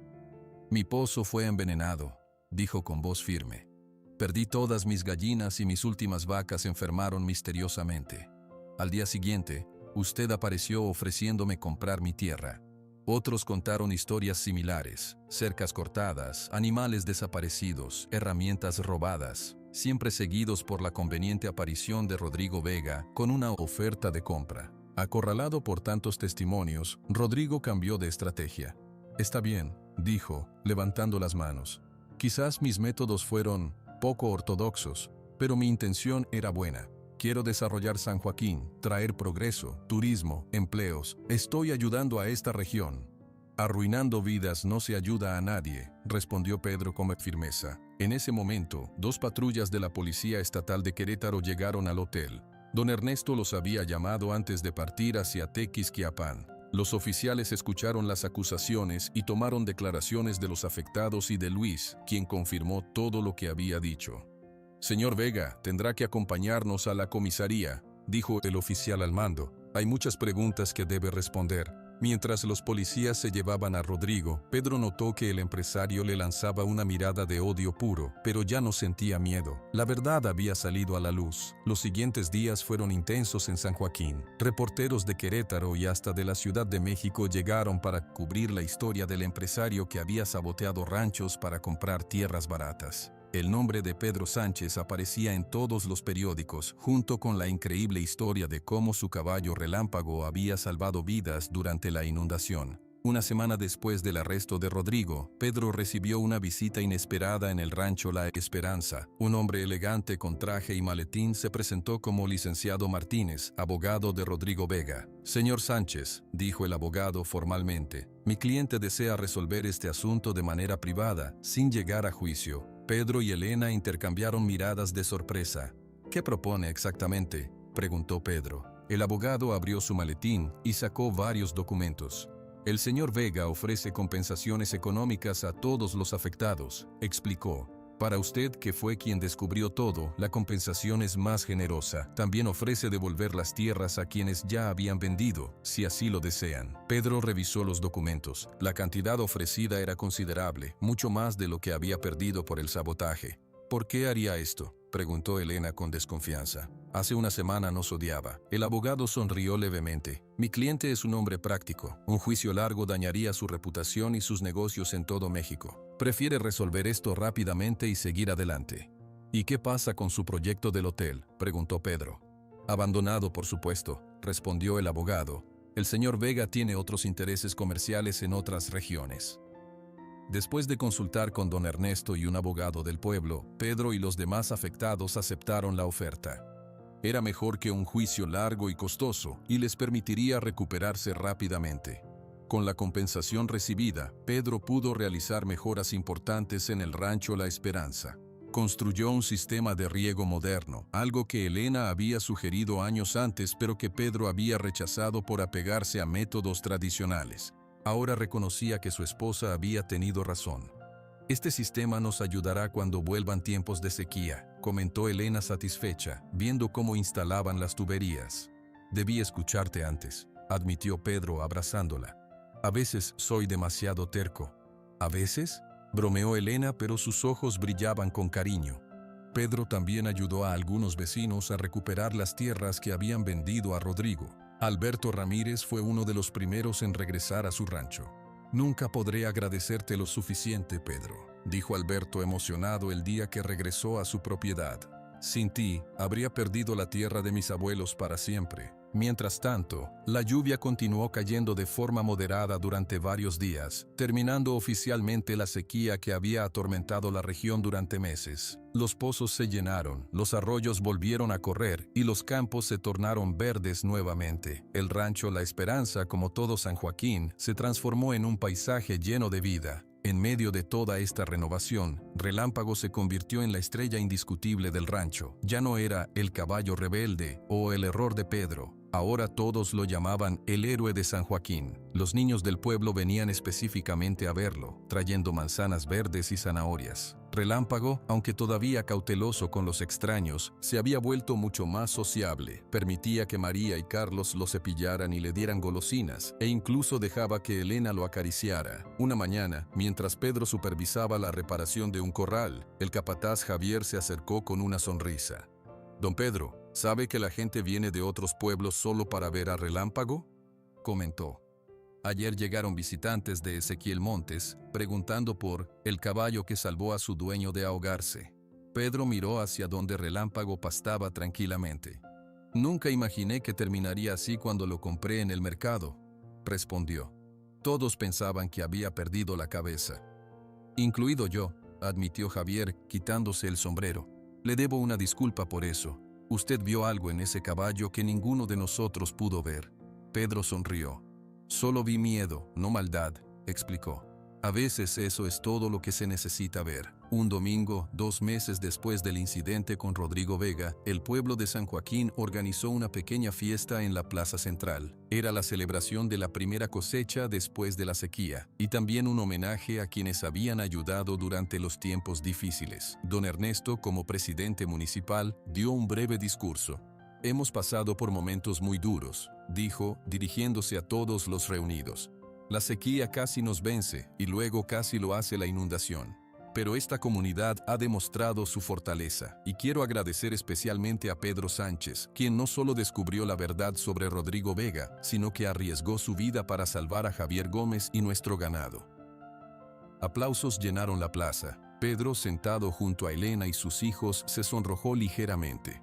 «Mi pozo fue envenenado», dijo con voz firme. «Perdí todas mis gallinas y mis últimas vacas enfermaron misteriosamente. Al día siguiente, usted apareció ofreciéndome comprar mi tierra». Otros contaron historias similares: cercas cortadas, animales desaparecidos, herramientas robadas, siempre seguidos por la conveniente aparición de Rodrigo Vega con una oferta de compra. Acorralado por tantos testimonios, Rodrigo cambió de estrategia. «Está bien», dijo, levantando las manos. «Quizás mis métodos fueron poco ortodoxos, pero mi intención era buena. Quiero desarrollar San Joaquín, traer progreso, turismo, empleos. Estoy ayudando a esta región». «Arruinando vidas no se ayuda a nadie», respondió Pedro con firmeza. En ese momento, 2 patrullas de la Policía Estatal de Querétaro llegaron al hotel. Don Ernesto los había llamado antes de partir hacia Tequisquiapan. Los oficiales escucharon las acusaciones y tomaron declaraciones de los afectados y de Luis, quien confirmó todo lo que había dicho. «Señor Vega, tendrá que acompañarnos a la comisaría», dijo el oficial al mando. «Hay muchas preguntas que debe responder». Mientras los policías se llevaban a Rodrigo, Pedro notó que el empresario le lanzaba una mirada de odio puro, pero ya no sentía miedo. La verdad había salido a la luz. Los siguientes días fueron intensos en San Joaquín. Reporteros de Querétaro y hasta de la Ciudad de México llegaron para cubrir la historia del empresario que había saboteado ranchos para comprar tierras baratas. El nombre de Pedro Sánchez aparecía en todos los periódicos, junto con la increíble historia de cómo su caballo Relámpago había salvado vidas durante la inundación. Una semana después del arresto de Rodrigo, Pedro recibió una visita inesperada en el rancho La Esperanza. Un hombre elegante con traje y maletín se presentó como licenciado Martínez, abogado de Rodrigo Vega. «Señor Sánchez», dijo el abogado formalmente, «mi cliente desea resolver este asunto de manera privada, sin llegar a juicio». Pedro y Elena intercambiaron miradas de sorpresa. «¿Qué propone exactamente?», preguntó Pedro. El abogado abrió su maletín y sacó varios documentos. «El señor Vega ofrece compensaciones económicas a todos los afectados», explicó. «Para usted, que fue quien descubrió todo, la compensación es más generosa. También ofrece devolver las tierras a quienes ya habían vendido, si así lo desean». Pedro revisó los documentos. La cantidad ofrecida era considerable, mucho más de lo que había perdido por el sabotaje. «¿Por qué haría esto?», preguntó Elena con desconfianza. «Hace una semana nos odiaba». El abogado sonrió levemente. «Mi cliente es un hombre práctico. Un juicio largo dañaría su reputación y sus negocios en todo México. Prefiere resolver esto rápidamente y seguir adelante». «¿Y qué pasa con su proyecto del hotel?», preguntó Pedro. «Abandonado, por supuesto», respondió el abogado. «El señor Vega tiene otros intereses comerciales en otras regiones». Después de consultar con don Ernesto y un abogado del pueblo, Pedro y los demás afectados aceptaron la oferta. Era mejor que un juicio largo y costoso, y les permitiría recuperarse rápidamente. Con la compensación recibida, Pedro pudo realizar mejoras importantes en el rancho La Esperanza. Construyó un sistema de riego moderno, algo que Elena había sugerido años antes, pero que Pedro había rechazado por apegarse a métodos tradicionales. Ahora reconocía que su esposa había tenido razón. «Este sistema nos ayudará cuando vuelvan tiempos de sequía», comentó Elena satisfecha, viendo cómo instalaban las tuberías. «Debí escucharte antes», admitió Pedro abrazándola. «A veces soy demasiado terco». «¿A veces?», bromeó Elena, pero sus ojos brillaban con cariño. Pedro también ayudó a algunos vecinos a recuperar las tierras que habían vendido a Rodrigo. Alberto Ramírez fue uno de los primeros en regresar a su rancho. «Nunca podré agradecerte lo suficiente, Pedro», dijo Alberto emocionado el día que regresó a su propiedad. «Sin ti, habría perdido la tierra de mis abuelos para siempre». Mientras tanto, la lluvia continuó cayendo de forma moderada durante varios días, terminando oficialmente la sequía que había atormentado la región durante meses. Los pozos se llenaron, los arroyos volvieron a correr y los campos se tornaron verdes nuevamente. El rancho La Esperanza, como todo San Joaquín, se transformó en un paisaje lleno de vida. En medio de toda esta renovación, Relámpago se convirtió en la estrella indiscutible del rancho. Ya no era el caballo rebelde o el error de Pedro. Ahora todos lo llamaban el héroe de San Joaquín. Los niños del pueblo venían específicamente a verlo, trayendo manzanas verdes y zanahorias. Relámpago, aunque todavía cauteloso con los extraños, se había vuelto mucho más sociable. Permitía que María y Carlos lo cepillaran y le dieran golosinas, e incluso dejaba que Elena lo acariciara. Una mañana, mientras Pedro supervisaba la reparación de un corral, el capataz Javier se acercó con una sonrisa. «Don Pedro, ¿sabe que la gente viene de otros pueblos solo para ver a Relámpago?», comentó. «Ayer llegaron visitantes de Ezequiel Montes, preguntando por el caballo que salvó a su dueño de ahogarse». Pedro miró hacia donde Relámpago pastaba tranquilamente. «Nunca imaginé que terminaría así cuando lo compré en el mercado», respondió. «Todos pensaban que había perdido la cabeza». «Incluido yo», admitió Javier, quitándose el sombrero. «Le debo una disculpa por eso. Usted vio algo en ese caballo que ninguno de nosotros pudo ver». Pedro sonrió. «Solo vi miedo, no maldad», explicó. «A veces eso es todo lo que se necesita ver». Un domingo, 2 meses después del incidente con Rodrigo Vega, el pueblo de San Joaquín organizó una pequeña fiesta en la plaza central. Era la celebración de la primera cosecha después de la sequía, y también un homenaje a quienes habían ayudado durante los tiempos difíciles. Don Ernesto, como presidente municipal, dio un breve discurso. Hemos pasado por momentos muy duros, dijo, dirigiéndose a todos los reunidos. La sequía casi nos vence y luego casi lo hace la inundación. Pero esta comunidad ha demostrado su fortaleza, y quiero agradecer especialmente a Pedro Sánchez, quien no solo descubrió la verdad sobre Rodrigo Vega, sino que arriesgó su vida para salvar a Javier Gómez y nuestro ganado. Aplausos llenaron la plaza. Pedro, sentado junto a Elena y sus hijos, se sonrojó ligeramente.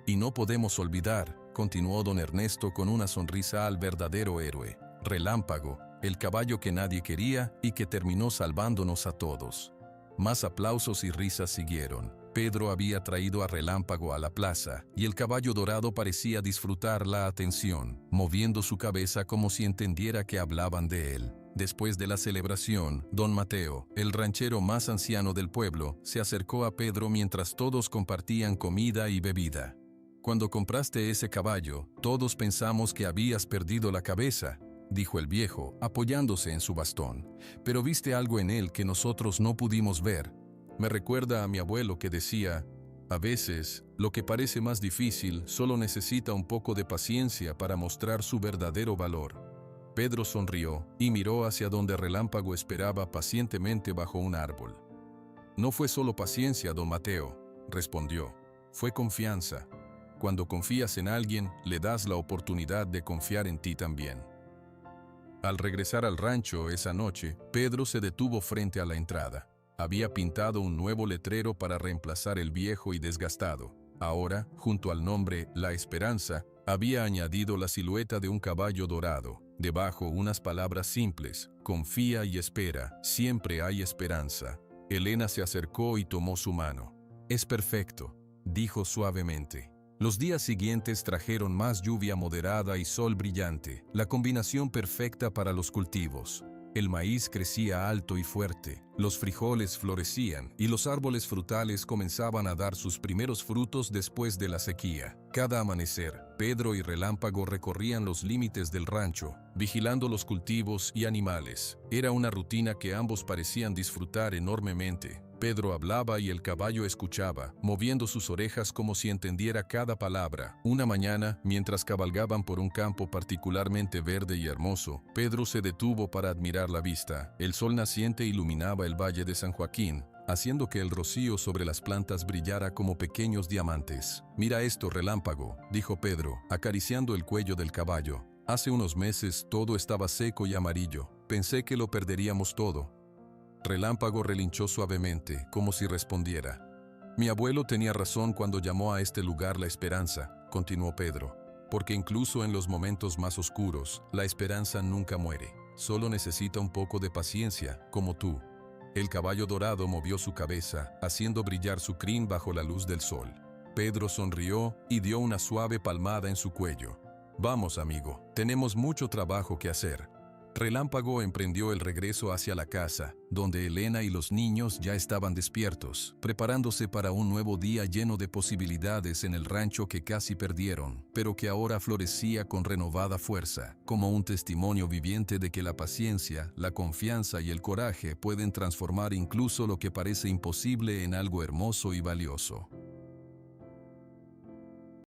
Y no podemos olvidar, continuó don Ernesto con una sonrisa, al verdadero héroe, Relámpago, el caballo que nadie quería y que terminó salvándonos a todos. Más aplausos y risas siguieron. Pedro había traído a Relámpago a la plaza, y el caballo dorado parecía disfrutar la atención, moviendo su cabeza como si entendiera que hablaban de él. Después de la celebración, don Mateo, el ranchero más anciano del pueblo, se acercó a Pedro mientras todos compartían comida y bebida. «Cuando compraste ese caballo, todos pensamos que habías perdido la cabeza», dijo el viejo, apoyándose en su bastón. «Pero viste algo en él que nosotros no pudimos ver. Me recuerda a mi abuelo que decía, a veces, lo que parece más difícil solo necesita un poco de paciencia para mostrar su verdadero valor». Pedro sonrió y miró hacia donde Relámpago esperaba pacientemente bajo un árbol. «No fue solo paciencia, don Mateo», respondió. «Fue confianza. Cuando confías en alguien, le das la oportunidad de confiar en ti también». Al regresar al rancho esa noche, Pedro se detuvo frente a la entrada. Había pintado un nuevo letrero para reemplazar el viejo y desgastado. Ahora, junto al nombre La Esperanza, había añadido la silueta de un caballo dorado. Debajo unas palabras simples: confía y espera, siempre hay esperanza. Elena se acercó y tomó su mano. «Es perfecto», dijo suavemente. Los días siguientes trajeron más lluvia moderada y sol brillante, la combinación perfecta para los cultivos. El maíz crecía alto y fuerte, los frijoles florecían y los árboles frutales comenzaban a dar sus primeros frutos después de la sequía. Cada amanecer, Pedro y Relámpago recorrían los límites del rancho, vigilando los cultivos y animales. Era una rutina que ambos parecían disfrutar enormemente. Pedro hablaba y el caballo escuchaba, moviendo sus orejas como si entendiera cada palabra. Una mañana, mientras cabalgaban por un campo particularmente verde y hermoso, Pedro se detuvo para admirar la vista. El sol naciente iluminaba el valle de San Joaquín, haciendo que el rocío sobre las plantas brillara como pequeños diamantes. «Mira esto, Relámpago», dijo Pedro, acariciando el cuello del caballo. «Hace unos meses todo estaba seco y amarillo. Pensé que lo perderíamos todo». Relámpago relinchó suavemente, como si respondiera. «Mi abuelo tenía razón cuando llamó a este lugar La Esperanza», continuó Pedro, «porque incluso en los momentos más oscuros, la esperanza nunca muere. Solo necesita un poco de paciencia, como tú». El caballo dorado movió su cabeza, haciendo brillar su crin bajo la luz del sol. Pedro sonrió y dio una suave palmada en su cuello. «Vamos, amigo, tenemos mucho trabajo que hacer». Relámpago emprendió el regreso hacia la casa, donde Elena y los niños ya estaban despiertos, preparándose para un nuevo día lleno de posibilidades en el rancho que casi perdieron, pero que ahora florecía con renovada fuerza, como un testimonio viviente de que la paciencia, la confianza y el coraje pueden transformar incluso lo que parece imposible en algo hermoso y valioso.